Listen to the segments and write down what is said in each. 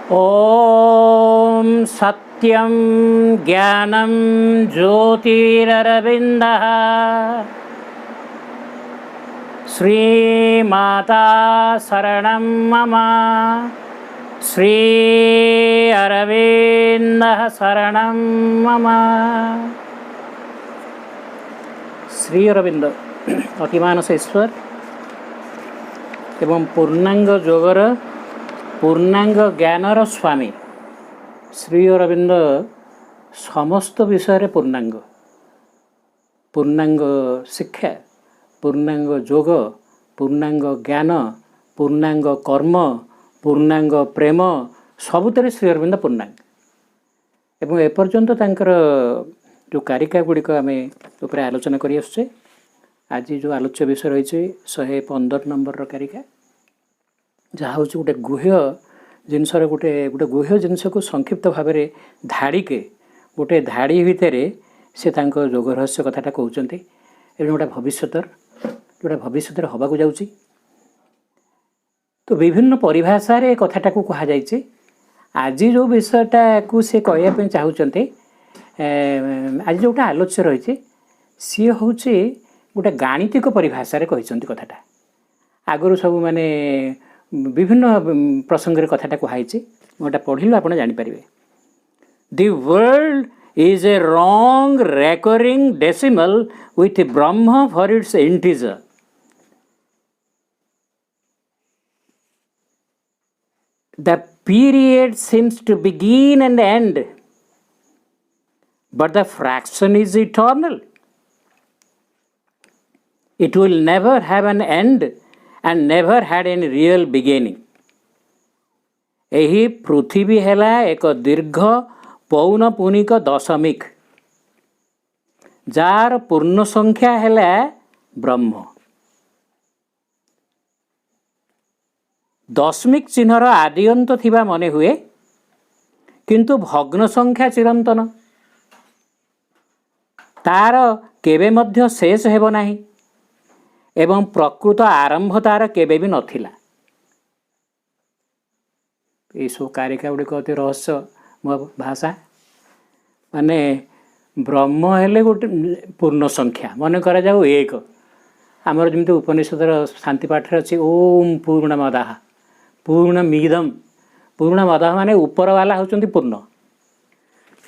ॐ सत्यं ज्ञानं ज्योतिररविन्दः श्रीमाता शरणं मम श्री अरविन्दः शरणं मम। श्री अरविंद अतिमानस ईश्वर एवं पूर्णांग जोगर पूर्णांग ज्ञानर स्वामी श्री अरविंद समस्त विषय पूर्णांग पूर्णांग शिक्षा पूर्णांग जोग पूर्णांग ज्ञान पूर्णांग कर्म पूर्णांग प्रेम सबुतरे श्री अरविंद पूर्णांग एवं एपर्यंत तांकर जो कारिका गुड़िक आम उपर आलोचना कर आसुचे। आज जो आलोच्य विषय रही 115 नंबर कारिका जहाँ हूँ गोटे गुह्य जिनसर गोटे गोटे गुह्य जिनस को संक्षिप्त भाव में धाड़ीके गोटे धाड़ी भितर से जोग रहस्य कथाटा कहते गोटे भविष्यतर जोटा भविष्य हवा को जाऊँगी। तो विभिन्न परिभाषा रे कथाटा को कहा जाइए। आज जो विषयटा को से कहवाई चाहते आज जोटा आलोच्य रही सी हूँ गोटे गाणितिक परिभाषा रे कहते कथाटा आगु सब माने विभिन्न प्रसंग रे कथाटा कहुई गोटा पढ़िलु आप जापर। The world is a wrong recurring decimal with Brahma for its integer. The period seems to begin and end, but the fraction is eternal. It will never have an end and never had any real beginning. एही पृथ्वी हेला एक दीर्घ पौनपुनिक दशमिक jar पूर्ण संख्या हेला ब्रह्म। दशमिक चिन्हर आदि अंत थिबा मने हुए किंतु भग्न संख्या चिरंतन तार केबे मध्य शेष हेब नाही एवं प्रकृत आरंभ तार केबे भी नथिला। ये सब कारिका गुड़ी कहते रहस्य भाषा माने ब्रह्म हेले गोटे पूर्ण संख्या मन करा जाऊ एक आमर जमी उपनिषदर शांति पाठ अच्छी ओम पूर्णमदाः पूर्णमिदं पूर्णमदाः माने ऊपर वाला होचंती पूर्ण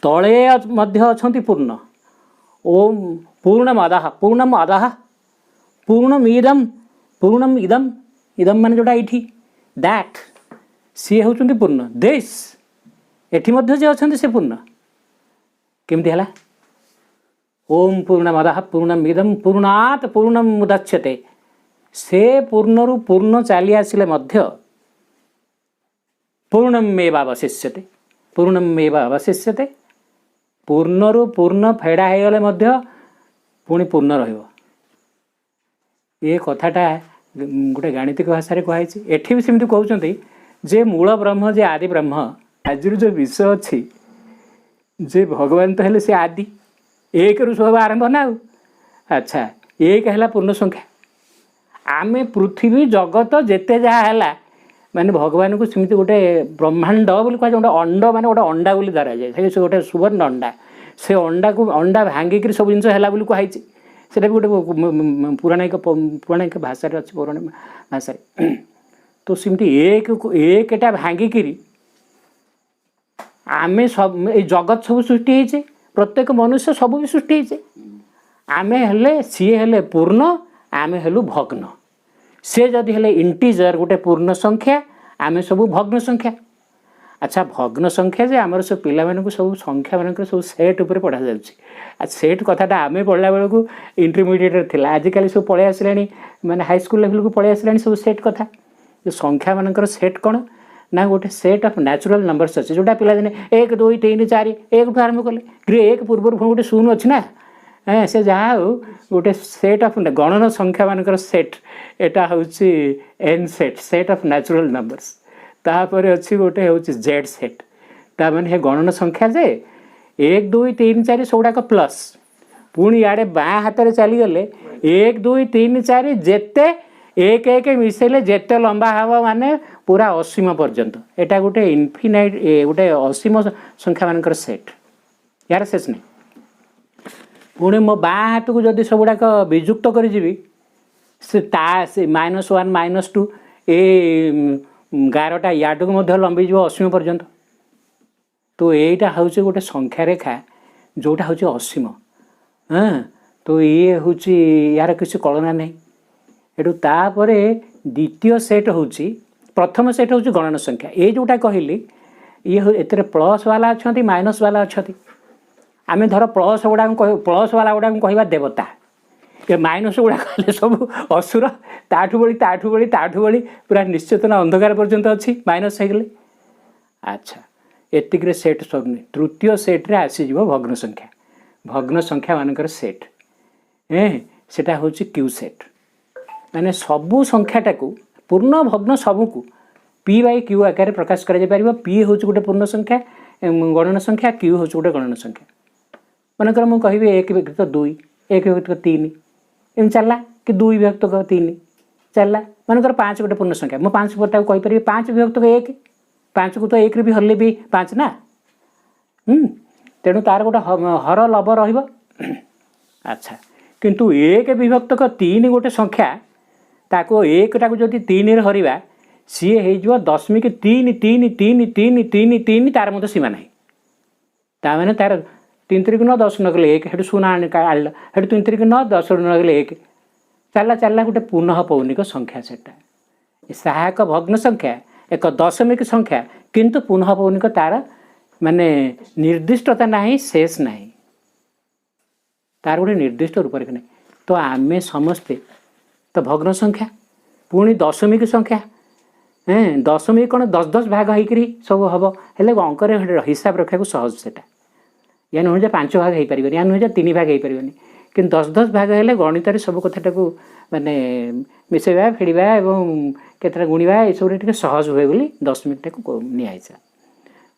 तले मध्य अछंती पूर्ण ओम पूर्णमदाः पूर्णमदाः पूर्णमिदं पूर्णम इदम इदम माने जोटा इठी दैट सी होचंती पूर्ण दिस एठी मध्य जे अछंती से पूर्ण केमती हला ओम पूर्णमदाः पूर्णमिदं पूर्णात् पूर्णम मुदच्यते से पूर्णरु पूर्ण चली आसिले मध्य पूर्णमेवावशिष्यते पूर्णमेवावशिष्यते पूर्णरु पूर्ण फेड़ा हो गले मध्य पुणी पूर्ण रहिबो। ये कथाटा गोटे गाणितिक भाषा कहुई एठी भी सेमती कहते जे मूल ब्रह्म जे आदि ब्रह्म आज जो विषय अच्छी जे भगवान तो हेले से आदि एक रु सब आरंभ ना। अच्छा एक है पूर्ण संख्या आमे पृथ्वी जगत जेते जहाँ है माने भगवान को सेमती गोटे ब्रह्मांड बोली कह गोटे अंड माने गोटे अंडा बोली धरा जाए से गोटे सुवर्ण अंडा से अंडा को अंडा भांगिक सब जिन है बोली कहुई से भी गोटे पौराणिक भाषा अच्छी पौराणिक भाषा तो सेमती एकटा भांगिक आमे सब जगत सब सृष्टि होइछे प्रत्येक मनुष्य सब भी सृष्टि होइछे आमे हेले सी हेले पूर्ण आमे हेलु भग्न से जदि हेले इंटीजर गोटे पूर्ण संख्या आमे सब भग्न संख्या। अच्छा भग्न संख्या जे आमर सब पिला मानक सब संख्या मानक सब सेट ऊपर पढ़ा जाउछि सेट कथाटा आमे पढ़ला बेल को इंटरमीडिएट थिला आजिकल सब पढ़े आसलानी माने हाई स्कूल लेवल को पढ़े आसलानी सब सेट कथा संख्या मानकर सेट कौन ना गोटे सेट ऑफ नेचुरल नंबर्स अच्छे जोटा पिला दिने 1 2 3 4 एक आरंभ कले एक पूर्व गोटे शून्य अच्छी ना से जहाँ हो गोटे सेट ऑफ गणन संख्या मानकर सेट एटा हूँ an set set of natural numbers तापर अच्छी गोटे हूँ जेड सेट ताने हे गणन संख्या जे 1 2 3 4 सबुड़ाक प्लस पुणी इे बाँ हाथ में चलीगले 1 2 3 4 जेते एक एक मिसेले जेते लंबा हम माने पूरा असीम पर्यंत एटा गोटे इनफिनाइट गोटे असीम संख्या मानकर सेट यार शेष नहीं पुणी मो बाँ हाथ को जदि सब गुड़ाक विजुक्त करी से -1 -2 ए 11टा याडू को लंबी जीव असीम पर्यंत तो यहीटा हूँ गोटे संख्या रेखा जोटा हूँ असीम हाँ तो ये हूँ यार किसी कलना नहीं एटू तापर द्वितीय सेट हूँ प्रथम सेट हूँ गणन संख्या ये जोटा कहली ये एते प्लस वाला अच्छा माइनस वाला अच्छा आम धर प्लस गुड़ा प्लस वाला गुड़ा कहवा देवता ये माइनस गुड़ा कहले सब असुर ताठू बड़ी पूरा निश्चेतन अंधकार पर्यंत अच्छी माइनस हो गले अच्छा एतिक सेट सरुनी तृतीय सेट्रे आसीज भग्न संख्या मानकर सेट सेटा हूँ क्यू सेट माने सबू संख्याटा को पूर्ण भग्न सबू पी बाई क्यू आकार प्रकाश कर पी हूँ गोटे पूर्ण संख्या गणन संख्या क्यू हूँ गोटे गणन संख्या मनकर मुझे कहि 1 विभक्त 2 1 विभक्त 3 एम चलला कि 2 विभक्त 3 चलला मनकर 5 गोटे पूर्ण संख्या मो 5 पर कहीपर 5 विभक्त 1 5 को तो 1 भी हरले भी 5 ना तेणु तार गोटे हर लब अच्छा किंतु 1 विभक्त 3 गोटे संख्या ताको 1 टाको जदि 3 रे हरिबा सी हो 0.3 तार मत सीमा ना ताने तार 3 3 9 10 नगले 1 हेटु सुना आल हेटु 3 3 9 10 नगले 1 चलला गोटे पुनः पौनिक संख्या सेटा सहायक भग्न संख्या एक दशमिक संख्या किंतु पुनः पौनिक तार माने निर्दिष्टता नहीं शेष नहीं तार गोटे निर्दिष्ट रूपरेखा नहीं तो आमे समस्ते तो भग्न संख्या पुणी दशमिक संख्या दशमिक कौन 10 10 भाग होकर सब हम हेल्ले अंकर हिसाब रखा सहज सेटा या नुहे 5 भाग हो पार या नुहे 3 भाग हो पार कि 10 10 भाग हेल्ले गणित सब कथा को माने मिसेबा फेड़ा और केतटा गुणवा ये सब सहज हुए बोली दशमिक को निआईसा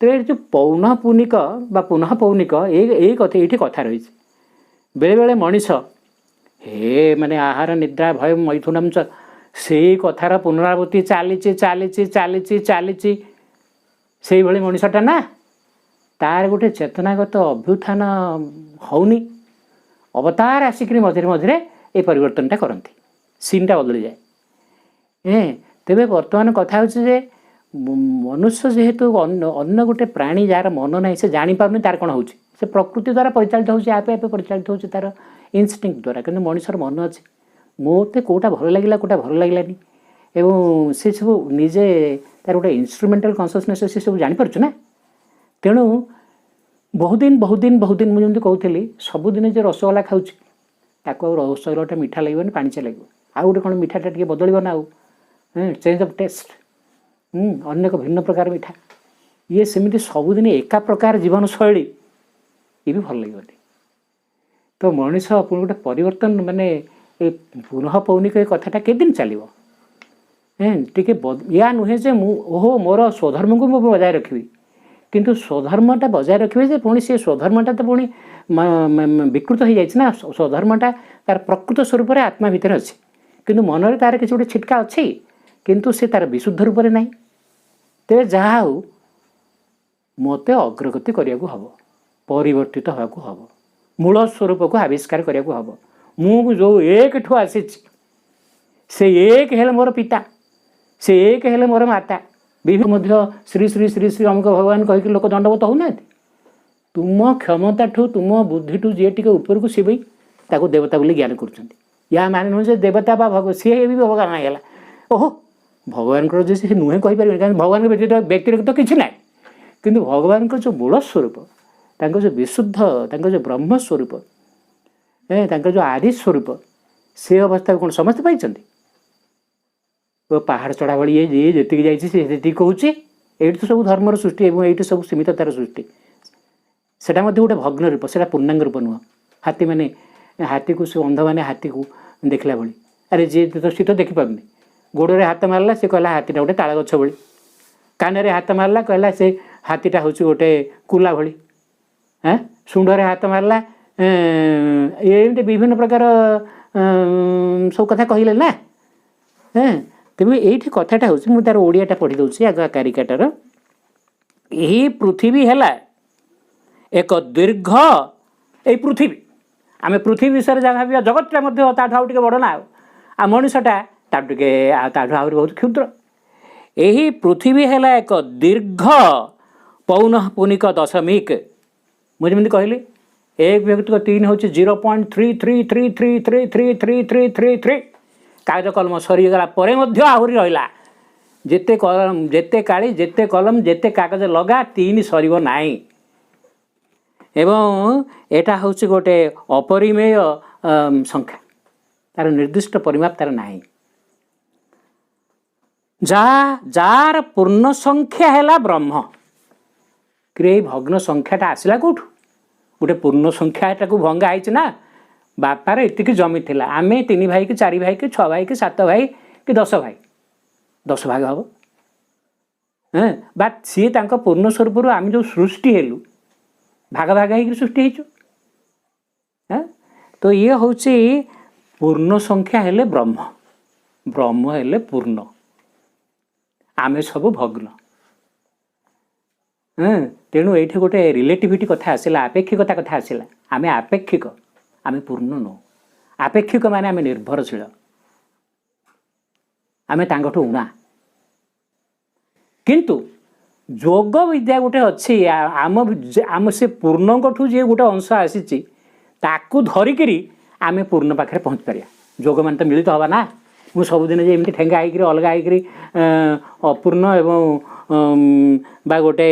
तो ये जो पौनः पौनिक बा पुनः पौनिक ये कथा ये कथा रही बेले बेले मनीष हे माने आहार निद्रा भय मैथुनम से कथार पुनरावृत्ति चली से भाई मनीषटा ना तार गोटे चेतनागत अभ्युत्थान होनी अवतार आसिक मझे मझे ये परिवर्तनटा करती सीनटा बदली जाए तेरे बर्तमान कथा हो मनुष्य जेहेतु अन्न गोटे प्राणी जार मन ना से जापार तार कौन हो प्रकृति द्वारा परिचालित होते आपे आपे परिचालित होते तार इनस्टिंक्ट द्वारा कि मनुष्यर मन अच्छे मत कौटा भल लगे कौटा भल लगलानी एवं से सब निजे तार गोटे इन्स्ट्रुमेंटाल कन्सियसनेस से सब जापर ना तेणु बहुत दिन मुझे कहती सबुदिन जो रसगोला खाऊँ ताको रसगोलाटा मीठा लगे पानी चा लगे आउ गोटे कौन मीठाटा टे बदल ना चेंज अफ टेस्ट अनेक भिन्न प्रकार मीठा ये सेमती सबुदिन एका प्रकार जीवन शैली ये भी भल लगे तो मनीष पुणी गोटे परिवर्तन माने पुनः पौनिक कथाटा के दिन चलो टे या नुहे जे ओहो मोर स्वधर्म को मुझे बजाय रखी किंतु स्वधर्मटा बजाय रखिए पुणी से स्वधर्मटा तो पुणी विकृत हो जाए स्वधर्मटा तार प्रकृत स्वरूप आत्मा भितर अच्छे किंतु मनरे तार किसी गोटे छिटका अच्छी किंतु से तार विशुद्ध रूप से ना तेरे जहाँ हो मत अग्रगति करने को हम परिवर्तित होगा हम मूल स्वरूप को आविष्कार करने को हम मु जो एक ठू आसी से एक हेले मोर पिता से एक हेले मोर माता विभिन्न श्री श्री श्री श्री अमुक भगवान कहीक लोक दंडवत होना तुम क्षमता ठू तुम बुद्धि ठू जी टे ऊपर को शिवई ताको देवता बोली ज्ञान कर या मान नुहे देवता बा भगवान सी भी भगवान आईगला ओहो भगवान जैसे नुहे कहीपर भगवान व्यक्ति व्यक्तिगत तो किसी ना कि भगवान जो मूल स्वरूप जो विशुद्ध जो ब्रह्मस्वरूप जो आदि स्वरूप से अवस्था कौन समस्त पाई पहाड़ चढ़ा भाई ये जी जाती कहूँ ये तो सब धर्मर सृष्टि और ये सब सीमित तार सृष्टि सेटा गोटे भग्न रूप से पूर्णांग रूप नुह हाथी मैंने हाथी को से अंध मैंने हाथी को देखला भाई अरे जी तो सी तो देखिपारे गोड़े हाथ मारला से कहला हाथीटा गोटे ताल गछ भाई कान हाथ मारला कहला से हाथीटा हूँ गोटे कुला भाई शुंडे हाथ मारला ये विभिन्न प्रकार सब कथा कहले ना हाँ तेज ये कथाटा हूँ तार ओडियाटा पढ़ी दूसरी आग कारिकाटार यही पृथ्वी है एक दीर्घ ये पृथ्वी आम पृथ्वी विषय जहाँ भाव जगतटा ताठू टे बड़ ना आ मनीषटा ताठू आहरी बहुत क्षुद्र यही पृथ्वी है एक दीर्घ पौनःपुनिक दशमिक मुझे कहली एक व्यक्ति को 3 हूँ 0.3333333333 कागज कलम सरीगला आहरी रहा जिते कलम जिते काली जिते कलम जिते कागज लगा 3 सर ना एवं एटा हूँ गोटे अपरिमेय संख्या तार निर्दिष्ट परिमाप तार ना जार पूर्ण संख्या है ब्रह्म कि भग्न संख्याटा आसला कौटू गोटे पूर्ण संख्याटा को भंगा है ना बापार एतिक जमी थिला आमे 3 भाई कि 4 भाई कि 6 भाई कि 7 भाई कि 10 भाई 10 भाग हम हाँ बा सी पूर्ण स्वरूप आम जो सृष्टि हेलु भाग भाग हो सृष्टि हाँ तो ये हूँ पूर्ण संख्या हेले ब्रह्म ब्रह्म हेले पूर्ण आमे सब भग्न हाँ तेणु ये गोटे रिलेटिविटी कथा आसला आपेक्षिकता कथा आसला आम आपेक्षिक आम पूर्ण नु आपेक्षिक माने आम निर्भरशील आम तांगठू उणा किंतु जोग विद्या गोटे अच्छी आम आम से पूर्णठू जी गोटे अंश आसी ताकू धरिकी आम पूर्ण पाखे पहुँच पार जोग मान तो मिलित हवा ना मु सबुदिन जमी ठेंगा होकर अलगा होकर अपूर्ण एवं बा गोटे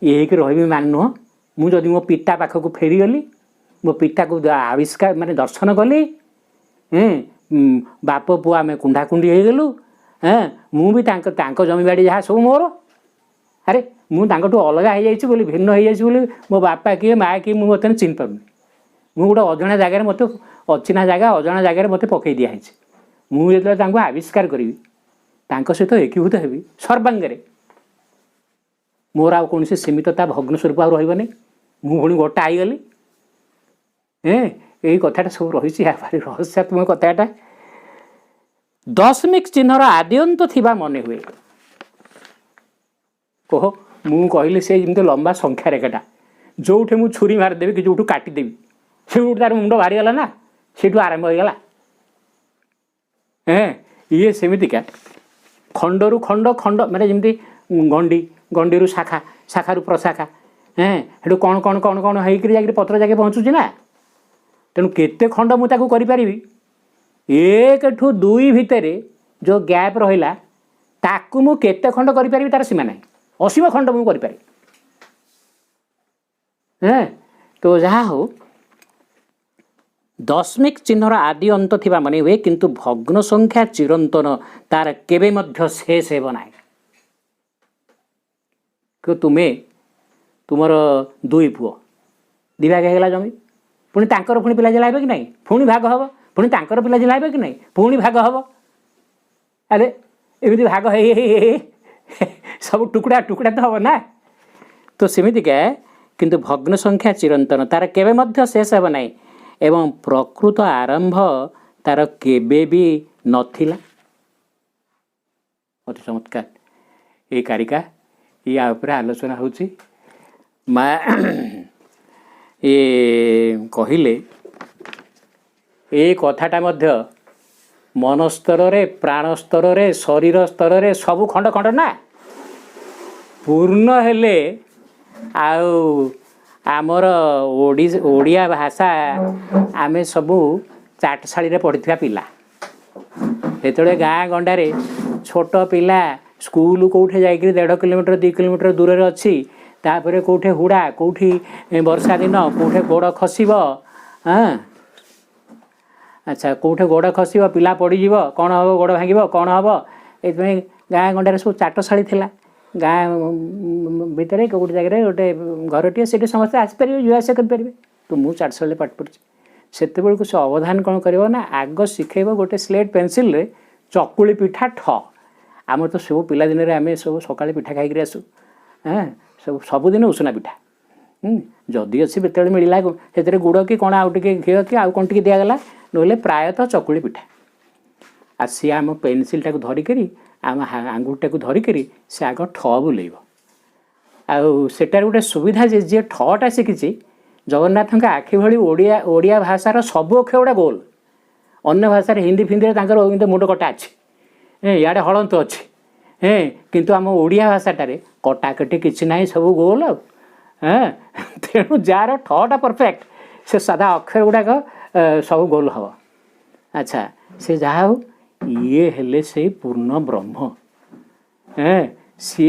ये रही मान नुह मुझे मो पिता पाखक फेरीगली मो पिता को आविष्कार माने दर्शन कली बाप पुआ आम कुंडाकुंडी हो गलु हाँ मुझे जमीबाड़ी जहाँ सब मोर अरे मुझे अलगा हो जाइए भिन्न हो जाइए मो बापा किए माँ किए मुझे चिन्ह पारूनी मु गोटे अजणा जगार मत अचिना जगह अजणा जगार मत पकई दिखाई मुझे आविष्कार करी सहित एकीभूत हेबी सर्वांगे मोर आ कौन सीमितता भग्न स्वरूप आ रही मुझे गोटा आईगली यही कथाटा सब रही भारी रहस्यात्मक कथाटा दशमिक चिन्हर आद्यंत थिबा मन हुए कह मु कहली से जमी लंबा संख्या रेखाटा जो मु छुरी मारिदेवी कि जो काटिदेवी से तार मुंड बाहरीगला ना से आरंभ होगला ये सेमितिका खंडरू खंड खंड माने जमी गंडी गंडी शाखा शाखारू प्रशाखा हेटू कौन कौन कौन कौन होकर पत्र जाके पहुँचुची ना तेणु केते खंड मुझे करी 1 ठू 2 भितर जो गैप रहा ताकू मु केते खंड करी तार सीमा ना असीम खंड मुझे करी तो जहाँ हो दशमिक चिन्हर आदि अंत थिबा मन हुए किंतु भग्न संख्या चिरंतन तार केबे मध्य शेष हेब ना कि तुम्हें तुमर 2 पुओ दिभाग होगा जमी पुणी तांकर पुणी पिला जिला कि नहीं पुणी भाग हम पुणी तांकर पिला जिला कि नहीं पुणी भाग हम अरे एमती भाग सब टुकड़ा टुकड़ा तो हम ना तो सेमितिका किंतु भग्न संख्या चिरंतन तार केबे मध्य शेष हेब ना एवं प्रकृत आरंभ तार केबे भी नथिला अति चमत्कार ये कारिका या उपरे आलोचना होची मा ये कहिले ये कथाटा मध्य मन स्तर रे प्राण स्तर रे शरीर स्तर रे सब खंड खंड ना पूर्ण हेले आउ आमर ओडिया भाषा आमे सबू चाटशाड़ी पढ़ी पिला जो गाँ गंडारे छोट पिला स्कूल कौटे जा 1.5 किलोमीटर 2 किलोमीटर दूर रे अच्छी तापर कौटे हुड़ा कौटी वर्षा दिन कौटे गोड़ खसब हाँ अच्छा कौटे गोड़ खसब पिला पड़ज कौन हम गोड़ भांग कौन हम ये गाँ गंडारे सब चाटशाड़ी थिला गाँ भितर गोटे जगह गोटे घरटे से समस्त आसपारे जुआस करें तो मुझे चाटशाड़ी पाठ पढ़ी से से अवधान कौन कर ना आग शिखेब गोटे स्लेट पेनसिल रे चकुली पिठा ठ आम तो सब पिलादिन आम सब सका पिठा खाई आसू हाँ सब सबुदिन उषुना पिठा जदि अच्छी बेत मिलला से गुड़ कि कौन आउ टे घी कि आउ कौन टे दिगला ना प्रायतः चकुली पिठा आ सी आम पेनसिलटा धरिकी आम आंगुठटा धरिकी से आग ठ बुलेब आउटार गोटे सुविधा जे जी ठटा शिखी जगन्नाथ आखि भली ओडिया ओडिया भाषार सब अक्षर गुड़ा गोल अन्य भाषा हिंदी फिंदी मुंड कटा अच्छी इे हलंत अच्छी किंतु आम ओडिया भाषाटार कटाकटी किसी ना सब गोल तेणु जार ठटा परफेक्ट से सादा अक्षर गुड़ाक सब गोल हम अच्छा से जहा हो ये हेले से पूर्ण ब्रह्म सी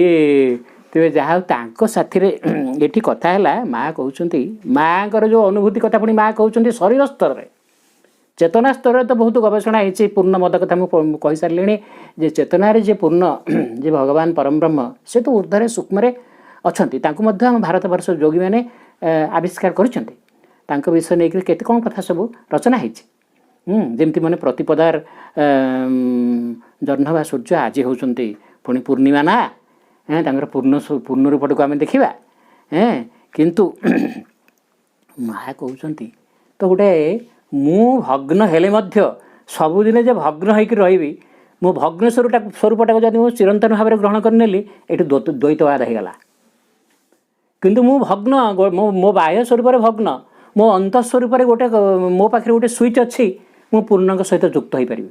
तेरे जहाँ तांको साथी रे ये कथा है माँ कहते माँ को जो अनुभूति कथा पुणी माँ कहते शरीर स्तर में चेतना स्तर में तो बहुत गवेषणा होती पूर्ण मद कथा मुझे कही सारे जे चेतनार जे पूर्ण जे भगवान परम ब्रह्म से तो ऊर्धरे सूक्ष्म अच्छा आम भारत वर्ष योगी मैंने आविष्कार कर विषय नहीं केते कौन कथा सब रचना होती जमती मैंने प्रतिपदार जह्न बा सूर्य आज होती पुणी पूर्णिमा ना पूर्ण पूर्ण रूपट को आम देखा किंतु माँ कहते तो गोटे मु भग्न हेले सबुदिन जे भग्न होकर रही मो भग्न स्वरूपटा जब मुझे चिरंतन भाव में ग्रहण करनेली ये द्वैतवाद होगला किंतु मु भग्न मो बाह्य स्वरूप भग्न मो अंत स्वरूप गोटे मो पाखे गोटे स्विच अच्छी मु पूर्ण सहित युक्त हो पारि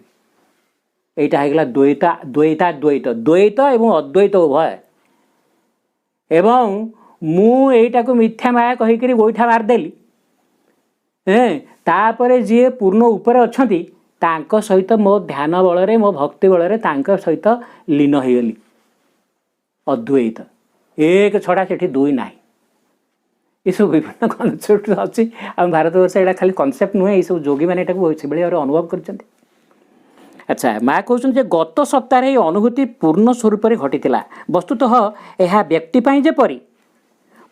यहाँ होगा द्वैता द्वैता द्वैत द्वैत एवं अद्वैत उभय एवं मु एटा को मिथ्या माया कहीकि गोईठा मारदेली तापर जी पूर्ण उपर अच्छा सहित मो ध्यान बल मो भक्ति बल सहित लीन हो गली अद्वैत एक छड़ा से दुई ना ये सब विभिन्न कनसेप्ट अच्छी आम भारत वर्ष यहाँ खाली कनसेप्ट नुहे ये सब योगी मैंने से भाव अनुभव कर अच्छा माँ कहते गत सप्ताह ये अनुभूति पूर्ण स्वरूप में घटी वस्तुतः यह व्यक्ति जेपरी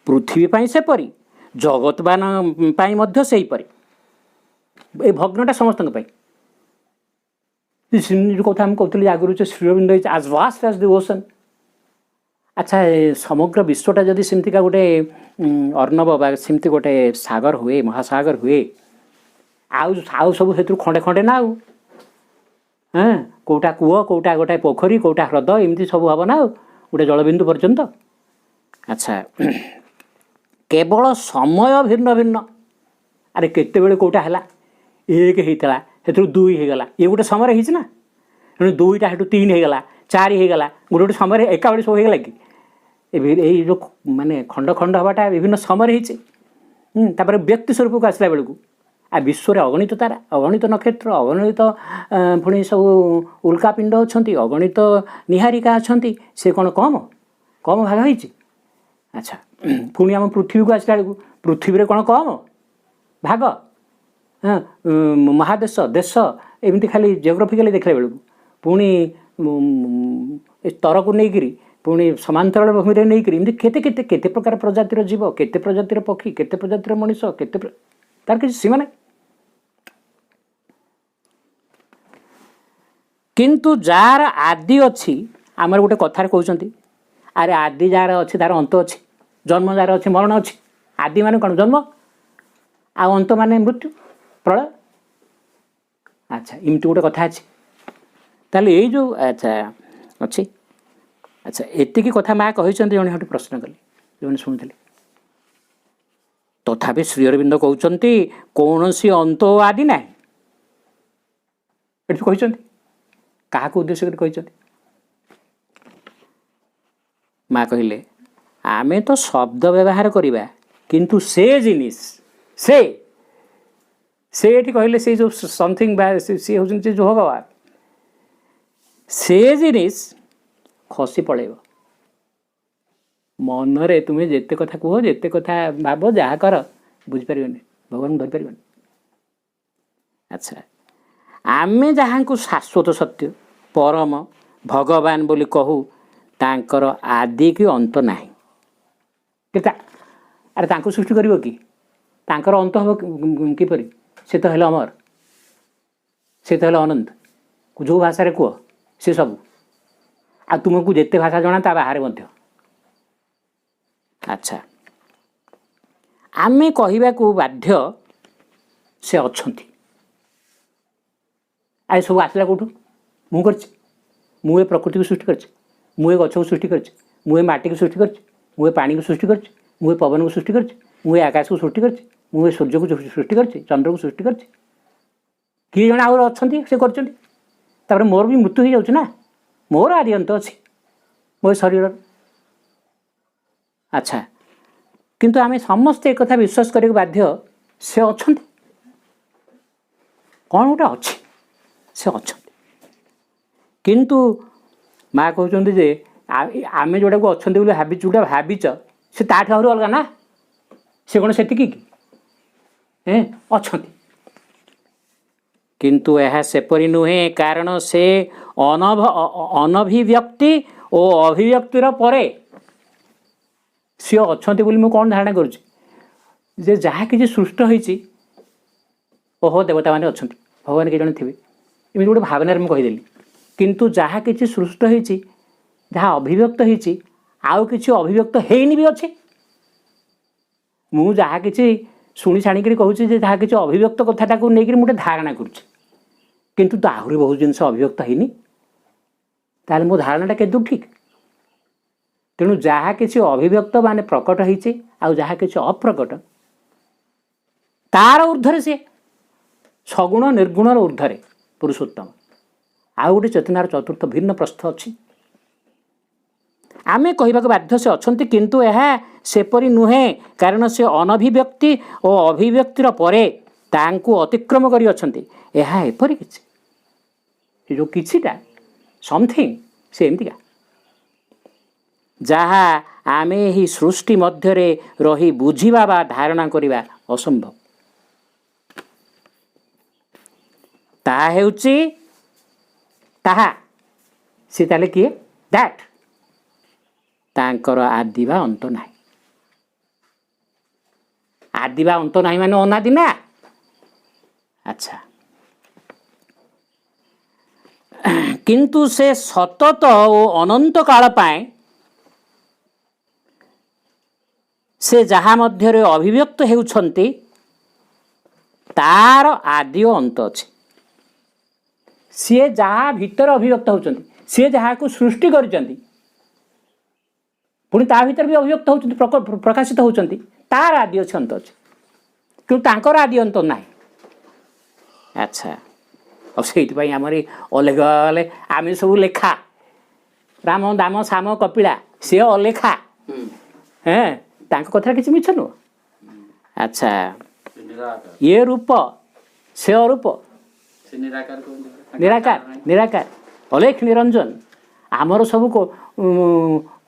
पृथ्वी सेपरी जगतवान से ये भग्नटा समस्त जो कथा हम कहते आगुरी श्रीअरविंद इज आज वास्ट एज द ओशन अच्छा समग्र विश्वटा जदि सेमतिका गोटे अर्णव बा सेमती गोटे सागर हुए महासागर हुए आउ सब से खंडे खंडे ना आउ कौटा कूह कौटा गोटे पोखरी कौटा ह्रद एमती सब हम ना गोटे जलबिंदु पर्यंत अच्छा केवल समय भिन्न भिन्न अरे केते कौटा है एक होता से दुई होगला ये गोटे समय होना तेणु दुईटा से तीन होगला चार होगला गोटे गोटे समय एका बड़े सब होगला कि ये जो माने खंड खंड हवाटा विभिन्न समय होपर व्यक्ति स्वरूप को आसला बेलू आ विश्व अगणित तारा अगणित नक्षत्र अगणित पुणी सब उल्कापिंड अच्छा अगणित निहारिका अच्छा से कौन कम कम भाग होती अच्छा पुणी आम पृथ्वी को आसला बेलू पृथ्वी कौन कम भाग महादेश देश एमती खाली जियोग्राफिकली देखला बेलू पुणी स्तर को लेकिन पुणी समांतराल भूमि में नहीं करी केते केते केते प्रकार प्रजातिर जीव केते प्रजातिर पक्षी केते प्रजातिर मनीष केते तार किसी सीमा नहीं किंतु जार आदि अच्छी आमर गोटे कथार कहते अरे आदि जार अच्छी तार अंत अच्छी जन्म जार अच्छी मरण अच्छी आदि मान कौन जन्म आ अंत मान मृत्यु प्रलय अच्छा इमती गोटे कथा अच्छी ताले ये जो अच्छा अच्छी अच्छा एतिकी कथा माँ कही जड़े हटे प्रश्न कले जो शुणी तथापि श्री अरविंद कहते कौन सी अंत आदि ना कहते क्या उद्देश्य कर माँ कहले आमे तो शब्द व्यवहार करवा किंतु से जिनिस से कहले से जो समथिंग सी होती जो भगवान से जिनिस खसी पड़ेब मनरे तुम्हें जिते कथा कह जिते कथा भाव जहाँ कर बुझीपर भगवान धरीपर अच्छा आमे जहाँ को शाश्वत सत्य परम भगवान बोली कहू तांकर आदि की अंत नाही अरे तांको सृष्टि करिवो कि तांकर अंत हम किपरि से तो हेले अमर से तो हेले अनंत जो भाषा रे कह से सब आ तुमको जिते भाषा जना ता बाहर मध्य अच्छा आमे कहवा को बाध्य से अच्छा आई सब आसला कौटू ମୁଁ କରିଛି, ମୁଁ ଏ ପ୍ରକୃତିକୁ ସୃଷ୍ଟି କରିଛି, ମୁଁ ଏ ଗଛକୁ ସୃଷ୍ଟି କରିଛି, ମୁଁ ଏ ମାଟିକୁ ସୃଷ୍ଟି କରିଛି, ମୁଁ ଏ ପାଣିକୁ ସୃଷ୍ଟି କରିଛି, ମୁଁ ଏ ପବନକୁ ସୃଷ୍ଟି କରିଛି, ମୁଁ ଏ ଆକାଶକୁ ସୃଷ୍ଟି କରିଛି, ମୁଁ ଏ ସୂର୍ଯ୍ୟକୁ ସୃଷ୍ଟି କରିଛି, ଚନ୍ଦ୍ରକୁ ସୃଷ୍ଟି କରିଛି। କିଏ ଜଣେ ଆଉ ଅଛନ୍ତି ସେ କରିଛନ୍ତି। ତାପରେ ମୋର ବି ମୃତ୍ୟୁ ହେଇଯାଉଛି ନା, ମୋର ଆଦି ଅନ୍ତ ଅଛି ମୋ ଶରୀରର। ଆଚ୍ଛା, କିନ୍ତୁ ଆମେ ସମସ୍ତେ ଏକଥା ବିଶ୍ୱାସ କରିବାକୁ ବାଧ୍ୟ ସେ ଅଛନ୍ତି, କ'ଣ ଗୋଟେ ଅଛି, ସେ ଅଛନ୍ତି। କିନ୍ତୁ ମା କହୁଛନ୍ତି ଯେ ଆମେ ଯେଉଁଟାକୁ ଅଛନ୍ତି ବୋଲି ଭାବିଛୁ, ଯେଉଁଟା ଭାବିଛ ସେ ତାଠୁ ଆହୁରି ଅଲଗା ନା, ସେ କ'ଣ ସେତିକି କି? ଅଛନ୍ତି। କିନ୍ତୁ ଏହା ସେପରି ନୁହେଁ, କାରଣ ସେ ଅନଭିବ୍ୟକ୍ତି ଓ ଅଭିବ୍ୟକ୍ତିର ପରେ ସିଏ ଅଛନ୍ତି ବୋଲି ମୁଁ କ'ଣ ଧାରଣା କରୁଛି ଯେ ଯାହା କିଛି ସୃଷ୍ଟ ହୋଇଛି, ଓହୋ ଦେବତାମାନେ ଅଛନ୍ତି, ଭଗବାନ କିଏ ଜଣେ ଥିବେ, ଏମିତି ଗୋଟେ ଭାବନାରେ ମୁଁ କହିଦେଲି। କିନ୍ତୁ ଯାହା କିଛି ସୃଷ୍ଟ ହୋଇଛି, ଯାହା ଅଭିବ୍ୟକ୍ତ ହୋଇଛି, ଆଉ କିଛି ଅଭିବ୍ୟକ୍ତ ହେଇନି ବି ଅଛି। ମୁଁ ଯାହା କିଛି ଶୁଣି ଛାଣିକରି କହୁଛି ଯେ ଯାହା କିଛି ଅଭିବ୍ୟକ୍ତ କଥାଟାକୁ ନେଇକରି ମୁଁ ଗୋଟେ ଧାରଣା କରୁଛି, କିନ୍ତୁ ତ ଆହୁରି ବହୁତ ଜିନିଷ ଅଭିବ୍ୟକ୍ତ ହେଇନି। ତାହେଲେ ମୋ ଧାରଣାଟା କେତେ ଦୂର ଠିକ୍? ତେଣୁ ଯାହା କିଛି ଅଭିବ୍ୟକ୍ତ ମାନେ ପ୍ରକଟ ହେଇଛି, ଆଉ ଯାହା କିଛି ଅପ୍ରକଟ, ତାର ଊର୍ଦ୍ଧ୍ୱରେ ସିଏ ସଗୁଣ ନିର୍ଗୁଣର ଊର୍ଦ୍ଧ୍ୱରେ ପୁରୁଷୋତ୍ତମ। ଆଉ ଗୋଟେ ଚେତନାର ଚତୁର୍ଥ ଭିନ୍ନ ପ୍ରସ୍ଥ ଅଛି। ଆମେ କହିବାକୁ ବାଧ୍ୟ ସେ ଅଛନ୍ତି, କିନ୍ତୁ ଏହା ସେପରି ନୁହେଁ, କାରଣ ସେ ଅନଭିବ୍ୟକ୍ତି ଓ ଅଭିବ୍ୟକ୍ତିର ପରେ ତାଙ୍କୁ ଅତିକ୍ରମ କରି ଅଛନ୍ତି। ଏହା ଏପରି କିଛି, ସେ ଯେଉଁ କିଛିଟା ସମଥିଙ୍ଗ, ସେ ଏମିତିକା ଯାହା ଆମେ ଏହି ସୃଷ୍ଟି ମଧ୍ୟରେ ରହି ବୁଝିବା ବା ଧାରଣା କରିବା ଅସମ୍ଭବ। ତାହା ହେଉଛି ତାହା, ସେ ତାହେଲେ କିଏ? ଦ୍ୟାଟ୍। ତାଙ୍କର ଆଦି ବା ଅନ୍ତ ନାହିଁ। ଆଦି ବା ଅନ୍ତ ନାହିଁ ମାନେ ଅନାଦି ନା। ଆଚ୍ଛା, କିନ୍ତୁ ସେ ସତତ ଓ ଅନନ୍ତ କାଳ ପାଇଁ ସେ ଯାହା ମଧ୍ୟରେ ଅଭିବ୍ୟକ୍ତ ହେଉଛନ୍ତି, ତାର ଆଦି ଓ ଅନ୍ତ ଅଛି। ସିଏ ଯାହା ଭିତରେ ଅଭିବ୍ୟକ୍ତ ହେଉଛନ୍ତି, ସିଏ ଯାହାକୁ ସୃଷ୍ଟି କରିଛନ୍ତି, ପୁଣି ତା ଭିତରେ ବି ଅଭିବ୍ୟକ୍ତ ହେଉଛନ୍ତି, ପ୍ରକାଶିତ ହେଉଛନ୍ତି, ତାର ଆଦି ଅଛି, ଅନ୍ତ ଅଛି, କିନ୍ତୁ ତାଙ୍କର ଆଦି ଅନ୍ତ ନାହିଁ। ଆଚ୍ଛା, ଆଉ ସେଇଥିପାଇଁ ଆମର ଅଲେଖା ଗଲେ ଆମେ ସବୁ ଲେଖା, ରାମ ଦାମ ସାମ କପିଳା, ସିଏ ଅଲେଖା। ତାଙ୍କ କଥାରେ କିଛି ମିଛ ନୁହଁ। ଆଚ୍ଛା, ଇଏ ରୂପ, ସେ ଅରୂପ, ନିରାକାର ନିରାକାର, ଅଲେଖ ନିରଞ୍ଜନ। ଆମର ସବୁ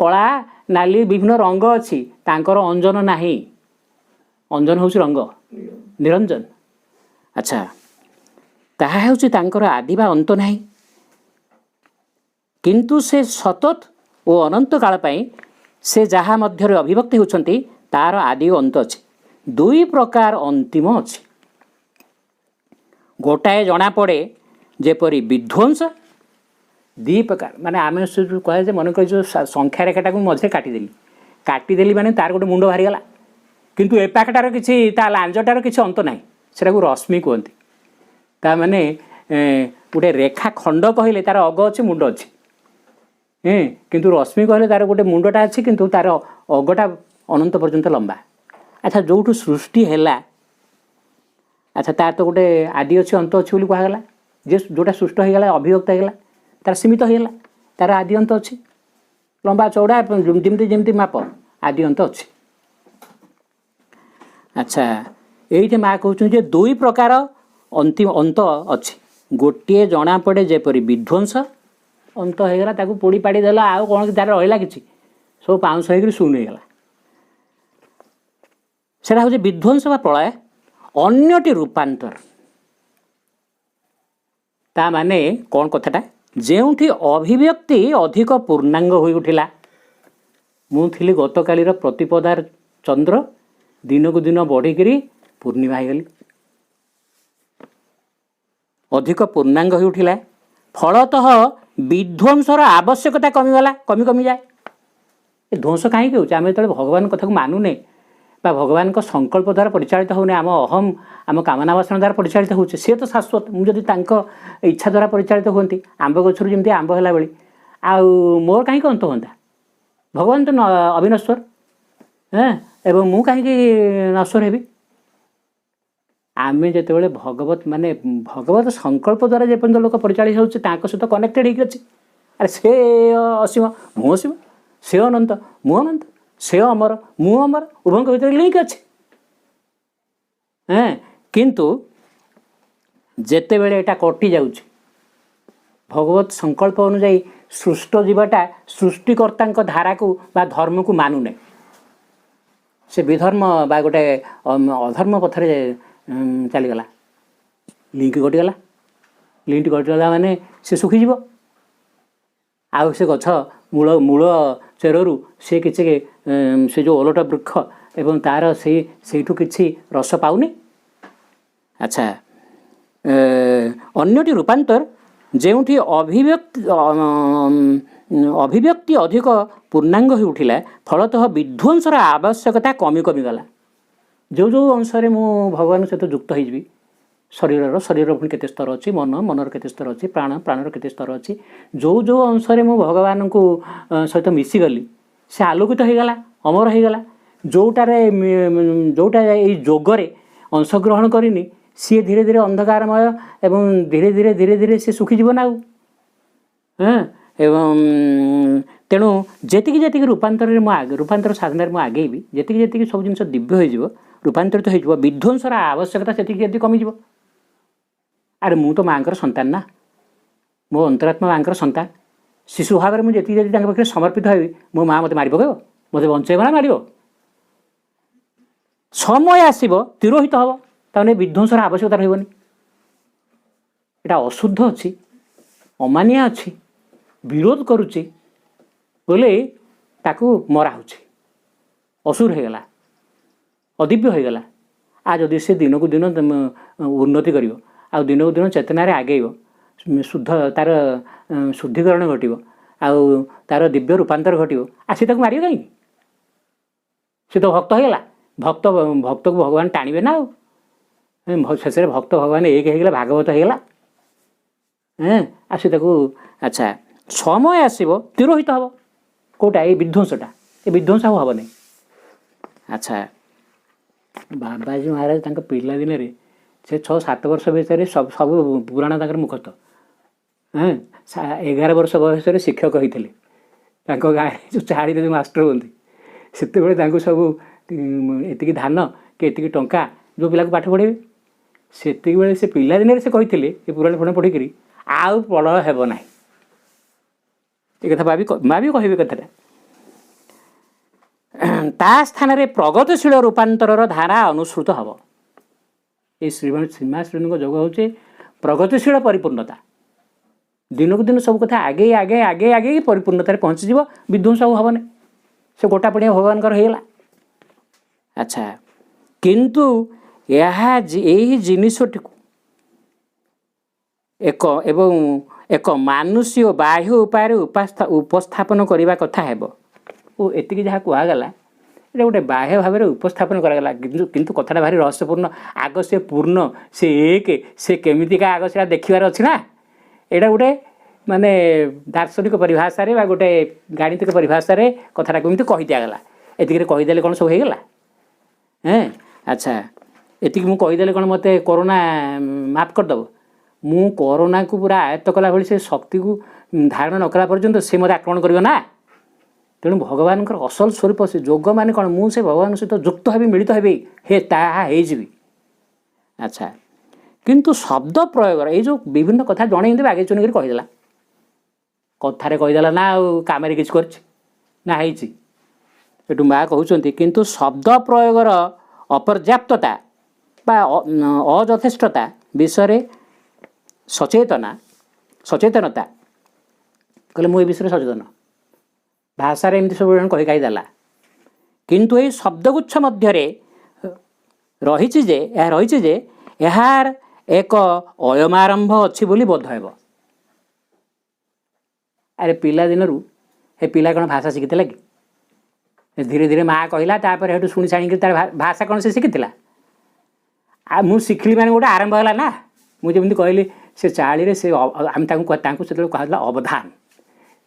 କଳା ନାଲି ବିଭିନ୍ନ ରଙ୍ଗ ଅଛି, ତାଙ୍କର ଅଞ୍ଜନ ନାହିଁ। ଅଞ୍ଜନ ହେଉଛି ରଙ୍ଗ, ନିରଞ୍ଜନ। ଆଚ୍ଛା, ତାହା ହେଉଛି ତାଙ୍କର ଆଦି ବା ଅନ୍ତ ନାହିଁ, କିନ୍ତୁ ସେ ସତତ ଓ ଅନନ୍ତ କାଳ ପାଇଁ ସେ ଯାହା ମଧ୍ୟରେ ଅଭିବ୍ୟକ୍ତି ହେଉଛନ୍ତି, ତାର ଆଦି ଓ ଅନ୍ତ ଅଛି। ଦୁଇ ପ୍ରକାର ଅନ୍ତିମ ଅଛି। ଗୋଟାଏ ଜଣାପଡ଼େ ଯେପରି ବିଧ୍ୱଂସ, ଦୁଇ ପ୍ରକାର ମାନେ ଆମେ ଯେଉଁ କୁହାଯାଏ, ମନେକରି ଯେଉଁ ସଂଖ୍ୟା ରେଖାଟାକୁ ମଝିରେ କାଟିଦେଲି ମାନେ ତାର ଗୋଟେ ମୁଣ୍ଡ ବାହାରିଗଲା, କିନ୍ତୁ ଏ ପାଖଟାର କିଛି, ତା ଲାଞ୍ଜଟାର କିଛି ଅନ୍ତ ନାହିଁ, ସେଟାକୁ ରଶ୍ମି କୁହନ୍ତି। ତା ମାନେ ଗୋଟେ ରେଖା ଖଣ୍ଡ କହିଲେ ତାର ଅଗ ଅଛି, ମୁଣ୍ଡ ଅଛି, କିନ୍ତୁ ରଶ୍ମି କହିଲେ ତାର ଗୋଟେ ମୁଣ୍ଡଟା ଅଛି, କିନ୍ତୁ ତାର ଅଗଟା ଅନନ୍ତ ପର୍ଯ୍ୟନ୍ତ ଲମ୍ବା। ଆଚ୍ଛା, ଯେଉଁଠୁ ସୃଷ୍ଟି ହେଲା, ଆଚ୍ଛା ତାର ତ ଗୋଟେ ଆଦି ଅଛି ଅନ୍ତ ଅଛି ବୋଲି କୁହାଗଲା। ଯେ ଯେଉଁଟା ସୃଷ୍ଟ ହେଇଗଲା, ଅଭିବ୍ୟକ୍ତ ହେଇଗଲା, ତାର ସୀମିତ ହେଇଗଲା, ତାର ଆଦି ଅନ୍ତ ଅଛି, ଲମ୍ବା ଚଉଡ଼ା ଯେମିତି ଯେମିତି ମାପ, ଆଦି ଅନ୍ତ ଅଛି। ଆଚ୍ଛା, ଏଇଠି ମା କହୁଛନ୍ତି ଯେ ଦୁଇ ପ୍ରକାର ଅନ୍ତ ଅଛି। ଗୋଟିଏ ଜଣାପଡ଼େ ଯେପରି ବିଧ୍ୱଂସ, ଅନ୍ତ ହେଇଗଲା, ତାକୁ ପୋଡ଼ି ପାଡ଼ି ଦେଲା, ଆଉ କ'ଣ ତାର ରହିଲା କିଛି, ସବୁ ପାଉଁଶ ହେଇକରି ଶୂନ ହେଇଗଲା, ସେଇଟା ହେଉଛି ବିଧ୍ୱଂସ ବା ପ୍ରଳୟ। ଅନ୍ୟଟି ରୂପାନ୍ତର। ତା ମାନେ କ'ଣ କଥାଟା? ଯେଉଁଠି ଅଭିବ୍ୟକ୍ତି ଅଧିକ ପୂର୍ଣ୍ଣାଙ୍ଗ ହୋଇ ଉଠିଲା, ମୁଁ ଥିଲି ଗତକାଲିର ପ୍ରତିପଦାର ଚନ୍ଦ୍ର, ଦିନକୁ ଦିନ ବଢ଼ିକିରି ପୂର୍ଣ୍ଣିମା ହେଇଗଲି, ଅଧିକ ପୂର୍ଣ୍ଣାଙ୍ଗ ହୋଇ ଉଠିଲା, ଫଳତଃ ବିଧ୍ୱଂସର ଆବଶ୍ୟକତା କମିଗଲା, କମିଯାଏ। ଏ ଧ୍ୱଂସ କାହିଁକି ହେଉଛି? ଆମେ ଯେତେବେଳେ ଭଗବାନଙ୍କ କଥାକୁ ମାନୁନେ, बा भगवान को संकल्प द्वारा परिचालित होने आम अहम आम कामना वासना द्वारा परिचालित होचे सी तो शाश्वत मुझे इच्छा द्वारा परिचालित होती आंब गचर जमी आंब है बेली आउ मोर कहीं अंत होता भगवान तो अविनश्वर एवं मु कहीं नश्वर हेबी आम जिते भगवत माने भगवत संकल्प द्वारा जेपर्यंत लोक परिचालित होते सहित कनेक्टेड होगी अच्छे अरे से असीम मु असीम से अनंत मु अनंत से अमर मु अमर उभय भितर लिंक अच्छे किंतु जेते बेले एटा कटि जाउछि भगवत संकल्प अनुଯାयी सृष्ट जीवाटा सृष्टिकर्ता धारा को बा धर्म को मानुने से विधर्म बा गोटे अधर्म पथरे चलीगला लिंक कटिगला लिंक कटिगला माने से सुखीज आउ से गछ मूल मूल चेरु से किसी से जो ओलट वृक्ष एवं तार से किसी रस पाऊनी अच्छा अन्यटी रूपांतर जेउठी अभिव्यक्ति अधिक पूर्णांग हो उठिला फलतः विध्वंसर आवश्यकता कमी कमी गला जो जो अंशरे मु भगवान सहित युक्त होइबी शरीर पुणी केते स्तर अच्छी मन मनर केते स्तर अच्छी प्राणर केते स्तर अच्छी जो जो अंशरे मु भगवान को सहित मिसीगली से आलोकित हो गला अमर हो गला जोटा जोगरे अंशग्रहण करनी सी धीरे धीरे अंधकारमय एवं धीरे धीरे धीरे धीरे सी सुखीजीव ना एवं तेणु जेतिकी जेतिकी रूपांतर रूपांतर साधन में आगेबी जेतिकी जेतिकी सब जिन दिव्य हो रूपांतरित हो विध्वंसर आवश्यकता से कमिज अरे मु तो माँ संतान ना मो अंतरात्मा माँ संतान शिशु भाव में मुझे पाखे समर्पित हो मो माँ मत मार पकेब मत बंचेब ना मार समय आसब तिरोहित हम ताने विध्वंसर आवश्यकता रही एटा अशुद्ध अच्छी अमानिया अच्छी विरोध करुच्ची बोले ताकू मरा असुर हो गला अदिव्य हो गला आ जदि से दिन को दिन उन्नति कर दिन को दिन चेतनार आगेब शुद्ध तार शुद्धिकरण घटो आउ तार दिव्य रूपांतर घटो आसी ताक मारे कहीं सी तो भक्त होगा भक्त भक्त को भगवान टाणवे ना शेष भक्त भगवान एक होगा भागवत होगा आसी ताक अच्छा समय आसब तिरोहित हम कौटा ये विध्वंसटा ये विध्वंस हम नहीं अच्छा बाबाजी महाराज पिला दिन में से 6-7 वर्ष भितर सब सब पुराण तक मुखस्थ 11 वर्ष बयस शिक्षक होते गाँव जो चाड़ी जो मास्टर होती से सब ये धान कि ये टंका जो पिला पाठ पढ़े से बेले से पिला दिन से कहते ये पुराण पुराण पढ़िक आउ पढ़ हेब ना ये कथा माँ भी कह कथा ता स्थान रे प्रगतिशील रूपांतर धारा अनुसृत हम ये श्रीमान सीमा श्रेणी जोग हूँ प्रगतिशील परिपूर्णता दिन को दिन सब कथा आगे आगे आगे आगे परिपूर्णतार पहुँचीज विध्वंस हेनी से गोटा पड़िया भगवान होगा अच्छा किंतु यही जिनटी एक मानुष्य बाह्य उपाय उपस्थापन करने कथा है एति जहाँ कहगला ये गोटे बाह्य भाव में उपस्थापन करागला किंतु कथाटा भारी रहस्यपूर्ण आग से पूर्ण से एक से केमितिका आग से देखार अच्छी ना यहाँ गोटे माने दार्शनिक परिभाषा रे गोटे गाणितिक परिभाषा रे कथाटा केमती कही दिगला एतिक कहीदे कौन सब होगा अच्छा एति मुझे कहीदे कौन मत कोरोना माफ करदेव मु कोरोना को पूरा आयत्त कला भाई से शक्ति को धारण न कला पर्यंत से मत आक्रमण कर ना तेणु भगवान असल स्वरूप से जोग मान कौन मुझे भगवान सहित युक्त हेबी मिलित हेबी हे ताजी अच्छा किंतु शब्द प्रयोग ये जो विभिन्न कथा जनईदेवे आगे चुनिक कहीदेला कथार कहीदेला ना कम किसी ना होटू माँ कहते किंतु शब्द प्रयोगर अपर्याप्तता बा अयथेष्टता विषय सचेतनता कहले मुझे विषय सचेतन भाषा एमती सब कही कहीदेला किंतु ये शब्दगुच्छ मध्य रही यार एक अयमारंभ अच्छी बोली बोध हेब अरे पिला दिन हे पिला कौन भाषा शिखी कि धीरे धीरे माँ कहला तापर हेठू शुणी छाणी तार भाषा कौन से शिखिला आ मु शिखिली माने गोटे आरंभ है ना मुझे कहली से चाली से आम से कहला अवधान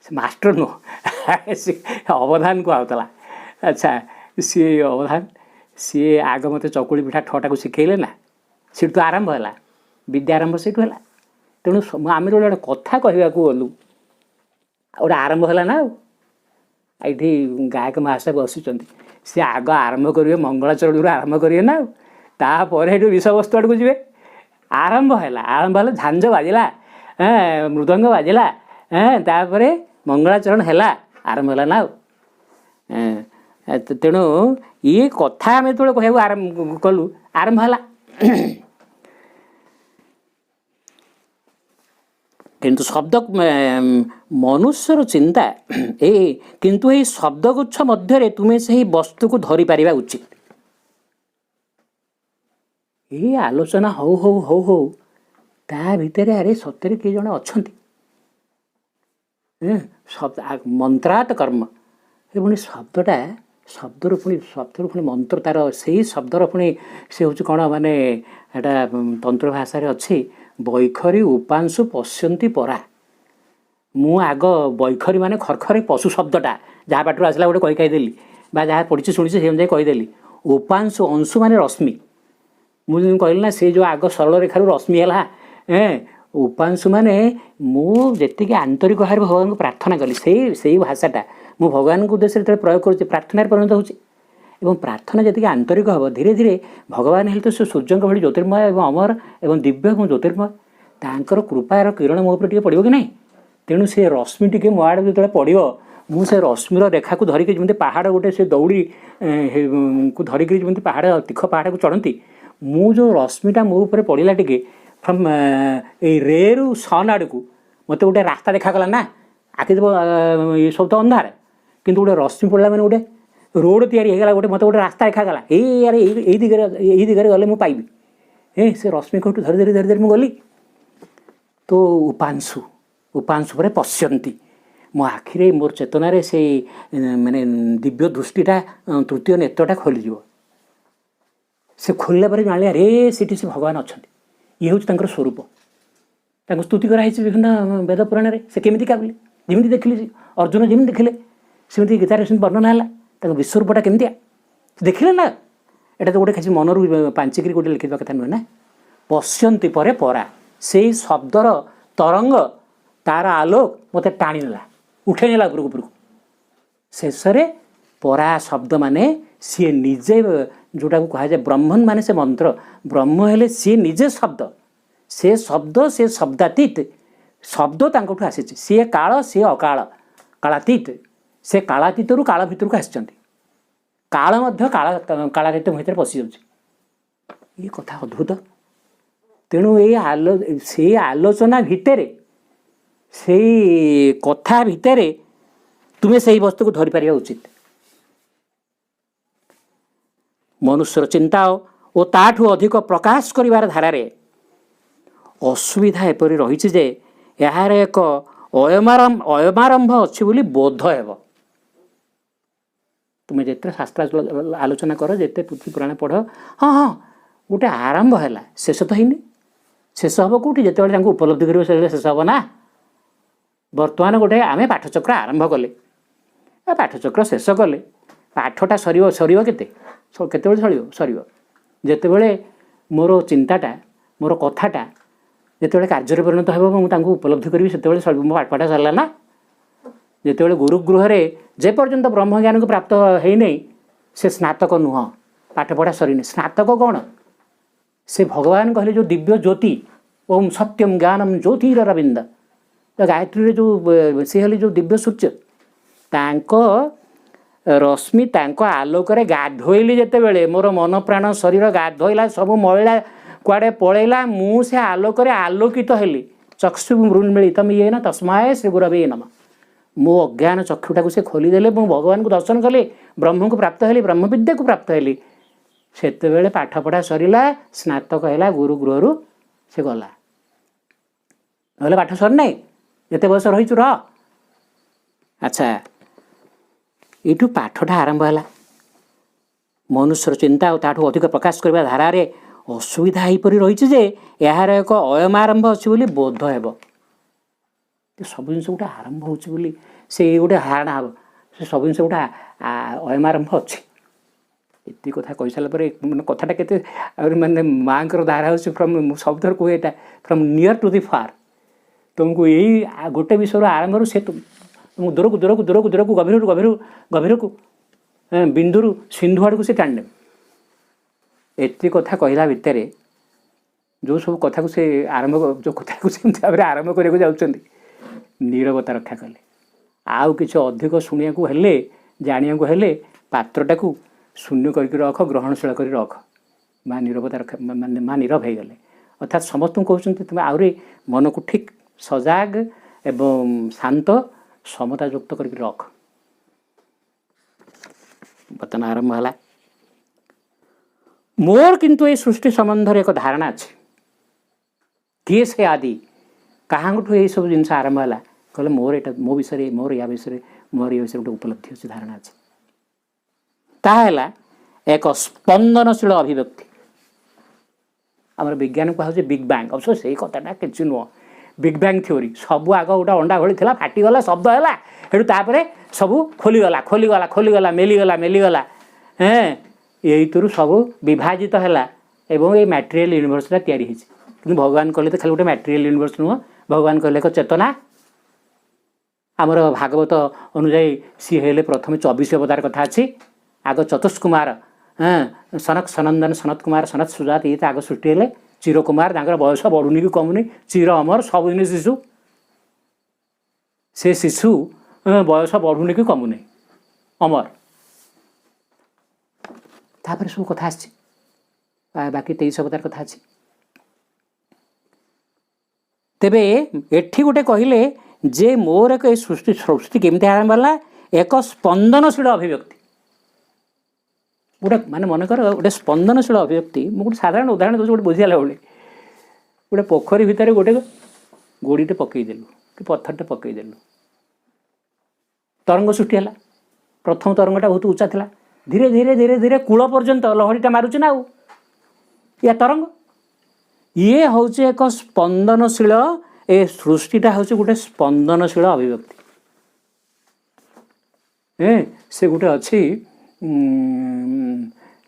से मास्टर नुह सी अवधान कहला। अच्छा सी अवधान सी आग मत चकुड़ी पिठा ठटा को शिखेले ना से तो आरंभ है विद्या आरंभ से है तेणु आम जो गोटे कथा कहवाक गलु गोटे आरंभ है ना ये गायक महाशय बसुँच सी आग आरंभ करेंगे मंगलाचरण आरंभ करेंगे ना तापर ये विषय वस्तु आड़ को जी आरंभ है झांझ बाजिला मृदंग बाजिला तापर मंगलाचरण है आरंभ है ना तेणु ये कथा आम जो कह आरंभ कलु आरंभ है किंतु शब्द मनुष्यर चिंता ए किंतु ये शब्दगुच्छ मध्य तुम्हें से वस्तु को धरी पारिबा उचित ये आलोचना हो हो हो हो ता भितर अरे सत्य किए जड़े अच्छा शब्द मंत्रात कर्म पुणी शब्दटा शब्दर पुणी मंत्र तार से शब्दर पुणी से हूँ कौन माने एटा तंत्र भाषा अच्छी बैखरी उपांशु पश्यंती परा मु आग बैखरी माने खरखरे पशु शब्दटा जहाँ बाटर आसला गोटे कहीदेली जहाँ पढ़ी शुणी से अनुसार कहीदेली उपांशु अंशु माने रश्मि मुझे कहली ना से जो आग सरल रेखार रश्मि है उपांशु माने मुझे आंतरिक भाव भगवान को प्रार्थना कली से भाषाटा मु भगवान को उद्देश्य प्रयोग कर प्रार्थना परिणत हो प्रार्थना जी आंतरिक हम धीरे धीरे भगवान हेल्थ से सूर्य भाई ज्योतिर्मय और अमर और दिव्य और ज्योतिर्मय तांकर कृपार किरण मो उपर पड़ो कि नहीं तेणु से रश्मि टी मो आड़ जो पड़ो मुझे रश्मिर रेखा को धरिकी जमी पहाड़ गोटे से दौड़ी को धरिकी जमी पहाड़ तीख पहाड़ को चढ़ती मु जो रश्मिटा मो उपर पड़ा टे फ्रम ए रेरु सन आड़ को मत गोटे रास्ता देखागला ना आखि ये सब तो अंधार किंतु गोटे रश्मि पड़ा मैंने गोटे रोड या गोटे मत गोटे रास्ता देखागला ये दिगरे गले मुझे पाइबी से रश्मि कौटू धरी धरी धरी धरी मुझे गली तो उपांशु उपांशु पर पश्यंती मो आखिरे मोर चेतन से माने दिव्य दृष्टिटा तृतीय नेत्रटा खोलीज से खोलला पर जाने अरे सीटी से भगवान अच्छा ये हूँ स्वरूप स्तुति कराई विभिन्न वेद पुराण से केमी क्या बोले जमी देखिले अर्जुन जमी देखिले सेमती गीतार वर्णना है विश्वरूपटा केमतिया देखिले ना एटा तो गोटे खासी मनरू पांचिकी गोटे लिखा कथा नुहे ना पश्यंती परे परा से शब्दर तरंग तार आलोक मत टाणी नेला उठे नेला उपरକୁ शेष परा शब्द माने सी निजे जोटा को कहा जाए ब्रह्मन माने से मंत्र ब्रह्म हेले सी निजे शब्द से शब्दातीत शब्द तांकठू आसी सी काल सी अकाल कालातीत से कालातीत रु काल भितर को आसी काल मध्य कालातीत भितर पशि जाऊँ ये कथा अद्भुत तेणु ये से आलोचना भितर से कथा भितर तुम्हें से वस्तु को धरी पारिबा उचित मनुष्यर चिंता और ताठू अधिक प्रकाश करिवार धारारे असुविधा एपरी रही जे यार एक अयमारंभ अच्छी बोली बोध हेब तुम्हें जिते शास्त्र आलोचना कर जिते पृथ्वी पुराण पढ़ हाँ हाँ गोटे आरंभ है शेष तो है शेष हम कौटी जिते उपलब्धि कर शेष हम ना बर्तमान गोटे आम पाठचक्र आरंभ कले पाठचक्र शेष कले पाठटा सर केते सर जितेबले मोर चिंताटा मोर कथाटा जिते कार्य परिणत हो मुझे उपलब्धि करी से मो पाठटा सरला ना जिते गुरुगृह जेपर्यंत ब्रह्म ज्ञान को प्राप्त होनी से स्नातक नुह पाठपढ़ा सरी स्नातक कौन से भगवान कहले जो दिव्य ज्योति ओम सत्यम ज्ञानम ज्योतिरविंद गायत्री जो सी हेले जो दिव्य सूर्य तांको रश्मि तांको आलोक गाधोइली जिते बेले मोर मन प्राण शरीर गाधोइला सब मैला कुआड़े पलैला मु से आलोक आलोकित हेली चक्षु मृन्मिलितम ये न तस्माय श्री गुरवे नमः मो अज्ञान चक्षुटा से खोलीदेले भगवान को दर्शन कले ब्रह्म को प्राप्त हेली ब्रह्म विद्या को प्राप्त हेली सेतेबेले पाठपढ़ा सरिला स्नातक है गुरुगृह से गला ना पाठ सर ना जिते बयस रही रह अच्छा ଏଇଠୁ ପାଠଟା ଆରମ୍ଭ ହେଲା। ମନୁଷ୍ୟର ଚିନ୍ତା ଆଉ ତାଠୁ ଅଧିକ ପ୍ରକାଶ କରିବା ଧାରାରେ ଅସୁବିଧା ଏହିପରି ରହିଛି ଯେ ଏହାର ଏକ ଅୟମାରମ୍ଭ ଅଛି ବୋଲି ବୋଧ ହେବ। ସବୁ ଜିନିଷ ଗୋଟେ ଆରମ୍ଭ ହେଉଛି ବୋଲି ସେ ଗୋଟେ ଧାରଣା ହେବ, ସେ ସବୁ ଜିନିଷ ଗୋଟେ ଅୟମାରମ୍ଭ ଅଛି। ଏତିକି କଥା କହିସାରିଲା ପରେ ମାନେ କଥାଟା କେତେ ଆହୁରି ମାନେ ମାଆଙ୍କର ଧାରା ହେଉଛି ଫ୍ରମ୍, ମୁଁ ସବୁଥର କୁହେ ଏଇଟା, ଫ୍ରମ୍ ନିୟର୍ ଟୁ ଦି ଫାର୍। ତୁମକୁ ଏଇ ଗୋଟେ ବିଷୟରୁ ଆରମ୍ଭରୁ ସେ ତୁମକୁ ଦୂରକୁ ଦୂରକୁ ଦୂରକୁ ଦୂରକୁ ଗଭୀରରୁ ଗଭୀରକୁ ବିନ୍ଦୁରୁ ସିନ୍ଧୁ ଆଡ଼କୁ ସେ ଟାଣିନେବେ। ଏତିକି କଥା କହିଲା ଭିତରେ ଯେଉଁ ସବୁ କଥାକୁ ସେ ଯେଉଁ କଥାକୁ ସେମିତି ଭାବରେ ଆରମ୍ଭ କରିବାକୁ ଯାଉଛନ୍ତି, ନୀରବତା ରକ୍ଷା କଲେ। ଆଉ କିଛି ଅଧିକ ଶୁଣିବାକୁ ହେଲେ, ଜାଣିବାକୁ ହେଲେ ପାତ୍ରଟାକୁ ଶୂନ୍ୟ କରିକି ରଖ, ଗ୍ରହଣଶୀଳ କରି ରଖ। ମା ନୀରବତା ରକ୍ଷା, ମାନେ ମା ନୀରବ ହେଇଗଲେ। ଅର୍ଥାତ୍ ସମସ୍ତଙ୍କୁ କହୁଛନ୍ତି ତୁମେ ଆହୁରି ମନକୁ ଠିକ୍ ସଜାଗ ଏବଂ ଶାନ୍ତ ସମତାଯୁକ୍ତ କରିକି ରଖ। ବର୍ତ୍ତମାନ ଆରମ୍ଭ ହେଲା। ମୋର କିନ୍ତୁ ଏଇ ସୃଷ୍ଟି ସମ୍ବନ୍ଧରେ ଏକ ଧାରଣା ଅଛି। କିଏ ସେ ଆଦି, କାହାଙ୍କଠୁ ଏଇସବୁ ଜିନିଷ ଆରମ୍ଭ ହେଲା? କହିଲେ ମୋର ଏଇଟା, ମୋ ବିଷୟରେ, ମୋର ୟା ବିଷୟରେ, ମୋର ଏ ବିଷୟରେ ଗୋଟେ ଉପଲବ୍ଧି ଅଛି, ଧାରଣା ଅଛି। ତାହା ହେଲା ଏକ ସ୍ପନ୍ଦନଶୀଳ ଅଭିବ୍ୟକ୍ତି। ଆମର ବିଜ୍ଞାନ କୁହାଯାଉଛି ବିଗ୍ ବ୍ୟାଙ୍ଗ। ଅବଶ୍ୟ ସେଇ କଥାଟା କିଛି ନୁହଁ। ବିଗ୍ ବ୍ୟାଙ୍ଗ ଥିଓରି, ସବୁ ଆଗ ଗୋଟେ ଅଣ୍ଡା ଭଳି ଥିଲା, ଫାଟିଗଲା, ଶବ୍ଦ ହେଲା, ସେଠୁ ତାପରେ ସବୁ ଖୋଲିଗଲା, ମେଲିଗଲା। ଏଇଥିରୁ ସବୁ ବିଭାଜିତ ହେଲା ଏବଂ ଏଇ ମ୍ୟାଟେରିଆଲ ୟୁନିଭର୍ସଟା ତିଆରି ହେଇଛି। କିନ୍ତୁ ଭଗବାନ କହିଲେ ତ ଖାଲି ଗୋଟେ ମ୍ୟାଟେରିଆଲ ୟୁନିଭର୍ସ ନୁହଁ, ଭଗବାନ କହିଲେ ଏକ ଚେତନା। ଆମର ଭାଗବତ ଅନୁଯାୟୀ ସିଏ ହେଲେ ପ୍ରଥମେ 24 ଅବତାର କଥା ଅଛି। ଆଗ ଚତୁଷ୍କୁମାର, ସନକ ସନନ୍ଦନ ସନତ କୁମାର ସନତ ସୁଜାତ, ଇଏ ତ ଆଗ ସୃଷ୍ଟି ହେଲେ। ଚିରକୁମାର, ତାଙ୍କର ବୟସ ବଢ଼ୁନି କି କମୁନି, ଚିର ଅମର, ସବୁଦିନ ଶିଶୁ। ସେ ଶିଶୁ ବୟସ ବଢ଼ୁନି କି କମୁନି, ଅମର। ତାପରେ ସବୁ କଥା ଆସିଛି, ବାକି 23 ଅବତାର କଥା ଅଛି। ତେବେ ଏଠି ଗୋଟେ କହିଲେ ଯେ ମୋର ଏକ ଏ ସୃଷ୍ଟି କେମିତି ଆରମ୍ଭ ହେଲା? ଏକ ସ୍ପନ୍ଦନଶୀଳ ଅଭିବ୍ୟକ୍ତି। ଗୋଟେ ମାନେ ମନେକର ଗୋଟେ ସ୍ପନ୍ଦନଶୀଳ ଅଭିବ୍ୟକ୍ତି। ମୁଁ ଗୋଟେ ସାଧାରଣ ଉଦାହରଣ ଦେଉଛି, ଗୋଟେ ବୁଝିଗଲା ଭଳି। ଗୋଟେ ପୋଖରୀ ଭିତରେ ଗୋଟେ ଗୋଡ଼ିଟେ ପକେଇଦେଲୁ କି ପଥରଟେ ପକେଇଦେଲୁ, ତରଙ୍ଗ ସୃଷ୍ଟି ହେଲା। ପ୍ରଥମ ତରଙ୍ଗଟା ବହୁତ ଉଚ୍ଚା ଥିଲା, ଧୀରେ ଧୀରେ ଧୀରେ ଧୀରେ କୂଳ ପର୍ଯ୍ୟନ୍ତ ଲହଡ଼ିଟା ମାରୁଛି ନା ଆଉ, ୟା ତରଙ୍ଗ। ଇଏ ହେଉଛି ଏକ ସ୍ପନ୍ଦନଶୀଳ, ଏ ସୃଷ୍ଟିଟା ହେଉଛି ଗୋଟେ ସ୍ପନ୍ଦନଶୀଳ ଅଭିବ୍ୟକ୍ତି। ସେ ଗୋଟେ ଅଛି,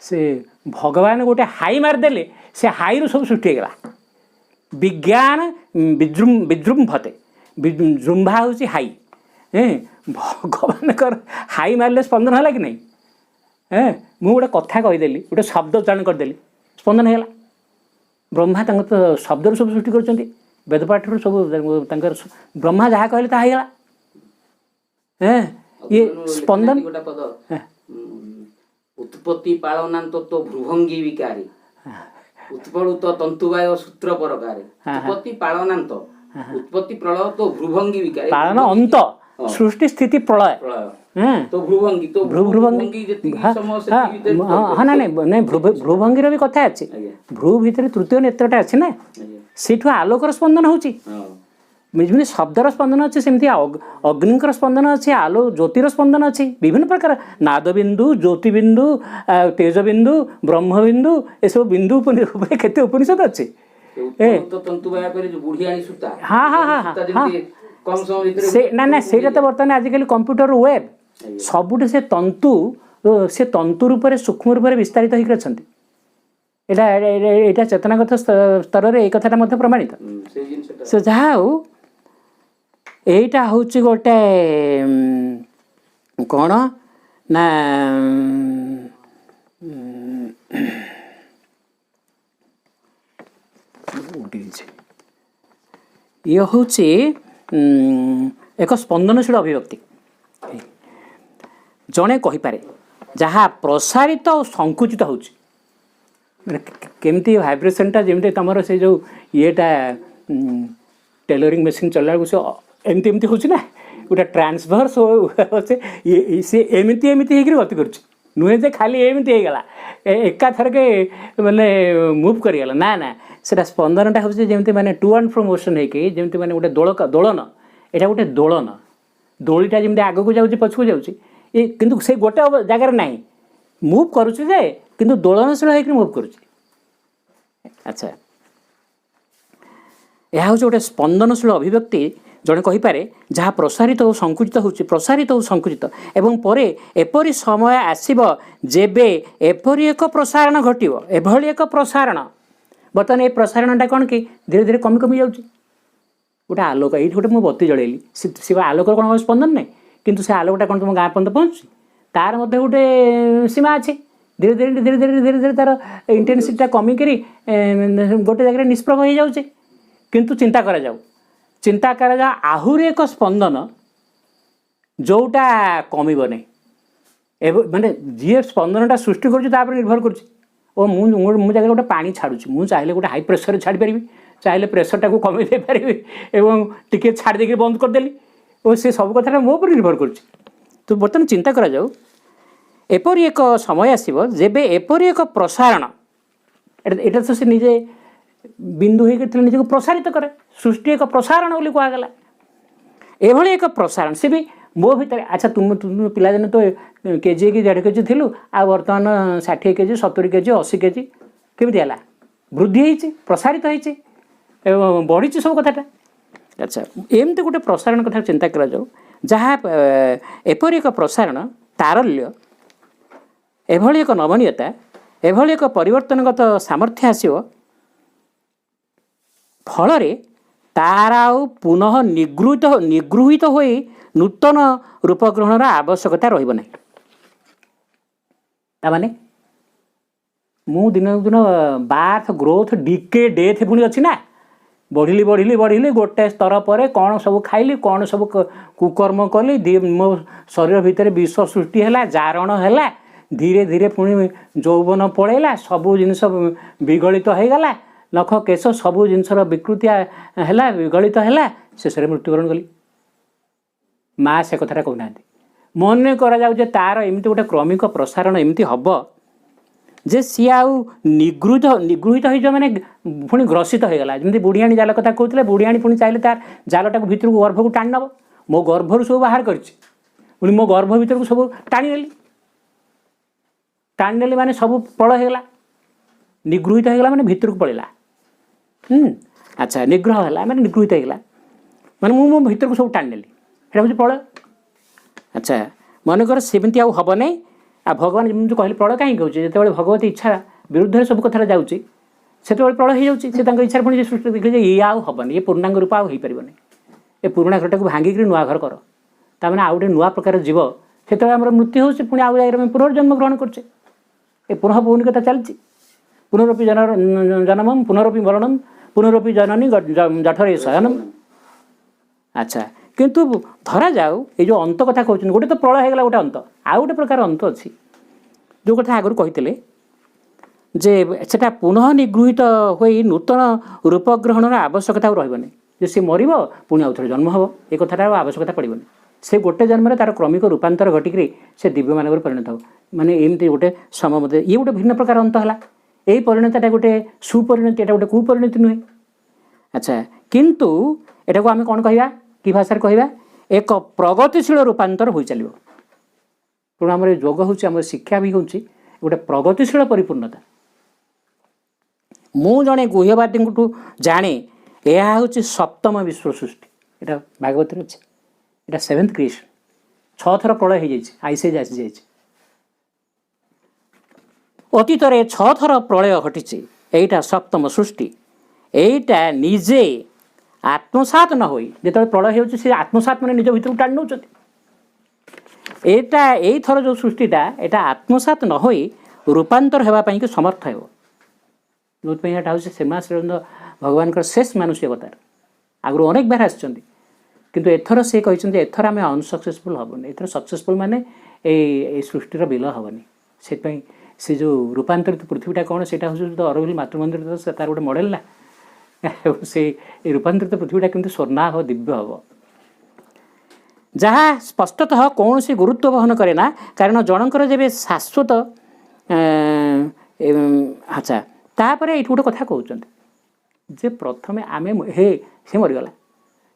ସେ ଭଗବାନ ଗୋଟେ ହାଇ ମାରିଦେଲେ, ସେ ହାଇରୁ ସବୁ ସୃଷ୍ଟି ହେଇଗଲା। ବିଜ୍ଞାନ ବିଜୃମ୍ଭତେ, ଜୃମ୍ଭା ହେଉଛି ହାଇ। ଭଗବାନଙ୍କର ହାଇ ମାରିଲେ ସ୍ପନ୍ଦନ ହେଲା କି ନାହିଁ? ମୁଁ ଗୋଟେ କଥା କହିଦେଲି, ଗୋଟେ ଶବ୍ଦ ଉଚ୍ଚାରଣ କରିଦେଲି, ସ୍ପନ୍ଦନ ହେଇଗଲା। ବ୍ରହ୍ମା ତାଙ୍କ ତ ଶବ୍ଦରୁ ସବୁ ସୃଷ୍ଟି କରୁଛନ୍ତି, ବେଦପାଠରୁ ସବୁ ତାଙ୍କର ବ୍ରହ୍ମା ଯାହା କହିଲେ ତାହା ହେଇଗଲା। ଇଏ ସ୍ପନ୍ଦନ। ଉତ୍ପତ୍ତି ପାଳନାନ୍ତ ତ ଭ୍ରୁଭଙ୍ଗୀ ବିକାରୀ, ଉତ୍ପଳୁତ ତନ୍ତୁବାୟ ସୂତ୍ର ପରକାରେ। ଉତ୍ପତ୍ତି ପାଳନାନ୍ତ, ଉତ୍ପତ୍ତି ପ୍ରଳୟ ତ ଭ୍ରୁଭଙ୍ଗୀ ବିକାରୀ। ପାଳନ ଅନ୍ତ, ସୃଷ୍ଟି ସ୍ଥିତି ପ୍ରଳୟ। ଭ୍ରୁଭଙ୍ଗୀର ବି କଥା ଅଛି। ଭ୍ରୁ ଭିତରେ ତୃତୀୟ ନେତ୍ରଟା ଅଛି ନା, ସେଇଠୁ ଆଲୋକର ସ୍ପନ୍ଦନ ହେଉଛି। ଯେମିତି ଶବ୍ଦର ସ୍ପନ୍ଦନ ଅଛି, ସେମିତି ଅଗ୍ନିଙ୍କର ସ୍ପନ୍ଦନ ଅଛି, ଜ୍ୟୋତିର ସ୍ପନ୍ଦନ ଅଛି। ବିଭିନ୍ନ ପ୍ରକାର ନାଦବିନ୍ଦୁ, ଜ୍ୟୋତିବିନ୍ଦୁ, ତେଜବିନ୍ଦୁ, ବ୍ରହ୍ମବିନ୍ଦୁ, ଏସବୁ ବିନ୍ଦୁ ଉପରେ କେତେ ଉପନିଷଦ ଅଛି। ନା ସେଇଟା ତ ବର୍ତ୍ତମାନ ଆଜିକାଲି କମ୍ପ୍ୟୁଟର ୱେବ୍, ସବୁଠି ସେ ତନ୍ତୁ ରୂପରେ ସୂକ୍ଷ୍ମ ରୂପରେ ବିସ୍ତାରିତ ହେଇକି ଅଛନ୍ତି। ଏଇଟା ଚେତନାଗତ ସ୍ତରରେ ଏଇ କଥାଟା ମଧ୍ୟ ପ୍ରମାଣିତ। ସେ ଯାହା ହଉ, ଏଇଟା ହେଉଛି ଗୋଟେ କ'ଣ ନା ଇଏ ହେଉଛି ଏକ ସ୍ପନ୍ଦନଶୀଳ ଅଭିବ୍ୟକ୍ତି। ଜଣେ କହିପାରେ ଯାହା ପ୍ରସାରିତ ଓ ସଙ୍କୁଚିତ ହେଉଛି। କେମିତି ଭାଇବ୍ରେସନଟା, ଯେମିତି ତୁମର ସେ ଯେଉଁ ଇଏଟା ଟେଲରିଂ ମେସିନ୍ ଚଳିଲା ବେଳକୁ ସେ ଏମିତି ହେଉଛି ନା, ଗୋଟେ ଟ୍ରାନ୍ସଭର୍ସ ସେ ଏମିତି ହେଇକିରି ଗତି କରୁଛି। ନୁହେଁ ଯେ ଖାଲି ଏମିତି ହେଇଗଲା, ଏକାଥରକେ ମାନେ ମୁଭ୍ କରିଗଲା। ନା, ସେଟା ସ୍ପନ୍ଦନଟା ହେଉଛି ଯେମିତି ମାନେ ଟୁ ଆଣ୍ଡ ଫ୍ରୋ ମୋସନ୍ ହେଇକି, ଯେମିତି ମାନେ ଗୋଟେ ଦୋଳନ। ଏଇଟା ଗୋଟେ ଦୋଳନ। ଦୋଳିଟା ଯେମିତି ଆଗକୁ ଯାଉଛି ପଛକୁ ଯାଉଛି, କିନ୍ତୁ ସେ ଗୋଟେ ଜାଗାରେ ନାହିଁ, ମୁଭ୍ କରୁଛି ଯେ କିନ୍ତୁ ଦୋଳନଶୀଳ ହେଇକି ମୁଭ୍ କରୁଛି। ଆଚ୍ଛା, ଏହା ହେଉଛି ଗୋଟେ ସ୍ପନ୍ଦନଶୀଳ ଅଭିବ୍ୟକ୍ତି ଜଣେ କହିପାରେ, ଯାହା ପ୍ରସାରିତ ଓ ସଙ୍କୁଚିତ ହେଉଛି, ପ୍ରସାରିତ ଓ ସଙ୍କୁଚିତ, ଏବଂ ପରେ ଏପରି ସମୟ ଆସିବ ଯେବେ ଏପରି ଏକ ପ୍ରସାରଣ ଘଟିବ। ଏଭଳି ଏକ ପ୍ରସାରଣ, ବର୍ତ୍ତମାନ ଏ ପ୍ରସାରଣଟା କ'ଣ କି ଧୀରେ ଧୀରେ କମି କମି ଯାଉଛି। ଗୋଟେ ଆଲୋକ, ଏଇଠି ଗୋଟେ ମୁଁ ବତି ଜଳେଇଲି, ସେ ଆଲୋକର କ'ଣ ସ୍ପନ୍ଦନ ନାହିଁ, କିନ୍ତୁ ସେ ଆଲୋକଟା କ'ଣ ତୁମ ଗାଁ ପର୍ଯ୍ୟନ୍ତ ପହଞ୍ଚୁଛି? ତାର ମଧ୍ୟ ଗୋଟେ ସୀମା ଅଛି। ଧୀରେ ଧୀରେ ଧୀରେ ଧୀରେ ଧୀରେ ଧୀରେ ତାର ଇଣ୍ଟେନ୍ସିଟିଟା କମିକିରି ଗୋଟେ ଜାଗାରେ ନିଷ୍ପ୍ରଭ ହେଇଯାଉଛି। କିନ୍ତୁ ଚିନ୍ତା କରାଯାଉ ଆହୁରି ଏକ ସ୍ପନ୍ଦନ ଯେଉଁଟା କମିବ ନାହିଁ। ଏବେ ମାନେ ଯିଏ ସ୍ପନ୍ଦନଟା ସୃଷ୍ଟି କରୁଛି ତା ଉପରେ ନିର୍ଭର କରୁଛି। ଓ ମୁଁ ଜାଗାରେ ଗୋଟେ ପାଣି ଛାଡ଼ୁଛି, ମୁଁ ଚାହିଁଲେ ଗୋଟେ ହାଇ ପ୍ରେସରରେ ଛାଡ଼ିପାରିବି, ଚାହିଁଲେ ପ୍ରେସରଟାକୁ କମେଇ ଦେଇପାରିବି ଏବଂ ଟିକିଏ ଛାଡ଼ି ଦେଇକି ବନ୍ଦ କରିଦେଲି, ଓ ସେ ସବୁ କଥାଟା ମୋ ଉପରେ ନିର୍ଭର କରୁଛି। ତ ବର୍ତ୍ତମାନ ଚିନ୍ତା କରାଯାଉ, ଏପରି ଏକ ସମୟ ଆସିବ ଯେବେ ଏପରି ଏକ ପ୍ରସାରଣ, ଏଇଟା ତ ସେ ନିଜେ ବିନ୍ଦୁ ହେଇକି ନିଜକୁ ପ୍ରସାରିତ କରେ, ସୃଷ୍ଟି ଏକ ପ୍ରସାରଣ ବୋଲି କୁହାଗଲା। ଏଭଳି ଏକ ପ୍ରସାରଣ ସେ ବି ମୋ ଭିତରେ। ଆଚ୍ଛା, ତୁମ ପିଲାଦିନେ ତ କେଜି କି 1.5 କେଜି ଥିଲୁ, ଆଉ ବର୍ତ୍ତମାନ 60 କେଜି 70 କେଜି 80 କେଜି କେମିତି ହେଲା? ବୃଦ୍ଧି ହେଇଛି, ପ୍ରସାରିତ ହେଇଛି ଏବଂ ବଢ଼ିଛି ସବୁ କଥାଟା। ଆଚ୍ଛା, ଏମିତି ଗୋଟେ ପ୍ରସାରଣ କଥା ଚିନ୍ତା କରାଯାଉ, ଯାହା ଏପରି ଏକ ପ୍ରସାରଣ, ତାରଲ୍ୟ, ଏଭଳି ଏକ ନମନୀୟତା, ଏଭଳି ଏକ ପରିବର୍ତ୍ତନଗତ ସାମର୍ଥ୍ୟ ଆସିବ, ଫଳରେ ତାହାର ଆଉ ପୁନଃ ନିଗୃହୀତ ହୋଇ ନୂତନ ରୂପ ଗ୍ରହଣର ଆବଶ୍ୟକତା ରହିବ ନାହିଁ। ତାମାନେ ମୁଁ ଦିନକୁ ଦିନ ବାର୍ଥ ଗ୍ରୋଥ ଡିକେ ଡେଥ୍ ପୁଣି ଅଛି ନା, ବଢ଼ିଲି ଗୋଟେ ସ୍ତର ପରେ କ'ଣ ସବୁ ଖାଇଲି, କ'ଣ ସବୁ କୁକର୍ମ କଲି, ମୋ ଶରୀର ଭିତରେ ବିଷ ସୃଷ୍ଟି ହେଲା, ଜାରଣ ହେଲା, ଧୀରେ ଧୀରେ ପୁଣି ଯୌବନ ପଳେଇଲା, ସବୁ ଜିନିଷ ବିଗଳିତ ହେଇଗଲା, ନଖ କେଶ ସବୁ ଜିନିଷର ବିକୃତି ହେଲା, ବିଗଳିତ ହେଲା, ଶେଷରେ ମୃତ୍ୟୁବରଣ କଲି। ମା ସେ କଥାଟା କହୁନାହାନ୍ତି। ମନେ କରାଯାଉ ଯେ ତାର ଏମିତି ଗୋଟେ କ୍ରମିକ ପ୍ରସାରଣ ଏମିତି ହେବ ଯେ ସିଏ ଆଉ ନିଗୃହୀତ ହେଇଯିବ, ମାନେ ପୁଣି ଗ୍ରସିତ ହେଇଗଲା। ଯେମିତି ବୁଢ଼ିଆଣୀ ଜାଲ କଥା କହୁଥିଲେ, ବୁଢ଼ିଆଣୀ ପୁଣି ଚାହିଁଲେ ତାର ଜାଲଟାକୁ ଭିତରକୁ ଗର୍ଭକୁ ଟାଣି ନେବ। ମୋ ଗର୍ଭରୁ ସବୁ ବାହାର କରିଛି, ପୁଣି ମୋ ଗର୍ଭ ଭିତରକୁ ସବୁ ଟାଣିନେଲି ମାନେ ସବୁ ପ୍ରଳୟ ହେଇଗଲା। ନିଗୃହୀତ ହେଇଗଲା ମାନେ ଭିତରକୁ ପଳେଇଲା। ଆଚ୍ଛା, ନିଗ୍ରହ ହେଲା ମାନେ ନିଗୃହୀତ ହେଇଗଲା, ମାନେ ମୁଁ ମୋ ଭିତରକୁ ସବୁ ଟାଣିନେଲି, ସେଇଟା ହେଉଛି ପ୍ରଳୟ। ଆଚ୍ଛା, ମନେକର ସେମିତି ଆଉ ହେବ ନାହିଁ। ଆଉ ଭଗବାନ ଯେମିତି କହିଲେ ପ୍ରଳୟ କାହିଁକି ହେଉଛି? ଯେତେବେଳେ ଭଗବତୀ ଇଚ୍ଛା ବିରୁଦ୍ଧରେ ସବୁ କଥାଟା ଯାଉଛି, ସେତେବେଳେ ପ୍ରଳୟ ହେଇଯାଉଛି। ସେ ତାଙ୍କ ଇଚ୍ଛାରେ ପୁଣି ସୃଷ୍ଟି ଦେଖିଲେ ଯେ ଇଏ ଆଉ ହେବନି, ଏ ପୂର୍ଣ୍ଣାଙ୍ଗ ରୂପ ଆଉ ହେଇପାରିବନି, ଏ ପୁରୁଣା ଘରଟାକୁ ଭାଙ୍ଗିକିରି ନୂଆ ଘର କର। ତାମାନେ ଆଉ ଗୋଟେ ନୂଆ ପ୍ରକାର ଜୀବ, ସେତେବେଳେ ଆମର ମୃତ୍ୟୁ ହେଉଛି, ପୁଣି ଆଉ ଜାଗାରେ ଆମେ ପୁନର୍ଜନ୍ମ ଗ୍ରହଣ କରୁଛେ। ଏ ପୁନଃ ପୌନିକତା ଚାଲିଛି। ପୁନରପି ଜନମମ୍ ପୁନରପି ମରଣମ୍ ପୁନରପି ଜନନୀ ଜଠରେ ଶୟନମ୍। ଆଚ୍ଛା, କିନ୍ତୁ ଧରାଯାଉ ଏଇ ଯେଉଁ ଅନ୍ତ କଥା କହୁଛନ୍ତି, ଗୋଟେ ତ ପ୍ରଳୟ ହେଇଗଲା, ଗୋଟେ ଅନ୍ତ, ଆଉ ଗୋଟେ ପ୍ରକାର ଅନ୍ତ ଅଛି ଯେଉଁ କଥା ଆଗରୁ କହିଥିଲେ ଯେ ସେଟା ପୁନଃ ନିଗୃହୀତ ହୋଇ ନୂତନ ରୂପ ଗ୍ରହଣର ଆବଶ୍ୟକତା ଆଉ ରହିବନି। ଯେ ସେ ମରିବ ପୁଣି ଆଉ ଥରେ ଜନ୍ମ ହେବ, ଏ କଥାଟା ଆଉ ଆବଶ୍ୟକତା ପଡ଼ିବନି। ସେ ଗୋଟେ ଜନ୍ମରେ ତାର କ୍ରମିକ ରୂପାନ୍ତର ଘଟିକିରି ସେ ଦିବ୍ୟମାନବରେ ପରିଣତ ହେବ। ମାନେ ଏମିତି ଗୋଟେ ସମମଧ୍ୟ, ଇଏ ଗୋଟେ ଭିନ୍ନ ପ୍ରକାର ଅନ୍ତ ହେଲା। ଏଇ ପରିଣତଟା ଗୋଟେ ସୁପରିଣତି, ଏଟା ଗୋଟେ କୁପରିଣତି ନୁହେଁ। ଆଚ୍ଛା, କିନ୍ତୁ ଏଟାକୁ ଆମେ କ'ଣ କହିବା, କି ଭାଷାରେ କହିବା? ଏକ ପ୍ରଗତିଶୀଳ ରୂପାନ୍ତର ହୋଇ ଚାଲିବ। ତେଣୁ ଆମର ଏ ଯୋଗ ହେଉଛି, ଆମର ଶିକ୍ଷା ବି ହେଉଛି ଗୋଟେ ପ୍ରଗତିଶୀଳ ପରିପୂର୍ଣ୍ଣତା। ମୁଁ ଜଣେ ଗୁହ୍ୟବାଦୀଙ୍କଠୁ ଜାଣେ ଏହା ହେଉଛି ସପ୍ତମ ବିଶ୍ୱ ସୃଷ୍ଟି। ଏଇଟା ଭାଗବତରେ ଅଛି, ଏଇଟା 7th କ୍ରିଏସନ୍। 6 ଥର ପ୍ରଳୟ ହେଇଯାଇଛି, ଆଇସେଜ୍ ଆସିଯାଇଛି। ଅତୀତରେ 6 ଥର ପ୍ରଳୟ ଘଟିଛି, ଏଇଟା ସପ୍ତମ ସୃଷ୍ଟି। ଏଇଟା ନିଜେ ଆତ୍ମସାତ ନ ହୋଇ, ଯେତେବେଳେ ପ୍ରଳୟ ହେଉଛି ସେ ଆତ୍ମସାତ ମାନେ ନିଜ ଭିତରକୁ ଟାଣି ନେଉଛନ୍ତି। ଏଇଥର ଯେଉଁ ସୃଷ୍ଟିଟା, ଏଇଟା ଆତ୍ମସାତ ନ ହୋଇ ରୂପାନ୍ତର ହେବା ପାଇଁକି ସମର୍ଥ ହେବ। ଯେଉଁଥିପାଇଁ ଏଇଟା ହେଉଛି ଶ୍ରୀମାଶ୍ରୀନ୍ଦ ଭଗବାନଙ୍କର ଶେଷ ମାନୁଷୀ ଅବତାର। ଆଗରୁ ଅନେକ ବାର ଆସିଛନ୍ତି, କିନ୍ତୁ ଏଥର ସେ କହିଛନ୍ତି ଏଥର ଆମେ ଅନସକ୍ସେସଫୁଲ୍ ହେବନି। ଏଥର ସକ୍ସେସଫୁଲ୍ ମାନେ ଏଇ ସୃଷ୍ଟିର ବିଲୟ ହେବନି। ସେଥିପାଇଁ ସେ ଯେଉଁ ରୂପାନ୍ତରିତ ପୃଥିବୀଟା କ'ଣ, ସେଇଟା ହେଉଛି ତ ଅରବିଲ ମାତୃମନ୍ଦିର, ତାର ଗୋଟେ ମଡ଼େଲ ନା। ସେ ରୂପାନ୍ତରିତ ପୃଥିବୀଟା କେମିତି ସ୍ୱର୍ଣ୍ଣାହ ଦିବ୍ୟ ହେବ, ଯାହା ସ୍ପଷ୍ଟତଃ କୌଣସି ଗୁରୁତ୍ୱ ବହନ କରେ ନା। କାରଣ ଜଣଙ୍କର ଯେବେ ଶାଶ୍ୱତ। ଆଚ୍ଛା, ତାପରେ ଏଇଠି ଗୋଟେ କଥା କହୁଛନ୍ତି ଯେ ପ୍ରଥମେ ଆମେ ସେ ମରିଗଲା,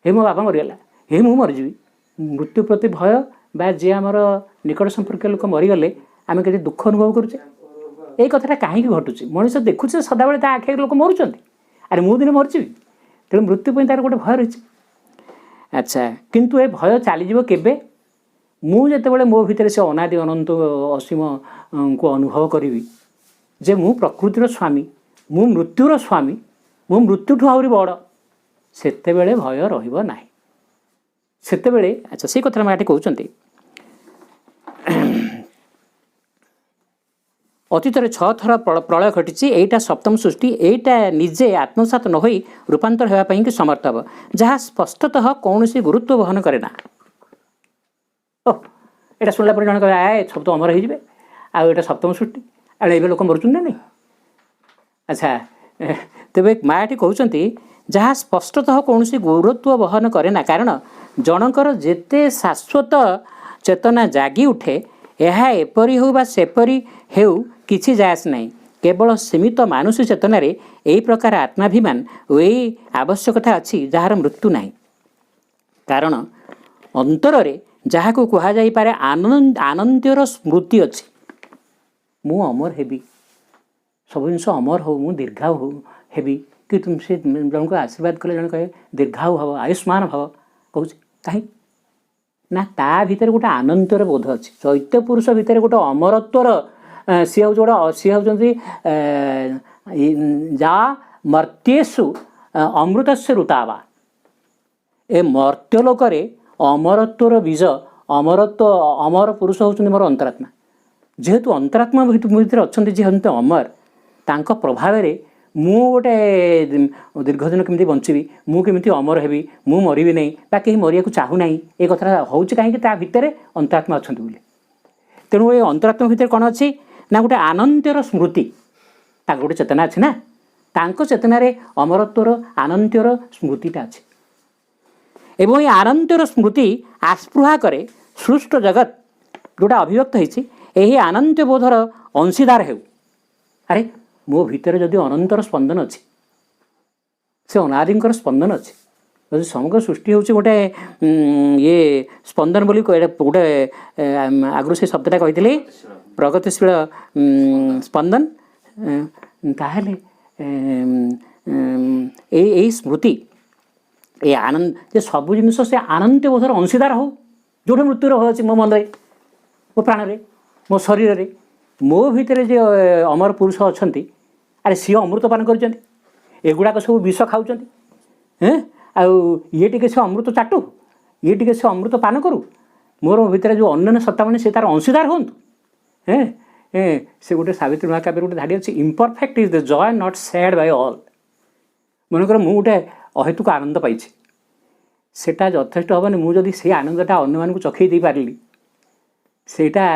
ମୋ ବାପା ମରିଗଲା, ମୁଁ ମରିଯିବି, ମୃତ୍ୟୁ ପ୍ରତି ଭୟ बा जी आमर निकट संपर्क लोक मरीगले आम के दुख अनुभव करुचे यही कथाटा कहीं घटुची मनीष देखुचे सदाबले ता आखि लोक मरुंट अरे मु दिन मरची तेणु मृत्यु पर तार गोटे भय रही। अच्छा किंतु ए भय चलीज केबे मुझे मो भितर से अनादि अनंत असीम को अनुभव करी जे मु प्रकृतिर स्वामी मु मृत्युर स्वामी मु मृत्युठू आहरी बड़ सेतेबेले भय रहिबो नाही सेतेबेले। अच्छा से कथा माटी कहउचंती अतीतर 6 थर प्रलय घटी एटा सप्तम सृष्टि एटा निजे आत्मसात न होई रूपांतर होगापी कि समर्थ हे जहाँ स्पष्टतः कौन गुरुत्व वहन करे ना। ओ एटा शुणला पर जन कह आए सब तो अमर हो आटा सप्तम सृष्टि आड़े ए लोक मरुचुन ना नहीं। अच्छा तेरे मायाटी कहते जहाँ स्पष्टतः कौन गुरुत्व वहन करे ना कारण जनकर जेते शाश्वत चेतना जागी उठे यह एपरी हो बा सेपरी हेउ किछि जायस नहीं केवल सीमित मानुषी चेतन यही प्रकार आत्माभिमान यही आवश्यकता अच्छी जार मृत्यु नहीं कारण अंतर जहाँ को कह जापे आनंदर स्मृति अच्छी मु अमर हेबी सब जिन अमर हो मु दीर्घायु हो हेबी कि तुम से जन को आशीर्वाद कले जन कहे दीर्घायु भव आयुष्मान भव कहूँ कहीं ना ता भितर गोटे आनंदर बोध अच्छी चैत्य पुरुष भितर गोटे अमरत्वर सी हूँ जोड़ा सी हूँ जा मर्त्येषु अमृत से ऋतावा ए मर्त्यलोक अमरत्वर बीज अमरत्व अमर पुरुष होती मोर अंतरात्मा जेहेतु अंतरात्मा भीतर अच्छा जी हम अमर तांको प्रभाव मु गोटे दीर्घ दिन केमी बंची मु केमी अमर हेबी मु मरबी नहीं बा कहीं मरिया चाहू ना ये कथा हूँ कहीं भितर अंतरात्मा अच्छा बोली तेणु ये अंतरात्मा भितर कौन अच्छी ना गोटे आनंदर स्मृति गोटे चेतना अच्छी ना तांको चेतनार अमरत्वर आनंदर स्मृतिटा अच्छी एवं ये आनंदर स्मृति आस्पृहा करे सृष्ट जगत जोटा अभिव्यक्त होती यही आनंद बोधर अंशीदार हो अरे मो भितर जदि अनंतर स्पंदन अच्छी से अनादिंकर स्पंदन अच्छी जदि समग्र सृष्टि हूँ गोटे ये स्पंदन बोली गोटे आगु से शब्दटा कही प्रगतिशील स्पंदन ताहले यही स्मृति ये आनंद जे सब जिन से आनंद बोधर अंशीदार हो जो मृत्यु अच्छी मो मन मो प्राण मो शरीर रे मो भितर जे अमर पुरुष अच्छा अरे सी अमृत पान करुँच सब विष खाऊँ ये टे से अमृत चाटू ये टे से अमृत पान करू मोर भितर जो अन्य सत्ता मैंने से तार अंशीदार हूँ से गोटे सावित्री महाकाव्य गोटे धाड़ी अच्छी imperfect is the joy not sad by all मनकर मु गोटे अहेतुक आनंद पाई सेटा यथेष्ट हेनी मुझे से आनंदटा अन्य मानक चखई दे पारि सेटा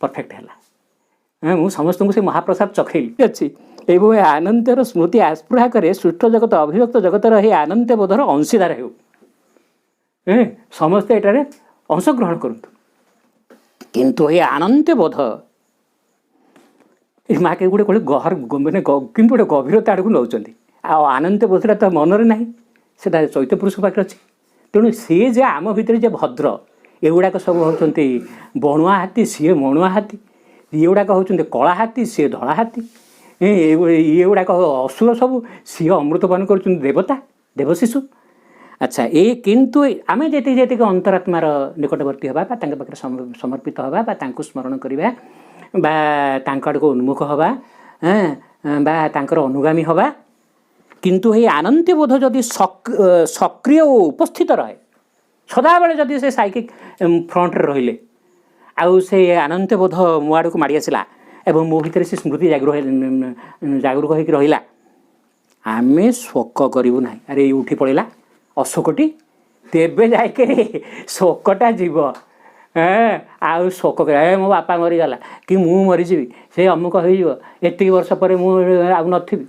परफेक्ट है मु समस्त को से महाप्रसाद चखैली अच्छी एवं आनंदर स्मृति आस्पृहा करे सृष्ट जगत अभिव्यक्त जगतर ये आनंद बोधर अंशीदार हो समस्ते एटारे अंशग्रहण करतु किंतु ये आनंद बोध माँ के गोटे गहर मैंने कि गोटे गभीरता आड़ को नौ आनंद बोधटा तो मनरे ना से चैत्य पुरुष पाखे अच्छी तेणु सी जे आम भितर जे भद्र एगुड़ाक सब होती बणुआ हाथी सी मणुआ हाथी ये गुड़ाक होती कला हाथी सी धला हाथी ये गुड़ाक असुर सब सी अमृतपान कर देवता देवशिशु। अच्छा ये किंतु आम जी जी अंतरात्मार निकटवर्ती हवा पाखे समर्पित हवा स्मरण करवा आड़ को उन्मुख हवा तांकर अनुगामी हवा किंतु ये आनंद बोध जदि सक्रिय और उपस्थित रहे सदाबले जदि से साइकिक फ्रंट रहिले आउ से आनंद बोध मो आड़ को माड़ी आसला एवं मो भितर से स्मृति जागरूक होकर रहा आम शोक करूँ ना अरे ये उठी पड़ेगा अशोकटी तेबे जाके शोकटा जीव आउ शोक कर मो बापा मरीगला कि मु मरीजी से अमुक होती वर्ष पर मुझे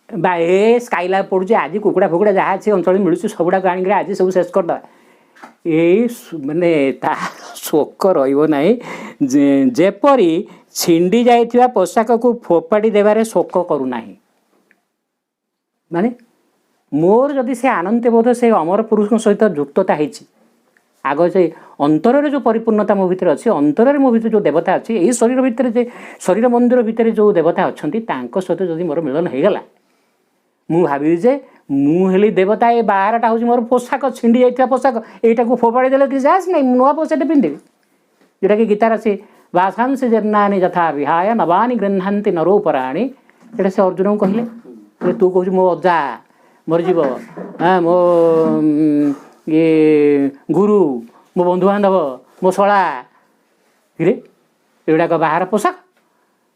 बा ए स्काइला पड़ुचे आज कुकुड़ा फुकुड़ा जहाँ अच्छे अंचल मिलूँ सबुड़ाक आनिक आज सब शेष करदे ये माने शोक रही जेपरी छिंडी जाइथिबा पोशाक को फोपाड़ी देवारे शोक करूना माने मोर जदि से आनंद बोध से अमर पुरुष सहित युक्तता होती आग से अंतर जो परिपूर्णता मो भितर अच्छी अंतर मो भितर जो देवता अच्छी यही शरीर भितर जे शरीर मंदिर भितर जो देवता अच्छा सहित जदि मोर मिलन हो गला मु भावी जे मुझे देवता ये बाहरटा हूँ मोर पोशाक छिंडी जाइए पोशाक यहीटा को फोपाड़ी देले कि जास नहीं नुआ पोषाटे पिंधि जोटा कि गीतार से वासांसी जीर्णानि यथा विहाय नवानि गृह्णान्ति नरोपराणि एटा से अर्जुन को कहले तू कहू मो अजा मोर जीव हाँ मो ये गुरु मो बंधु बांधव मो शला कि एगुड़ाक बाहर पोशाक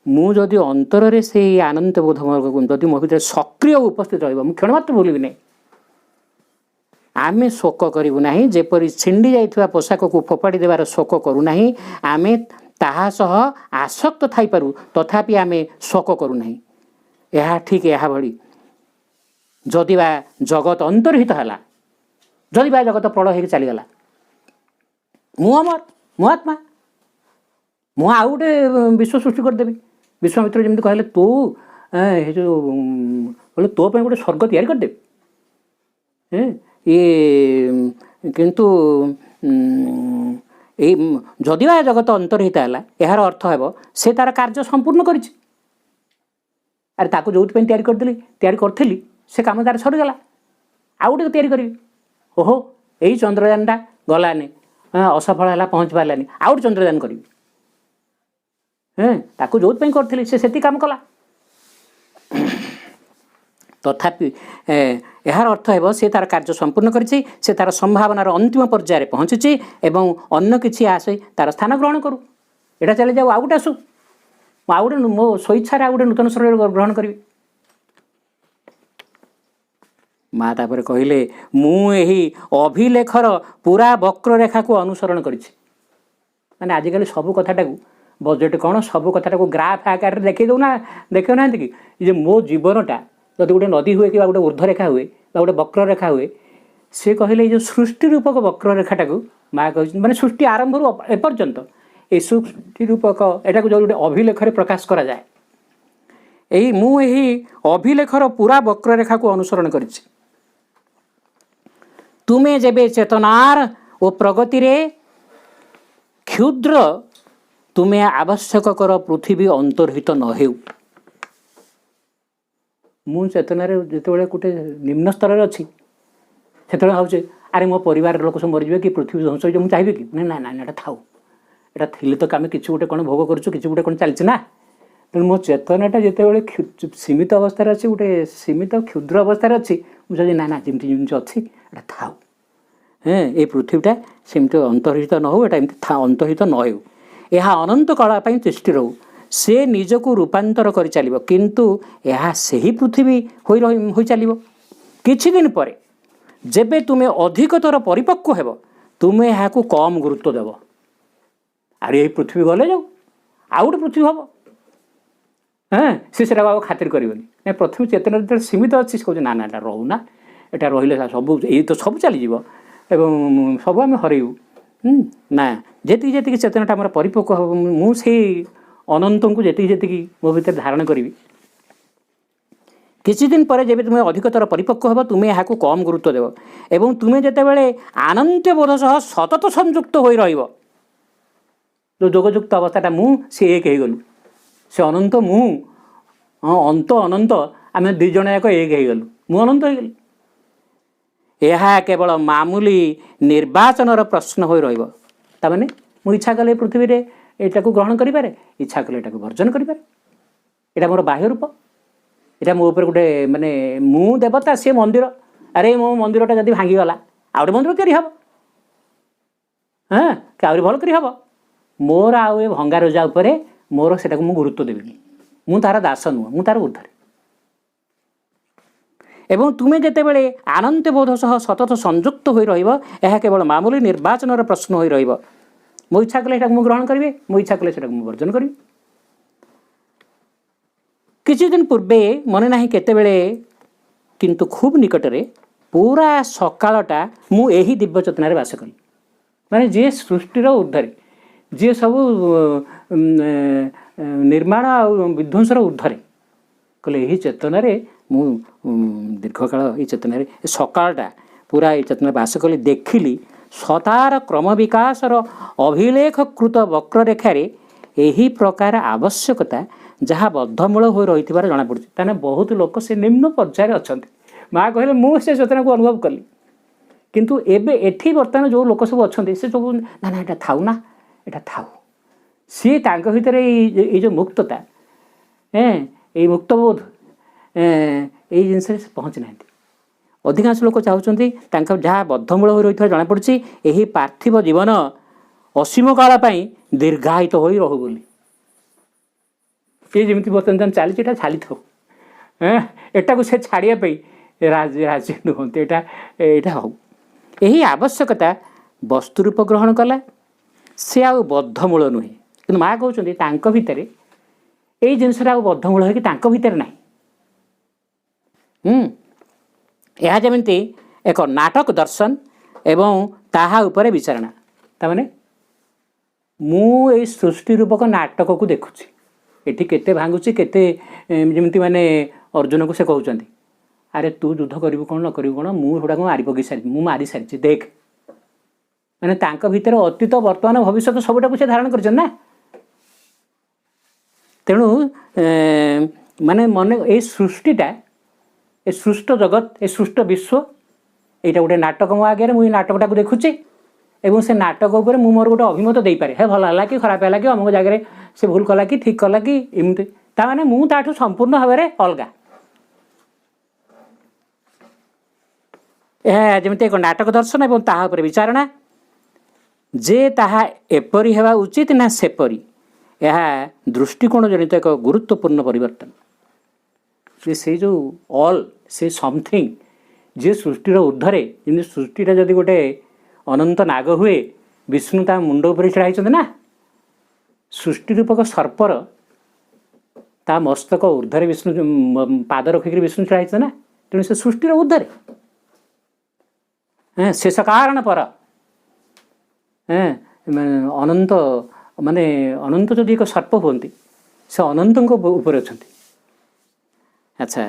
मुझे अंतर से आनंद बोध जदि मो भर सक्रिय उपस्थित रही क्षण मात्र भूलि नहीं आमे शोक करूँ ना जेपरी छिंडी जाइए पोशाक को फोपाड़ी देवार शोक करूँ आमे ताहा सह आसक्त थी पारू तथापि आमे शोक करूँ यह ठीक यह भली जदि बा जगत अंतर्हित है जदि बा जगत प्रलय हो चलीगला मु अमर मो आत्मा मु आउ गोटे विश्व सृष्टि करदेवी विश्वामित्र जमी कहले तू ये जो बोले तो गोटे स्वर्ग तैयारी करदेवी ये किंतु जदि बा जगत अंतर्हित है यार अर्थ है से तार कार्य संपूर्ण कर अरे ताकू जो तैयारी करदेली तैयारी करी से कम तार सरीगला आउ गोटे तैयारी करी ओहो यही चंद्रयानटा गलानी असफल है पहुँच पारानी आउ गोटे चंद्रयान करी ताकू जो करी से काम कला तथापि यार अर्थ है से तार कार्य संपूर्ण करिछि से तार संभावनार अंतिम पर्यायर पहुँची एवं अन्य किसी आसे तार स्थान ग्रहण करू एटा चले जाऊ आउ गोटे आसू आउ गोटे मो स्वेच्छा आउ गोटे नूतन शरीर ग्रहण करी माँ तापर कहले मु एही अभिलेखर पूरा वक्ररेखा को अनुसरण करिछि माने आजिकल सब कथाटा बजेट कौन सब कथाटा ग्राफ आकार देखो ना कि ये मो जीवनटा जब गोटे नदी हुए कि गोटे ऊर्ध्वरेखा हुए गोटे वक्ररेखा हुए से कहले ये सृष्टि रूपक वक्ररेखाटा माँ कह माने सृष्टि आरंभ एपर्यंत ये सृष्टि रूपक एटा जो गोटे अभिलेखरे प्रकाश करा जाए यही मु एही अभिलेखर पूरा वक्ररेखा को अनुसरण करिछि तुमे जेबे चेतनार ओ प्रगति रे क्षुद्र तुमे आवश्यक कर पृथ्वी अंतर्हित न हेउ मु चेतनार जिते गोटे निम्न स्तर अच्छी से भावे अरे मो परिवार लोक सब मरीजे कि पृथ्वी ध्वंस हो मुझे चाहिए कि ना ना ना थाऊ यहाँ थी तो आम कि गोटे कौन भोग करूँ कि गोटे कौन चलती ना तेणु मो चेतनाटा जिते सीमित अवस्था अच्छी गोटे सीमित क्षुद्र अवस्था अच्छी मुझे ना ना जमी जमी अच्छी एटा थाऊ ये पृथ्वीटा सेमती अंतर्हित न हो एटा अंतर्हित न हो यह अनंत काल तिष्ठि रहू से निजक रूपांतर कर चलो किंतु यह सही पृथ्वी हो चलो किछि दिन पर जेबे तुम्हें अधिकतर परिपक्व हेब तुम्हें यहाँ कम गुरुत्व देव अरे यही पृथ्वी गले जाऊ आउ गोटे पृथ्वी हम हाँ से खातिर कर पृथ्वी चेतना जो सीमित अच्छी कहते ना ना रोना यहाँ रही सब ये तो सब चलीज एवं सब आम हरइबू ना जी जी चेतनाटा आम परिपक्व हम मुझे अनंत को जी मो भर धारण करी किसी दिन पर जब तुम्हें अधिकतर परिपक्व हो तुम्हें यहाँ कम गुरुत्व देव एवं तुम्हें जितेबाला आनंद बोध सह सतत संयुक्त हो जो जोगयुक्त अवस्थाटा से एक हो गलु से अनंत अंत अनंत आम दुई जन जाक एक हो गलु मु अनंत हो गली यह केवल मामूली निर्वाचन प्रश्न हो रही इच्छा कले पृथ्वी रे एटा को ग्रहण करें इच्छा कले एटा को वर्जन करें यहाँ मोर बाह्य रूप यहाँ मो ऊपर गोटे माने मु देवता सी मंदिर अरे मो मंदिरटा जब भांगीगला आ गए मंदिर तैयारी हम हाँ आहरी भल कर हम मोर आउ ए भंगा रोजा उपर मोर से गुरुत्व देवी मु तार दास नुह मु तार ऊर्धरे एवं तुम्हें जितेबाला आनंद बोध सह सतत संयुक्त हो रहा केवल मामूली निर्वाचन प्रश्न हो रही मो इच्छा कले मुझे ग्रहण करेंगे मो इच्छा कले वर्जन करी किसी दिन पूर्वे मन ना केतेबेले किंतु खूब निकटरे पूरा सकाळटा मु एही दिव्य चेतनारे वास कली माने जे सृष्टिर ऊर्ध्वरे जे सब निर्माण और विध्वंसर ऊर्ध्वरे कले एही चेतनारे मु दीर्घकाल ये चेतनारे सकाळटा पूरा ये चेतना वास कली देखिली ସତାର କ୍ରମ ବିକାଶର ଅଭିଲେଖକୃତ ବକ୍ରରେଖାରେ ଏହି ପ୍ରକାର ଆବଶ୍ୟକତା ଯାହା ବଦ୍ଧମୂଳ ହୋଇ ରହିଥିବାର ଜଣାପଡ଼ୁଛି। ତାହେଲେ ବହୁତ ଲୋକ ସେ ନିମ୍ନ ପର୍ଯ୍ୟାୟରେ ଅଛନ୍ତି। ମା କହିଲେ ମୁଁ ସେ ଚେତନାକୁ ଅନୁଭବ କଲି, କିନ୍ତୁ ଏବେ ଏଠି ବର୍ତ୍ତମାନ ଯେଉଁ ଲୋକ ସବୁ ଅଛନ୍ତି ସେ ସବୁ ନା ନା ଏଇଟା ଥାଉ, ନା ଏଇଟା ଥାଉ। ସିଏ ତାଙ୍କ ଭିତରେ ଏଇ ଯେଉଁ ମୁକ୍ତତା, ଏଇ ମୁକ୍ତବୋଧ, ଏଇ ଜିନିଷରେ ସେ ପହଞ୍ଚି ନାହାନ୍ତି। ଅଧିକାଂଶ ଲୋକ ଚାହୁଁଛନ୍ତି ତାଙ୍କ ଯାହା ବଦ୍ଧମୂଳ ହୋଇ ରହିଥିବା ଜଣାପଡ଼ୁଛି ଏହି ପାର୍ଥିବ ଜୀବନ ଅସୀମ କାଳ ପାଇଁ ଦୀର୍ଘାୟିତ ହୋଇ ରହୁ ବୋଲି। ସିଏ ଯେମିତି ବର୍ତ୍ତମାନ ଚାଲିଛି ଏଇଟା ଚାଲିଥାଉ, ଏଟାକୁ ସେ ଛାଡ଼ିବା ପାଇଁ ରାଜି ନୁହନ୍ତି। ଏଇଟା ହଉ। ଏହି ଆବଶ୍ୟକତା ବସ୍ତୁ ରୂପ ଗ୍ରହଣ କଲା, ସେ ଆଉ ବଦ୍ଧମୂଳ ନୁହେଁ। କିନ୍ତୁ ମା କହୁଛନ୍ତି ତାଙ୍କ ଭିତରେ ଏଇ ଜିନିଷଟା ଆଉ ବଦ୍ଧମୂଳ ହେଇକି ତାଙ୍କ ଭିତରେ ନାହିଁ। ଏହା ଯେମିତି ଏକ ନାଟକ ଦର୍ଶନ ଏବଂ ତାହା ଉପରେ ବିଚାରଣା। ତାମାନେ ମୁଁ ଏଇ ସୃଷ୍ଟି ରୂପକ ନାଟକକୁ ଦେଖୁଛି, ଏଠି କେତେ ଭାଙ୍ଗୁଛି, କେତେ ଯେମିତି ମାନେ ଅର୍ଜୁନକୁ ସେ କହୁଛନ୍ତି ଆରେ ତୁ ଯୁଦ୍ଧ କରିବୁ କ'ଣ ନ କରିବୁ କ'ଣ, ମୁଁ ସେଗୁଡ଼ାକ ମାରି ପକାଇ ସାରିଛି, ମୁଁ ମାରି ସାରିଛି, ଦେଖ। ମାନେ ତାଙ୍କ ଭିତରେ ଅତୀତ ବର୍ତ୍ତମାନ ଭବିଷ୍ୟତ ସବୁଟାକୁ ସେ ଧାରଣ କରିଛନ୍ତି ନା। ତେଣୁ ମାନେ ଏଇ ସୃଷ୍ଟିଟା, ଏ ସୃଷ୍ଟ ଜଗତ, ଏ ସୃଷ୍ଟ ବିଶ୍ୱ, ଏଇଟା ଗୋଟେ ନାଟକ ମୋ ଆଗରେ। ମୁଁ ଏଇ ନାଟକଟାକୁ ଦେଖୁଛି ଏବଂ ସେ ନାଟକ ଉପରେ ମୁଁ ମୋର ଗୋଟେ ଅଭିମତ ଦେଇପାରେ, ହେ ଭଲ ହେଲା କି ଖରାପ ହେଲା କି ଅମୁକ ଜାଗାରେ ସେ ଭୁଲ କଲା କି ଠିକ୍ କଲା କି ଏମିତି। ତାମାନେ ମୁଁ ତାଠୁ ସମ୍ପୂର୍ଣ୍ଣ ଭାବରେ ଅଲଗା। ଏହା ଯେମିତି ଏକ ନାଟକ ଦର୍ଶନ ଏବଂ ତାହା ଉପରେ ବିଚାରଣା ଯେ ତାହା ଏପରି ହେବା ଉଚିତ ନା ସେପରି, ଏହା ଦୃଷ୍ଟିକୋଣ ଜନିତ ଏକ ଗୁରୁତ୍ୱପୂର୍ଣ୍ଣ ପରିବର୍ତ୍ତନ। ସେଇ ଯେଉଁ ଅଲ୍, ସେ ସମଥିଙ୍ଗ ଯିଏ ସୃଷ୍ଟିର ଉର୍ଦ୍ଧ୍ୱରେ, ଯେମିତି ସୃଷ୍ଟିଟା ଯଦି ଗୋଟେ ଅନନ୍ତ ନାଗ ହୁଏ, ବିଷ୍ଣୁ ତା ମୁଣ୍ଡ ଉପରେ ଛିଡ଼ା ହେଇଛନ୍ତି ନା। ସୃଷ୍ଟି ରୂପକ ସର୍ପର ତା ମସ୍ତକ ଉର୍ଦ୍ଧ୍ୱରେ ବିଷ୍ଣୁ ପାଦ ରଖିକିରି ବିଷ୍ଣୁ ଛିଡ଼ା ହେଇଛନ୍ତି ନା। ତେଣୁ ସେ ସୃଷ୍ଟିର ଉର୍ଦ୍ଧ୍ୱରେ, ଶେଷ କାରଣ ପର, ଅନନ୍ତ, ମାନେ ଅନନ୍ତ ଯଦି ଏକ ସର୍ପ ହୁଅନ୍ତି ସେ ଅନନ୍ତଙ୍କ ଉପରେ ଅଛନ୍ତି। ଆଚ୍ଛା,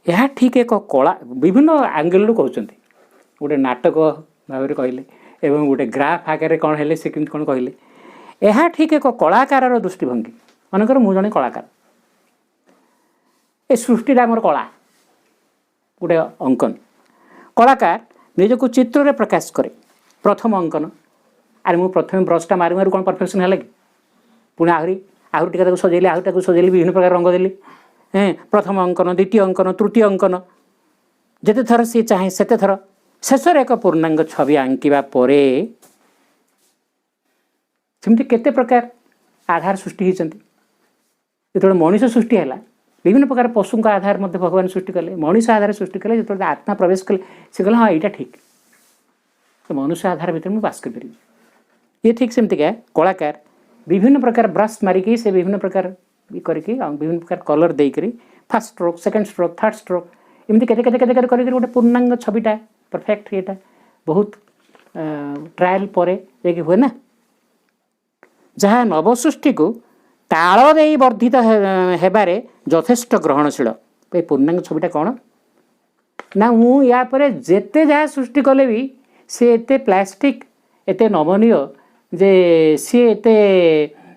ଏହା ଠିକ୍ ଏକ କଳା, ବିଭିନ୍ନ ଆଙ୍ଗେଲରୁ କହୁଛନ୍ତି। ଗୋଟେ ନାଟକ ଭାବରେ କହିଲେ ଏବଂ ଗୋଟେ ଗ୍ରାଫ୍ ଆକାରରେ କ'ଣ ହେଲେ ସେ କେମିତି କ'ଣ କହିଲେ। ଏହା ଠିକ୍ ଏକ କଳାକାରର ଦୃଷ୍ଟିଭଙ୍ଗୀ। ମନେକର ମୁଁ ଜଣେ କଳାକାର, ଏ ସୃଷ୍ଟିଟା ଆମର କଳା, ଗୋଟେ ଅଙ୍କନ। କଳାକାର ନିଜକୁ ଚିତ୍ରରେ ପ୍ରକାଶ କରେ। ପ୍ରଥମ ଅଙ୍କନ, ଆରେ ମୁଁ ପ୍ରଥମେ ବ୍ରସ୍ଟା ମାରୁ ମାରୁ କ'ଣ ପରଫେକ୍ସନ୍ ହେଲା କି, ପୁଣି ଆହୁରି ଟିକେ ତାକୁ ସଜେଇଲି, ଆହୁରି ତାକୁ ସଜେଇଲି, ବିଭିନ୍ନ ପ୍ରକାର ରଙ୍ଗ ଦେଲି। ପ୍ରଥମ ଅଙ୍କନ, ଦ୍ୱିତୀୟ ଅଙ୍କନ, ତୃତୀୟ ଅଙ୍କନ, ଯେତେ ଥର ସିଏ ଚାହେଁ ସେତେ ଥର। ଶେଷରେ ଏକ ପୂର୍ଣ୍ଣାଙ୍ଗ ଛବି ଆଙ୍କିବା ପରେ ସେମିତି କେତେ ପ୍ରକାର ଆଧାର ସୃଷ୍ଟି ହୋଇଛନ୍ତି। ଯେତେବେଳେ ମଣିଷ ସୃଷ୍ଟି ହେଲା, ବିଭିନ୍ନ ପ୍ରକାର ପଶୁଙ୍କ ଆଧାର ମଧ୍ୟ ଭଗବାନ ସୃଷ୍ଟି କଲେ, ମଣିଷ ଆଧାର ସୃଷ୍ଟି କଲେ। ଯେତେବେଳେ ଆତ୍ମା ପ୍ରବେଶ କଲେ ସେ କହିଲେ ହଁ ଏଇଟା ଠିକ୍, ମନୁଷ୍ୟ ଆଧାର ଭିତରେ ମୁଁ ବାସ କରିପାରିବି। ଇଏ ଠିକ୍ ସେମିତିକା କଳାକାର ବିଭିନ୍ନ ପ୍ରକାର ବ୍ରସ୍ ମାରିକି ସେ ବିଭିନ୍ନ ପ୍ରକାର କରିକି ବିଭିନ୍ନ ପ୍ରକାର କଲର୍ ଦେଇକରି first stroke, second stroke, third stroke, ଏମିତି କେତେ କରିକି ଗୋଟେ ପୂର୍ଣ୍ଣାଙ୍ଗ ଛବିଟା ପରଫେକ୍ଟ, ଏଇଟା ବହୁତ ଟ୍ରାଏଲ୍ ପରେ ଯାଇକି ହୁଏ ନା। ଯାହା ନବସୃଷ୍ଟିକୁ ତାଳ ଦେଇ ବର୍ଦ୍ଧିତ ହେବାରେ ଯଥେଷ୍ଟ ଗ୍ରହଣଶୀଳ। ଏ ପୂର୍ଣ୍ଣାଙ୍ଗ ଛବିଟା କ'ଣ ନା, ମୁଁ ୟା ପରେ ଯେତେ ଯାହା ସୃଷ୍ଟି କଲେ ବି ସେ ଏତେ ପ୍ଲାଷ୍ଟିକ୍, ଏତେ ନମନୀୟ ଯେ ସିଏ ଏତେ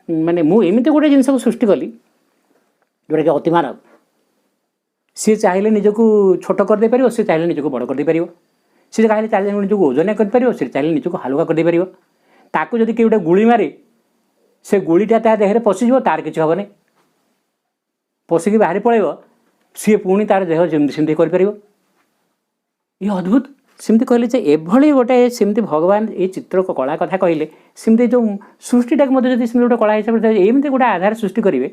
ମାନେ ମୁଁ ଏମିତି ଗୋଟେ ଜିନିଷକୁ ସୃଷ୍ଟି କଲି ଯେଉଁଟାକି ଅତିମାନବ। ସିଏ ଚାହିଁଲେ ନିଜକୁ ଛୋଟ କରିଦେଇପାରିବ, ସିଏ ଚାହିଁଲେ ନିଜକୁ ବଡ଼ କରିଦେଇପାରିବ। ସିଏ ଚାହିଁଲେ ନିଜକୁ ଓଜନିଆ କରିପାରିବ, ସିଏ ଚାହିଁଲେ ନିଜକୁ ହାଲୁକା କରିଦେଇପାରିବ। ତାକୁ ଯଦି କିଏ ଗୋଟେ ଗୁଳି ମାରେ, ସେ ଗୁଳିଟା ତା ଦେହରେ ପଶିଯିବ, ତାର କିଛି ହେବନି, ପଶିକି ବାହାରି ପଳାଇବ, ସିଏ ପୁଣି ତାର ଦେହ ଯେମିତି ସେମିତି କରିପାରିବ। ଇଏ ଅଦ୍ଭୁତ। ସେମିତି କହିଲେ ଯେ ଏଭଳି ଗୋଟେ, ସେମିତି ଭଗବାନ ଏଇ ଚିତ୍ର କଳା କଥା କହିଲେ, ସେମିତି ଯେଉଁ ସୃଷ୍ଟିଟାକୁ ମଧ୍ୟ ଯଦି ସେମିତି ଗୋଟେ କଳା ହିସାବରେ ଏମିତି ଗୋଟେ ଆଧାର ସୃଷ୍ଟି କରିବେ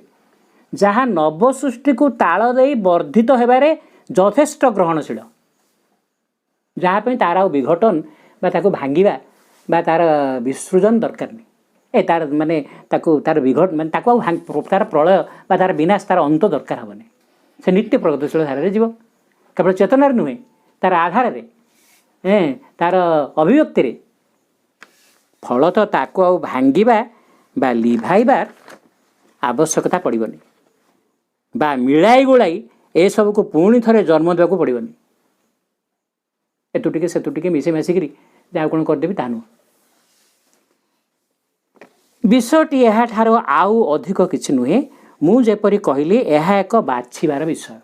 ଯାହା ନବସୃଷ୍ଟିକୁ ତାଳ ଦେଇ ବର୍ଦ୍ଧିତ ହେବାରେ ଯଥେଷ୍ଟ ଗ୍ରହଣଶୀଳ, ଯାହା ପାଇଁ ତାର ଆଉ ବିଘଟନ ବା ତାକୁ ଭାଙ୍ଗିବା ବା ତାର ବିସୃଜନ ଦରକାର ନାହିଁ। ତାର ମାନେ ତାର ବିଘଟ ମାନେ ତାକୁ ଆଉ ତାର ପ୍ରଳୟ ବା ତାର ବିନାଶ, ତାର ଅନ୍ତ ଦରକାର ହେବନି। ସେ ନିତ୍ୟ ପ୍ରଗତିଶୀଳ ଧାରାରେ ଯିବ, କେବଳ ଚେତନାରେ ନୁହେଁ, ତାର ଆଧାରରେ, ତାର ଅଭିବ୍ୟକ୍ତିରେ। ଫଳତଃ ତାକୁ ଆଉ ଭାଙ୍ଗିବା ବା ଲିଭାଇବାର ଆବଶ୍ୟକତା ପଡ଼ିବନି, ବା ମିଳାଇ ଗୋଳାଇ ଏସବୁକୁ ପୁଣି ଥରେ ଜନ୍ମ ଦେବାକୁ ପଡ଼ିବନି। ଏତୁ ଟିକେ ସେତୁ ଟିକେ ମିଶେଇ ମାସିକିରି ଯେ ଆଉ କ'ଣ କରିଦେବି ତାହା ନୁହଁ। ବିଷୟଟି ଏହାଠାରୁ ଆଉ ଅଧିକ କିଛି ନୁହେଁ। ମୁଁ ଯେପରି କହିଲି ଏହା ଏକ ବାଛିବାର ବିଷୟ।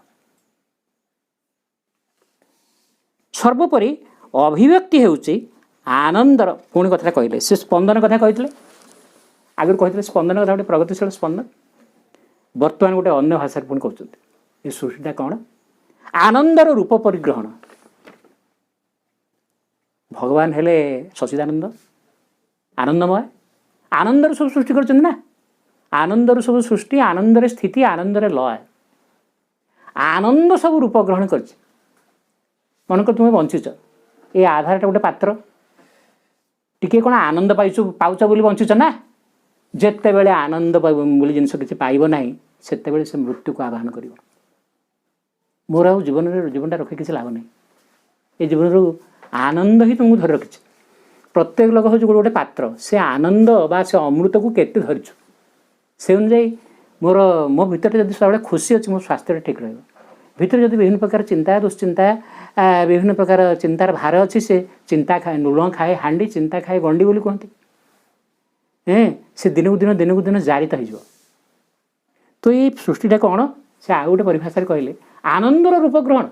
ସର୍ବୋପରି ଅଭିବ୍ୟକ୍ତି ହେଉଛି ଆନନ୍ଦର, ପୁଣି କଥାଟା କହିଲେ, ସେ ସ୍ପନ୍ଦନ କଥା କହିଥିଲେ, ଆଗରୁ କହିଥିଲେ ସ୍ପନ୍ଦନ କଥା, ଗୋଟେ ପ୍ରଗତିଶୀଳ ସ୍ପନ୍ଦନ। ବର୍ତ୍ତମାନ ଗୋଟେ ଅନ୍ୟ ଭାଷାରେ ପୁଣି କହୁଛନ୍ତି ଏ ସୃଷ୍ଟିଟା କ'ଣ? ଆନନ୍ଦର ରୂପ ପରିଗ୍ରହଣ। ଭଗବାନ ହେଲେ ସଚିଦାନନ୍ଦ, ଆନନ୍ଦମୟ, ଆନନ୍ଦର ସବୁ ସୃଷ୍ଟି କରିଛନ୍ତି ନା। ଆନନ୍ଦର ସବୁ ସୃଷ୍ଟି, ଆନନ୍ଦରେ ସ୍ଥିତି, ଆନନ୍ଦରେ ଲୟ, ଆନନ୍ଦ ସବୁ ରୂପ ଗ୍ରହଣ କରିଛି। ମନେକର ତୁମେ ବଞ୍ଚିଛ, ଏ ଆଧାରଟା ଗୋଟେ ପାତ୍ର, ଟିକେ କ'ଣ ଆନନ୍ଦ ପାଉଛ ବୋଲି ବଞ୍ଚିଛ ନା। ଯେତେବେଳେ ଆନନ୍ଦ ବୋଲି ଜିନିଷ କିଛି ପାଇବ ନାହିଁ, ସେତେବେଳେ ସେ ମୃତ୍ୟୁକୁ ଆବାହନ କରିବ। ମୋର ଆଉ ଜୀବନଟା ରଖି କିଛି ଲାଭ ନାହିଁ। ଏ ଜୀବନରୁ ଆନନ୍ଦ ହିଁ ତୁମକୁ ଧରି ରଖିଛି। ପ୍ରତ୍ୟେକ ଲୋକ ହେଉଛି ଗୋଟେ ପାତ୍ର। ସେ ଆନନ୍ଦ ବା ସେ ଅମୃତକୁ କେତେ ଧରିଛୁ, ସେ ଅନୁଯାୟୀ ମୋ ଭିତରେ ଯଦି ସବୁବେଳେ ଖୁସି ଅଛି, ମୋ ସ୍ୱାସ୍ଥ୍ୟଟା ଠିକ୍ ରହିବ। ଭିତରେ ଯଦି ବିଭିନ୍ନ ପ୍ରକାର ଚିନ୍ତା, ଦୁଶ୍ଚିନ୍ତା, ବିଭିନ୍ନ ପ୍ରକାର ଚିନ୍ତାର ଭାର ଅଛି, ସେ ଚିନ୍ତା ଖାଏ ଲୁଣ ଖାଏ ହାଣ୍ଡି, ଚିନ୍ତା ଖାଏ ଗଣ୍ଡି ବୋଲି କୁହନ୍ତି। ସେ ଦିନକୁ ଦିନ ଜାରିତ ହେଇଯିବ। ତ ଏଇ ସୃଷ୍ଟିଟା କ'ଣ? ସେ ଆଉ ଗୋଟେ ପରିଭାଷାରେ କହିଲେ ଆନନ୍ଦର ରୂପ ଗ୍ରହଣ।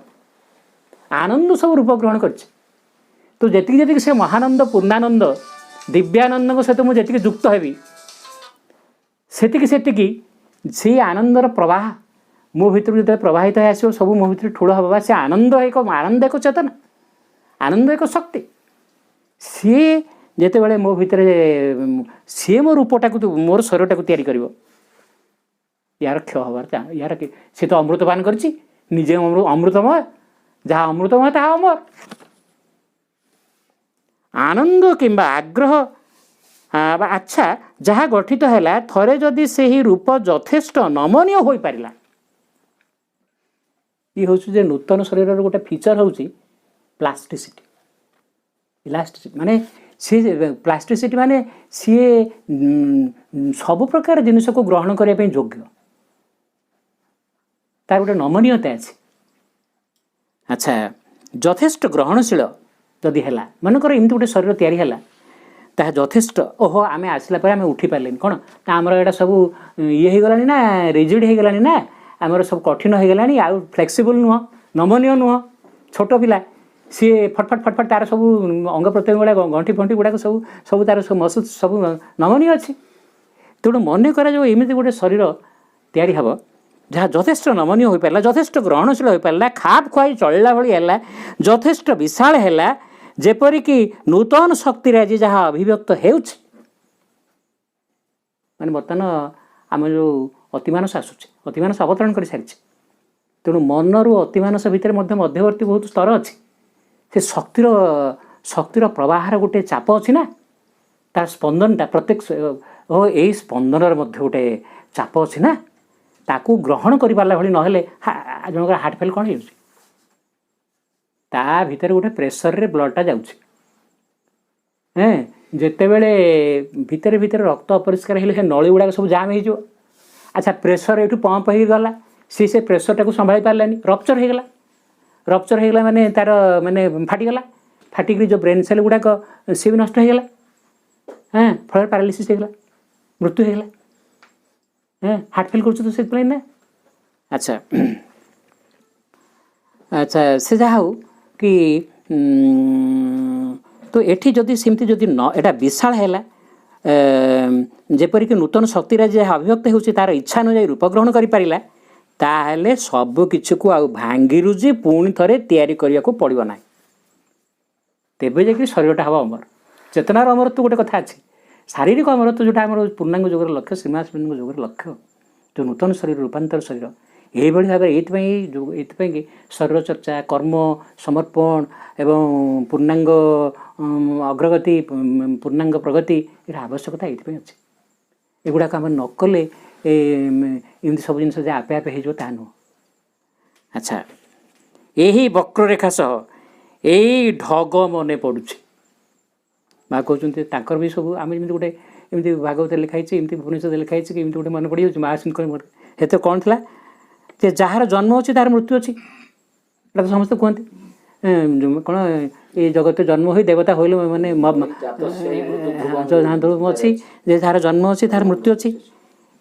ଆନନ୍ଦ ସବୁ ରୂପ ଗ୍ରହଣ କରିଛି। ତ ଯେତିକି ସେ ମହାନନ୍ଦ, ପୂର୍ଣ୍ଣାନନ୍ଦ, ଦିବ୍ୟାନନ୍ଦଙ୍କ ସହିତ ମୁଁ ଯେତିକି ଯୁକ୍ତ ହେବି, ସେତିକି ସେଇ ଆନନ୍ଦର ପ୍ରବାହ ମୋ ଭିତରୁ ଯେତେବେଳେ ପ୍ରବାହିତ ହୋଇ ଆସିବ, ସବୁ ମୋ ଭିତରେ ଠୁଳ ହେବ। ବା ସେ ଆନନ୍ଦ ଏକ ଚେତନା, ଆନନ୍ଦ ଏକ ଶକ୍ତି। ସିଏ ଯେତେବେଳେ ମୋ ଭିତରେ, ସିଏ ମୋ ରୂପଟାକୁ, ମୋର ଶରୀରଟାକୁ ତିଆରି କରିବ, ୟାର କ୍ଷୟ ହେବାର ସେ ତ ଅମୃତପାନ କରିଛି, ନିଜେ ଅମୃତମୟ, ଯାହା ଅମୃତମୟ ତାହା ଅମର। ଆନନ୍ଦ କିମ୍ବା ଆଗ୍ରହ ବା ଆଚ୍ଛା ଯାହା ଗଠିତ ହେଲା, ଥରେ ଯଦି ସେହି ରୂପ ଯଥେଷ୍ଟ ନମନୀୟ ହୋଇପାରିଲା, ଇଏ ହେଉଛି ଯେ ନୂତନ ଶରୀରର ଗୋଟେ ଫିଚର ହେଉଛି ପ୍ଲାଷ୍ଟିସିଟି। ଇଲାଷ୍ଟିସିଟି ମାନେ ପ୍ଲାଷ୍ଟିସିଟି ମାନେ ସିଏ ସବୁ ପ୍ରକାର ଜିନିଷକୁ ଗ୍ରହଣ କରିବା ପାଇଁ ଯୋଗ୍ୟ, ତାର ଗୋଟେ ନମନୀୟତା ଅଛି। ଆଚ୍ଛା, ଯଥେଷ୍ଟ ଗ୍ରହଣଶୀଳ ଯଦି ହେଲା, ମନେକର ଏମିତି ଗୋଟେ ଶରୀର ତିଆରି ହେଲା, ତାହା ଯଥେଷ୍ଟ, ଓହୋ ଆମେ ଆସିଲା ପରେ ଆମେ ଉଠି ପାରିଲେନି, କ'ଣ ନା ଆମର ଏଇଟା ସବୁ ଇଏ ହେଇଗଲାଣି ନା, ରିଜିଡ଼ ହେଇଗଲାଣି ନା, ଆମର ସବୁ କଠିନ ହେଇଗଲାଣି, ଆଉ ଫ୍ଲେକ୍ସିବୁଲ୍ ନୁହଁ, ନମନୀୟ ନୁହଁ। ଛୋଟ ପିଲା ସିଏ ଫଟଫଟ ତାର ସବୁ ଅଙ୍ଗ ପ୍ରତ୍ୟଙ୍ଗ ଗୁଡ଼ାକ, ଗଣ୍ଠି ଫଣ୍ଠି ଗୁଡ଼ାକ ସବୁ ତାର ସବୁ ମସଲ୍ସ ସବୁ ନମନୀୟ ଅଛି। ତେଣୁ ମନେ କରାଯାଉ ଏମିତି ଗୋଟେ ଶରୀର ତିଆରି ହେବ ଯାହା ଯଥେଷ୍ଟ ନମନୀୟ ହୋଇପାରିଲା, ଯଥେଷ୍ଟ ଗ୍ରହଣଶୀଳ ହୋଇପାରିଲା, ଖାପ ଖୁଆଇ ଚଳିଲା ଭଳି ହେଲା, ଯଥେଷ୍ଟ ବିଶାଳ ହେଲା, ଯେପରିକି ନୂତନ ଶକ୍ତିରେ ଆଜି ଯାହା ଅଭିବ୍ୟକ୍ତ ହେଉଛି। ମାନେ ବର୍ତ୍ତମାନ ଆମ ଯେଉଁ ଅତିମାନସ ଆସୁଛି, ଅତିମାନସ ଅବତରଣ କରିସାରିଛି। ତେଣୁ ମନରୁ ଅତିମାନସ ଭିତରେ ମଧ୍ୟ ମଧ୍ୟବର୍ତ୍ତୀ ବହୁତ ସ୍ତର ଅଛି। ସେ ଶକ୍ତିର ପ୍ରବାହର ଗୋଟେ ଚାପ ଅଛି ନା, ତାର ସ୍ପନ୍ଦନଟା ପ୍ରତ୍ୟେକ, ଏଇ ସ୍ପନ୍ଦନର ମଧ୍ୟ ଗୋଟେ ଚାପ ଅଛି ନା, ତାକୁ ଗ୍ରହଣ କରିପାରିଲା ଭଳି ନହେଲେ ଜଣଙ୍କର ହାର୍ଟ ଫେଲ୍ କ'ଣ ହେଉଛି? ତା ଭିତରେ ଗୋଟେ ପ୍ରେସରରେ ବ୍ଲଡ଼ଟା ଯାଉଛି। ଯେତେବେଳେ ଭିତରେ ରକ୍ତ ଅପରିଷ୍କାର ହେଲେ ସେ ନଳୀ ଗୁଡ଼ାକ ସବୁ ଜାମ୍ ହେଇଯିବ। ଆଚ୍ଛା, ପ୍ରେସର ଏଇଠୁ ପମ୍ପ ହେଇଗଲା, ସେ ପ୍ରେସରଟାକୁ ସମ୍ଭାଳି ପାରିଲାନି, ରପ୍ଚର ହେଇଗଲା ମାନେ ତାର ମାନେ ଫାଟିକିରି ଯେଉଁ ବ୍ରେନ୍ ସେଲ୍ ଗୁଡ଼ାକ ସିଏ ବି ନଷ୍ଟ ହେଇଗଲା। ଫଳରେ ପାରାଲିସିସ୍ ହେଇଗଲା, ମୃତ୍ୟୁ ହେଇଗଲା। ହାର୍ଟ ଫେଲ୍ କରୁଛୁ ତ ସେଥିପାଇଁ ନା। ଆଚ୍ଛା, ସେ ଯାହା ହଉ କି ତ ଏଠି ଯଦି ସେମିତି ଯଦି ଏଇଟା ବିଶାଳ ହେଲା, ଯେପରିକି ନୂତନ ଶକ୍ତିରେ ଯାହା ଅଭିବ୍ୟକ୍ତ ହେଉଛି ତାର ଇଚ୍ଛା ଅନୁଯାୟୀ ରୂପ ଗ୍ରହଣ କରିପାରିଲା, ତାହେଲେ ସବୁ କିଛିକୁ ଆଉ ଭାଙ୍ଗିରୁଜି ପୁଣି ଥରେ ତିଆରି କରିବାକୁ ପଡ଼ିବ ନାହିଁ। ତେବେ ଯାଇକି ଶରୀରଟା ହେବ ଅମର। ଚେତନାର ଅମରତ୍ୱ ଗୋଟେ କଥା ଅଛି, ଶାରୀରିକ ଅମରତ୍ୱ ଯେଉଁଟା ଆମର ପୂର୍ଣ୍ଣାଙ୍ଗ ଯୋଗର ଲକ୍ଷ୍ୟ, ଶ୍ରୀନିବାସଙ୍କ ଯୋଗର ଲକ୍ଷ୍ୟ, ଯେଉଁ ନୂତନ ଶରୀର, ରୂପାନ୍ତର ଶରୀର, ଏହିଭଳି ଭାବରେ ଏଇଥିପାଇଁ କି ଶରୀର ଚର୍ଚ୍ଚା, କର୍ମ ସମର୍ପଣ ଏବଂ ପୂର୍ଣ୍ଣାଙ୍ଗ ଅଗ୍ରଗତି, ପୂର୍ଣ୍ଣାଙ୍ଗ ପ୍ରଗତି, ଏହାର ଆବଶ୍ୟକତା ଏଇଥିପାଇଁ ଅଛି। ଏଗୁଡ଼ାକ ଆମେ ନ କଲେ ଏମିତି ସବୁ ଜିନିଷ ଯେ ଆପେ ହେଇଯିବ ତାହା ନୁହଁ। ଆଚ୍ଛା, ଏହି ବକ୍ରରେଖା ସହ ଏଇ ଢଗ ମନେ ପଡ଼ୁଛି। ମା କହୁଛନ୍ତି ତାଙ୍କର ବି ସବୁ, ଆମେ ଯେମିତି ଗୋଟେ ଏମିତି ଭାଗବତରେ ଲେଖା ହେଇଛି, ଏମିତି ଭୁବନେଶ୍ୱରରେ ଲେଖା ହେଇଛି କି ଏମିତି ଗୋଟେ ମନେ ପଡ଼ିଯାଉଛି। ମା ସେମିତି ହେତେ କ'ଣ ଥିଲା ଯେ ଯାହାର ଜନ୍ମ ଅଛି ତାହାର ମୃତ୍ୟୁ ଅଛି, ଏଇଟା ତ ସମସ୍ତେ କୁହନ୍ତି। କ'ଣ ଏ ଜଗତ ଜନ୍ମ ହୋଇ ଦେବତା ହୋଇଲେ ମାନେ ଅଛି ଯେ ଯାହାର ଜନ୍ମ ଅଛି ତାହାର ମୃତ୍ୟୁ ଅଛି।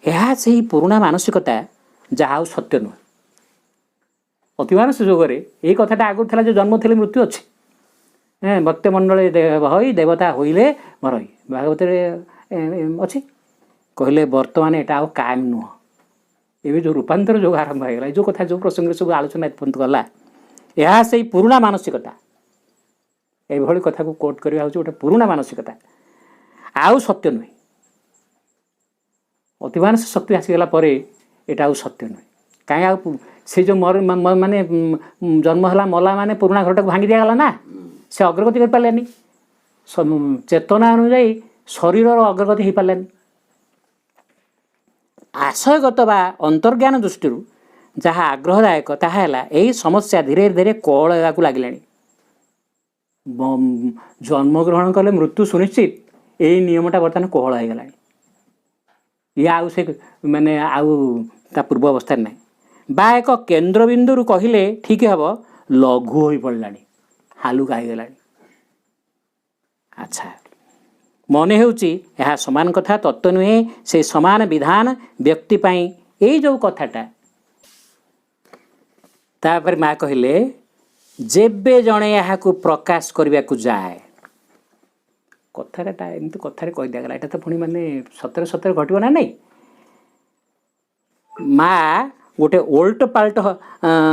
ଏହା ସେହି ପୁରୁଣା ମାନସିକତା ଯାହା ଆଉ ସତ୍ୟ ନୁହେଁ। ଅତିମାନସ ଯୁଗରେ ଏଇ କଥାଟା ଆଗରୁ ଥିଲା ଯେ ଜନ୍ମ ଥିଲେ ମୃତ୍ୟୁ ଅଛି। ଭକ୍ତ ମଣ୍ଡଳେ ହୋଇ ଦେବତା ହୋଇଲେ ମରଇ ଭାଗବତରେ ଅଛି। କହିଲେ ବର୍ତ୍ତମାନ ଏଇଟା ଆଉ କାଏମ ନୁହଁ। ଏବେ ଯେଉଁ ରୂପାନ୍ତର ଯୋଗ ଆରମ୍ଭ ହେଇଗଲା, ଯେଉଁ କଥା ଯେଉଁ ପ୍ରସଙ୍ଗରେ ସବୁ ଆଲୋଚନା ଏପର୍ଯ୍ୟନ୍ତ ଗଲା, ଏହା ସେଇ ପୁରୁଣା ମାନସିକତା। ଏଇଭଳି କଥାକୁ କୋଟ୍ କରିବା ହେଉଛି ଗୋଟେ ପୁରୁଣା ମାନସିକତା, ଆଉ ସତ୍ୟ ନୁହେଁ। ଅତିମାନସ ଶକ୍ତି ଆସିଗଲା ପରେ ଏଇଟା ଆଉ ସତ୍ୟ ନୁହେଁ। କାହିଁ ଆଉ ସେ ଯେଉଁ ମାନେ ଜନ୍ମ ହେଲା ମଲା ମାନେ ପୁରୁଣା ଘରଟାକୁ ଭାଙ୍ଗି ଦିଆଗଲା ନା, ସେ ଅଗ୍ରଗତି କରିପାରିଲାନି। ଚେତନା ଅନୁଯାୟୀ ଶରୀରର ଅଗ୍ରଗତି ହେଇପାରିଲାନି। ଆଶୟଗତ ବା ଅନ୍ତର୍ଜ୍ଞାନ ଦୃଷ୍ଟିରୁ ଯାହା ଆଗ୍ରହଦାୟକ ତାହା ହେଲା ଏହି ସମସ୍ୟା ଧୀରେ ଧୀରେ କୋହଳ ହେବାକୁ ଲାଗିଲାଣି। ଜନ୍ମଗ୍ରହଣ କଲେ ମୃତ୍ୟୁ ସୁନିଶ୍ଚିତ, ଏଇ ନିୟମଟା ବର୍ତ୍ତମାନ କୋହଳ ହେଇଗଲାଣି। ଇଏ ଆଉ ସେ ମାନେ ଆଉ ତା ପୂର୍ବ ଅବସ୍ଥାରେ ନାହିଁ। ବା ଏକ କେନ୍ଦ୍ରବିନ୍ଦୁରୁ କହିଲେ ଠିକ୍ ହେବ, ଲଘୁ ହୋଇପଡ଼ିଲାଣି, ହାଲୁକା ହେଇଗଲାଣି। ଆଚ୍ଛା, ମନେ ହେଉଛି ଏହା ସମାନ କଥା, ତତ୍ତ୍ୱ ନୁହେଁ। ସେ ସମାନ ବିଧାନ ବ୍ୟକ୍ତି ପାଇଁ ଏଇ ଯେଉଁ କଥାଟା। ତାପରେ ମା କହିଲେ, ଯେବେ ଜଣେ ଏହାକୁ ପ୍ରକାଶ କରିବାକୁ ଯାଏ, କଥାଟା ଏମିତି କଥାରେ କହିଦିଆଗଲା, ଏଇଟା ତ ପୁଣି ମାନେ ସତରେ ସତରେ ଘଟିବ ନା ନାହିଁ। ମା ଗୋଟେ ଓଲ୍ଟ ପାଲ୍ଟ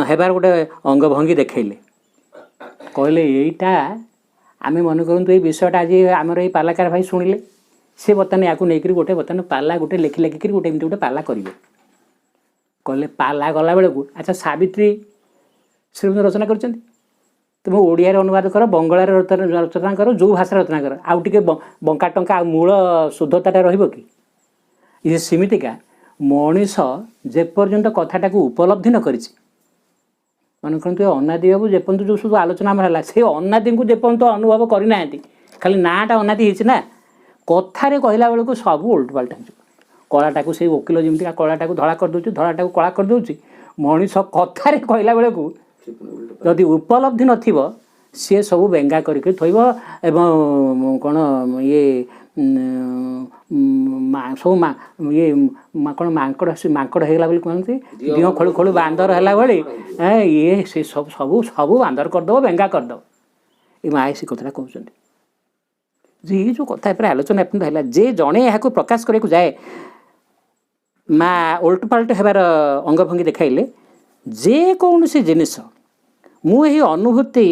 ହେବାର ଗୋଟେ ଅଙ୍ଗଭଙ୍ଗୀ ଦେଖେଇଲେ। କହିଲେ ଏଇଟା ଆମେ ମନେ କରନ୍ତୁ ଏଇ ବିଷୟଟା ଆଜି ଆମର ଏଇ ପାଲାକାର ଭାଇ ଶୁଣିଲେ, ସେ ବର୍ତ୍ତମାନ ୟାକୁ ନେଇକରି ଗୋଟେ ବର୍ତ୍ତମାନ ପାଲା ଗୋଟେ ଲେଖିକରି ଗୋଟେ ଏମିତି ଗୋଟେ ପାଲା କରିବେ। କହିଲେ ପାଲା ଗଲାବେଳକୁ, ଆଚ୍ଛା ସାବିତ୍ରୀ ଶ୍ରୀମନ୍ତ ରଚନା କରିଛନ୍ତି, ତୁମେ ଓଡ଼ିଆରେ ଅନୁବାଦ କର, ବଙ୍ଗଳାରେ ରଚନା କର, ଯେଉଁ ଭାଷାରେ ରଚନା କର, ଆଉ ଟିକେ ବଙ୍କା ଟଙ୍କା ଆଉ ମୂଳ ଶୁଦ୍ଧତାଟା ରହିବ କି? ଇଏ ସେମିତିକା ମଣିଷ ଯେପର୍ଯ୍ୟନ୍ତ କଥାଟାକୁ ଉପଲବ୍ଧି ନ କରିଛି, ମନେ କରନ୍ତୁ ଏ ଅନାଦି ବାବୁ ଯେପର୍ଯ୍ୟନ୍ତ ଯେଉଁ ସବୁ ଆଲୋଚନା ଆମର ହେଲା, ସେଇ ଅନାଦିଙ୍କୁ ଯେପର୍ଯ୍ୟନ୍ତ ଅନୁଭବ କରିନାହାନ୍ତି, ଖାଲି ନାଁଟା ଅନାଦି ହେଇଛି ନା, କଥାରେ କହିଲା ବେଳକୁ ସବୁ ଓଲଟପାଲଟ ହେଇଯିବ। କଳାଟାକୁ ସେଇ ଓକିଲ ଯେମିତିକା କଳାଟାକୁ ଧଳା କରିଦେଉଛି, ଧଳାଟାକୁ କଳା କରିଦେଉଛି, ମଣିଷ କଥାରେ କହିଲା ବେଳକୁ ଯଦି ଉପଲବ୍ଧି ନଥିବ, ସିଏ ସବୁ ବେଙ୍ଗା କରିକି ଥୋଇବ। ଏବଂ କ'ଣ ଇଏ ସବୁ ଇଏ କ'ଣ ମାଙ୍କଡ଼ ହେଇଗଲା ବୋଲି କୁହନ୍ତି, ଦିଅ ଖୋଳୁ ଖୋଳୁ ବାନ୍ଦର ହେଲା ଭଳି ଇଏ ସେ ସବୁ ବାନ୍ଦର କରିଦେବ, ବେଙ୍ଗା କରିଦେବ। ଏ ମା ସେ କଥାଟା କହୁଛନ୍ତି ଯେ ଏଇ ଯେଉଁ କଥା ଉପରେ ଆଲୋଚନା ଏପର୍ଯ୍ୟନ୍ତ ହେଲା, ଯେ ଜଣେ ଏହାକୁ ପ୍ରକାଶ କରିବାକୁ ଯାଏ, ମା ଓଲଟପାଲଟ ହେବାର ଅଙ୍ଗଭଙ୍ଗୀ ଦେଖାଇଲେ। ଯେକୌଣସି ଜିନିଷ ମୁଁ ଏହି ଅନୁଭୂତି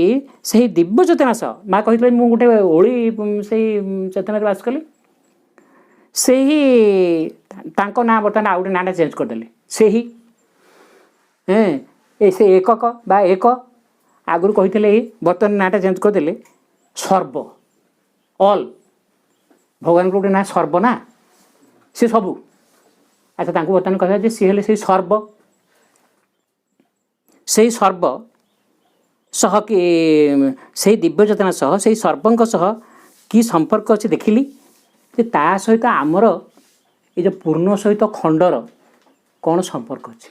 ସେହି ଦିବ୍ୟ ଚେତନା ସହ, ମା କହିଥିଲେ ମୁଁ ଗୋଟେ ଓଳି ସେଇ ଚେତନାରେ ବାସ କଲି, ସେହି ତାଙ୍କ ନାଁ ବର୍ତ୍ତମାନ ଆଉ ଗୋଟେ ନାଁଟା ଚେଞ୍ଜ କରିଦେଲେ, ସେହି ସେ ଏକକ ବା ଏକ, ଆଗରୁ କହିଥିଲେ ବର୍ତ୍ତମାନ ନାଁଟା ଚେଞ୍ଜ କରିଦେଲେ ସର୍ବ, ଅଲ୍। ଭଗବାନଙ୍କର ଗୋଟେ ନାଁ ସର୍ବ ନା, ସେ ସବୁ। ଆଚ୍ଛା, ତାଙ୍କୁ ବର୍ତ୍ତମାନ କହିବା ଯେ ସିଏ ହେଲେ ସେଇ ସର୍ବ। ସେଇ ସର୍ବ ସହ କି ସେଇ ଦିବ୍ୟ ଚେତନା ସହ, ସେଇ ସର୍ବଙ୍କ ସହ କି ସମ୍ପର୍କ ଅଛି ଦେଖିଲି ଯେ ତା ସହିତ ଆମର ଏଇ ଯେଉଁ ପୂର୍ଣ୍ଣ ସହିତ ଖଣ୍ଡର କ'ଣ ସମ୍ପର୍କ ଅଛି।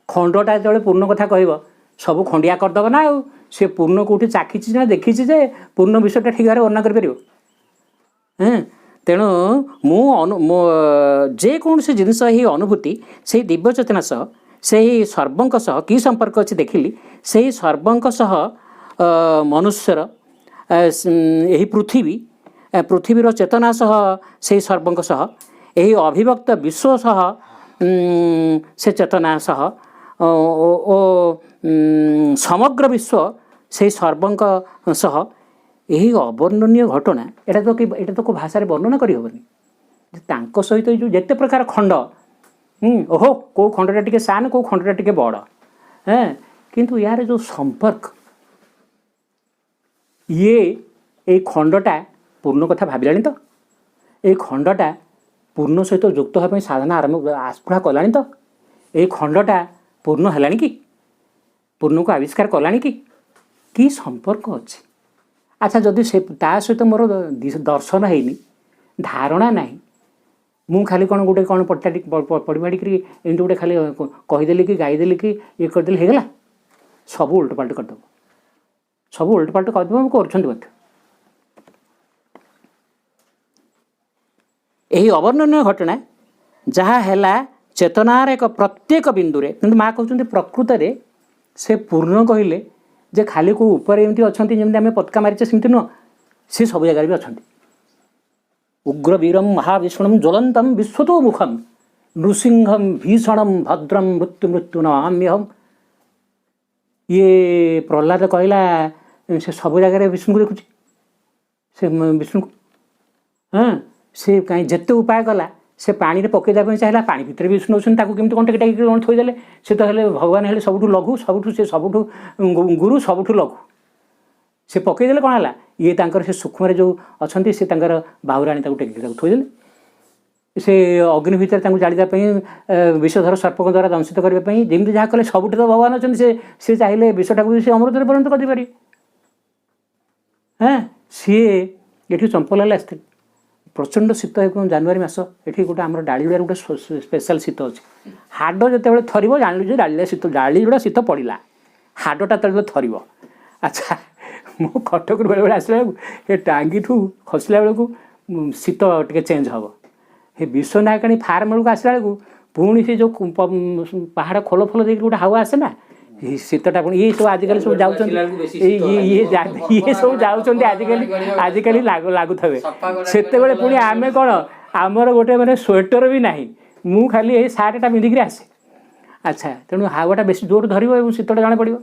ଖଣ୍ଡଟା ଯେତେବେଳେ ପୂର୍ଣ୍ଣ କଥା କହିବ, ସବୁ ଖଣ୍ଡିଆ କରିଦେବ ନା ଆଉ। ସେ ପୂର୍ଣ୍ଣ କେଉଁଠି ଚାଖିଛି ନା ଦେଖିଛି ଯେ ପୂର୍ଣ୍ଣ ବିଷୟଟା ଠିକ୍ ଭାବରେ ବର୍ଣ୍ଣନା କରିପାରିବ। ତେଣୁ ମୋ ଯେକୌଣସି ଜିନିଷ ଏହି ଅନୁଭୂତି ସେହି ଦିବ୍ୟ ଚେତନା ସହ, ସେହି ସର୍ବଙ୍କ ସହ କି ସମ୍ପର୍କ ଅଛି ଦେଖିଲି। ସେହି ସର୍ବଙ୍କ ସହ ମନୁଷ୍ୟର ଏହି ପୃଥିବୀର ଚେତନା ସହ, ସେହି ସର୍ବଙ୍କ ସହ, ଏହି ଅଭିବ୍ୟକ୍ତ ବିଶ୍ୱ ସହ, ସେ ଚେତନା ସହ ଓ ସମଗ୍ର ବିଶ୍ୱ ସେହି ସର୍ବଙ୍କ ସହ ଏହି ଅବର୍ଣ୍ଣନୀୟ ଘଟଣା। ଏଇଟା ତ କେଉଁ ଭାଷାରେ ବର୍ଣ୍ଣନା କରିହେବନି। ତାଙ୍କ ସହିତ ଏଇ ଯେଉଁ ଯେତେ ପ୍ରକାର ଖଣ୍ଡ, ଓହୋ କେଉଁ ଖଣ୍ଡଟା ଟିକେ ସାନ, କେଉଁ ଖଣ୍ଡଟା ଟିକେ ବଡ଼, କିନ୍ତୁ ୟାର ଯେଉଁ ସମ୍ପର୍କ, ଏଇ ଖଣ୍ଡଟା ପୂର୍ଣ୍ଣ କଥା ଭାବିଲାଣି ତ, ଏଇ ଖଣ୍ଡଟା ପୂର୍ଣ୍ଣ ସହିତ ଯୁକ୍ତ ହେବା ପାଇଁ ସାଧନା ଆସ୍ପୃହା କଲାଣି ତ, ଏଇ ଖଣ୍ଡଟା ପୂର୍ଣ୍ଣ ହେଲାଣି କି, ପୂର୍ଣ୍ଣକୁ ଆବିଷ୍କାର କଲାଣି କି ସମ୍ପର୍କ ଅଛି। ଆଚ୍ଛା, ଯଦି ସେ ତା ସହିତ ମୋର ଦର୍ଶନ ହେଇନି, ଧାରଣା ନାହିଁ, ମୁଁ ଖାଲି କ'ଣ ଗୋଟେ କ'ଣ ପଡ଼ିପାଡ଼ିକିରି ଏମିତି ଗୋଟେ ଖାଲି କହିଦେଲି କି ଗାଇଦେଲି କି ଇଏ କରିଦେଲି, ହେଇଗଲା, ସବୁ ଉଲଟପାଲଟ କରିଦେବ। ସବୁ ଓଲଟପାଲଟ କରିଦେବ କରୁଛନ୍ତି ମଧ୍ୟ। ଏହି ଅବର୍ଣ୍ଣନୀୟ ଘଟଣା ଯାହା ହେଲା ଚେତନାର ଏକ ପ୍ରତ୍ୟେକ ବିନ୍ଦୁରେ, କିନ୍ତୁ ମା କହୁଛନ୍ତି ପ୍ରକୃତରେ ସେ ପୂର୍ଣ୍ଣ କହିଲେ ଯେ ଖାଲି କେଉଁ ଉପରେ ଏମିତି ଅଛନ୍ତି ଯେମିତି ଆମେ ପତାକା ମାରିଛେ ସେମିତି ନୁହଁ, ସେ ସବୁ ଜାଗାରେ ବି ଅଛନ୍ତି। ଉଗ୍ର ବୀରମ୍ ମହାବିଷ୍ଣୁମ୍ ଜ୍ୱଳନ୍ତମ୍ ବିଶ୍ୱତୋ ମୁଖମ୍ ନୃସିଂହମ୍ ଭୀଷଣମ୍ ଭଦ୍ରମ୍ ମୃତ୍ୟୁ ମୃତ୍ୟୁ ନମାମ୍ୟହମ୍। ଇଏ ପ୍ରହ୍ଲାଦ କହିଲା ସେ ସବୁ ଜାଗାରେ ବିଷ୍ଣୁଙ୍କୁ ଦେଖୁଛି, ସେ ବିଷ୍ଣୁଙ୍କୁ। ସେ କାହିଁ ଯେତେ ଉପାୟ କଲା, ସେ ପାଣିରେ ପକାଇଦେବା ପାଇଁ ଚାହିଁଲା, ପାଣି ଭିତରେ ବିଷ୍ଣୁ ଅଛନ୍ତି, ତାକୁ କେମିତି କ'ଣ ଟେକି କ'ଣ ଥୋଇଦେଲେ। ସେ ତ ହେଲେ ଭଗବାନ ହେଲେ ସବୁଠୁ ଲଘୁ, ସେ ସବୁଠୁ ଗୁରୁ, ସବୁଠୁ ଲଘୁ। ସେ ପକାଇଦେଲେ କ'ଣ ହେଲା, ଇଏ ତାଙ୍କର ସେ ସୂକ୍ଷ୍ମରେ ଯେଉଁ ଅଛନ୍ତି ସେ ତାଙ୍କର ବାହୁରାଣୀ ତାକୁ ଟେକିକି ତାକୁ ଥୋଇଦେଲେ। ସେ ଅଗ୍ନି ଭିତରେ ତାଙ୍କୁ ଜାଳିଦେବା ପାଇଁ, ବିଷଧର ସର୍ପଙ୍କ ଦ୍ୱାରା ଦଂଶିତ କରିବା ପାଇଁ ଯେମିତି ଯାହା କଲେ, ସବୁଠି ତ ଭଗବାନ ଅଛନ୍ତି। ସେ ଚାହିଁଲେ ବିଷଟାକୁ ବି ସେ ଅମୃତରେ ପରିଣତ କରିପାରିବେ। ସିଏ ଏଠି ଚମ୍ପଲାରେ ଆସିଥିଲେ, ପ୍ରଚଣ୍ଡ ଶୀତ ଏବଂ ଜାନୁଆରୀ ମାସ। ଏଠି ଗୋଟେ ଆମର ଡାଳିଗୁଡ଼ାରେ ଗୋଟେ ସ୍ପେଶାଲ ଶୀତ ଅଛି। ହାଡ଼ ଯେତେବେଳେ ଥରିବ ଜାଣିଲୁ ଯେ ଡାଳିଗୁଡ଼ା ଶୀତ ପଡ଼ିଲା, ହାଡ଼ଟା ଯେତେବେଳେ ଥରିବ। ଆଚ୍ଛା, ମୁଁ କଟକରୁ ବେଳେବେଳେ ଆସିଲା ବେଳକୁ ଏ ଟାଙ୍ଗିଠୁ ଖସିଲା ବେଳକୁ ଶୀତ ଟିକେ ଚେଞ୍ଜ ହେବ। ଏ ବିଶ୍ୱନାୟକାଣୀ ଫାର୍ମ ବେଳକୁ ଆସିଲା ବେଳକୁ ପୁଣି ସେ ଯେଉଁ ପାହାଡ଼ ଖୋଲ ଦେଇକି ଗୋଟେ ହାୱା ଆସେ ନା, ଶୀତଟା ପୁଣି ଇଏ ସବୁ ଆଜିକାଲି ସବୁ ଯାଉଛନ୍ତି, ଇଏ ସବୁ ଯାଉଛନ୍ତି ଆଜିକାଲି ଲାଗୁଥିବେ। ସେତେବେଳେ ପୁଣି ଆମେ କ'ଣ, ଆମର ଗୋଟେ ମାନେ ସ୍ୱେଟର ବି ନାହିଁ, ମୁଁ ଖାଲି ଏଇ ସାର୍ଟଟା ପିନ୍ଧିକିରି ଆସେ। ଆଚ୍ଛା, ତେଣୁ ହାୱାଟା ବେଶୀ ଜୋର ଧରିବ ଏବଂ ଶୀତଟା ଜଣାପଡ଼ିବ।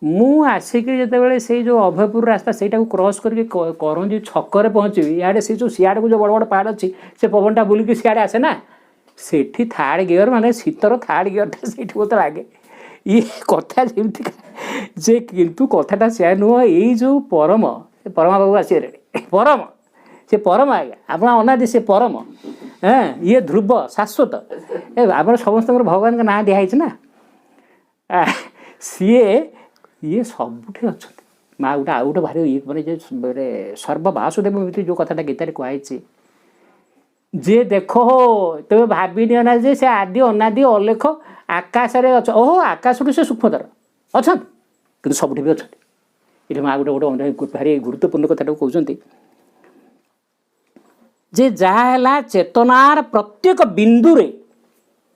ମୁଁ ଆସିକି ଯେତେବେଳେ ସେଇ ଯେଉଁ ଅଭୟପୁର ରାସ୍ତା ସେଇଟାକୁ କ୍ରସ୍ କରିକି କରଞ୍ଜି ଛକରେ ପହଞ୍ଚିବି, ଇଆଡ଼େ ସେ ଯେଉଁ ସିଆଡ଼କୁ ଯେଉଁ ବଡ଼ ବଡ଼ ପାହାଡ଼ ଅଛି, ସେ ପବନଟା ବୁଲିକି ସିଆଡ଼େ ଆସେ ନା, ସେଠି ଥାର୍ଡ଼ ଗିୟର, ମାନେ ଶୀତର ଥାର୍ଡ଼ ଗିୟରଟା ସେଇଠି ମୋତେ ଲାଗେ। ଇଏ କଥା ଯେମିତି ଯେ, କିନ୍ତୁ କଥାଟା ସେୟା ନୁହଁ। ଏଇ ଯେଉଁ ପରମ, ସେ ପରମା ବାବୁ ଆସିଗଲେ, ସେ ପରମ ଆଜ୍ଞା, ଆପଣ ଅନାଦି ସେ ପରମ, ଇଏ ଧ୍ରୁବ ଶାଶ୍ୱତ। ଆମର ସମସ୍ତଙ୍କର ଭଗବାନଙ୍କ ନାଁ ଦିଆହେଇଛି ନା। ଇଏ ସବୁଠି ଅଛନ୍ତି। ମା ଗୋଟେ ଆଉ ଗୋଟେ ଭାରି ମାନେ ଯେ ସର୍ବବାସୁଦେବ ଭିତରେ ଯେଉଁ କଥାଟା ଗୀତାରେ କୁହାହେଇଛି, ଯେ ଦେଖ ହୋ ତେବେ ଭାବିନିଅ ନା ଯେ ସେ ଆଦି ଅନାଦି ଅଲେଖ ଆକାଶରେ ଓହୋ ଆକାଶରୁ ସେ ସୂକ୍ଷ୍ମତର ଅଛନ୍ତି, କିନ୍ତୁ ସବୁଠି ବି ଅଛନ୍ତି। ଏଠି ମା ଗୋଟେ ଭାରି ଗୁରୁତ୍ୱପୂର୍ଣ୍ଣ କଥାଟାକୁ କହୁଛନ୍ତି ଯେ ଯାହା ହେଲା ଚେତନାର ପ୍ରତ୍ୟେକ ବିନ୍ଦୁରେ,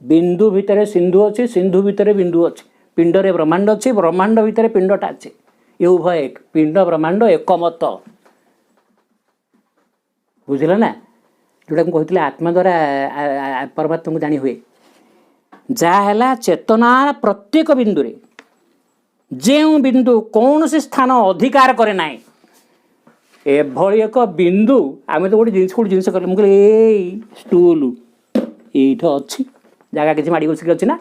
ବିନ୍ଦୁ ଭିତରେ ସିନ୍ଧୁ ଅଛି, ସିନ୍ଧୁ ଭିତରେ ବିନ୍ଦୁ ଅଛି, ପିଣ୍ଡରେ ବ୍ରହ୍ମାଣ୍ଡ ଅଛି, ବ୍ରହ୍ମାଣ୍ଡ ଭିତରେ ପିଣ୍ଡଟା ଅଛି। ଏ ଉଭୟ ଏକ, ପିଣ୍ଡ ବ୍ରହ୍ମାଣ୍ଡ ଏକମତ। ବୁଝିଲ ନା, ଯେଉଁଟା ମୁଁ କହିଥିଲି ଆତ୍ମା ଦ୍ୱାରା ପରମାତ୍ମାକୁ ଜାଣି ହୁଏ। ଯାହା ହେଲା ଚେତନାର ପ୍ରତ୍ୟେକ ବିନ୍ଦୁରେ ଯେଉଁ ବିନ୍ଦୁ କୌଣସି ସ୍ଥାନ ଅଧିକାର କରେ ନାହିଁ, ଏଭଳି ଏକ ବିନ୍ଦୁ। ଆମେ ତ ଗୋଟେ ଜିନିଷ କଲେ, ମୁଁ କହିଲି ଏଇ ଷ୍ଟୁଲ ଏଇଠି ଅଛି, ଜାଗା କିଛି ମାଡ଼ି ବସିକି ଅଛି ନା,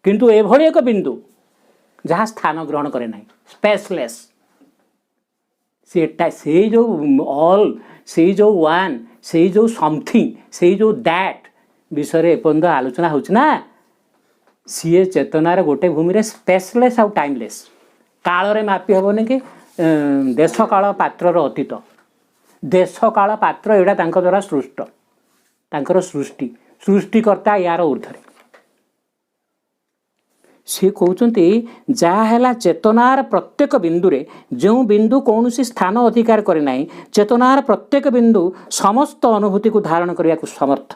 କିନ୍ତୁ ଏଭଳି ଏକ ବିନ୍ଦୁ ଯାହା ସ୍ଥାନ ଗ୍ରହଣ କରେ ନାହିଁ, ସ୍ପେସଲେସ୍। ସେଟା ସେଇ ଯେଉଁ ଅଲ୍, ସେଇ ଯେଉଁ ୱାନ୍, ସେଇ ଯେଉଁ ସମଥିଙ୍ଗ, ସେଇ ଯେଉଁ ଦ୍ୟାଟ୍ ବିଷୟରେ ଏପର୍ଯ୍ୟନ୍ତ ଆଲୋଚନା ହେଉଛି ନା, ସିଏ ଚେତନାର ଗୋଟେ ଭୂମିରେ ସ୍ପେସଲେସ୍ ଆଉ ଟାଇମଲେସ୍। କାଳରେ ମାପି ହେବନି କି ଦେଶ କାଳ ପାତ୍ରର ଅତୀତ, ଦେଶ କାଳ ପାତ୍ର ଏଇଟା ତାଙ୍କ ଦ୍ୱାରା ସୃଷ୍ଟ, ତାଙ୍କର ସୃଷ୍ଟିକର୍ତ୍ତା ୟାର ଊର୍ଦ୍ଧ୍ୱରେ। ସେ କହୁଛନ୍ତି ଯାହା ହେଲା ଚେତନାର ପ୍ରତ୍ୟେକ ବିନ୍ଦୁରେ ଯେଉଁ ବିନ୍ଦୁ କୌଣସି ସ୍ଥାନ ଅଧିକାର କରେ ନାହିଁ, ଚେତନାର ପ୍ରତ୍ୟେକ ବିନ୍ଦୁ ସମସ୍ତ ଅନୁଭୂତିକୁ ଧାରଣ କରିବାକୁ ସମର୍ଥ।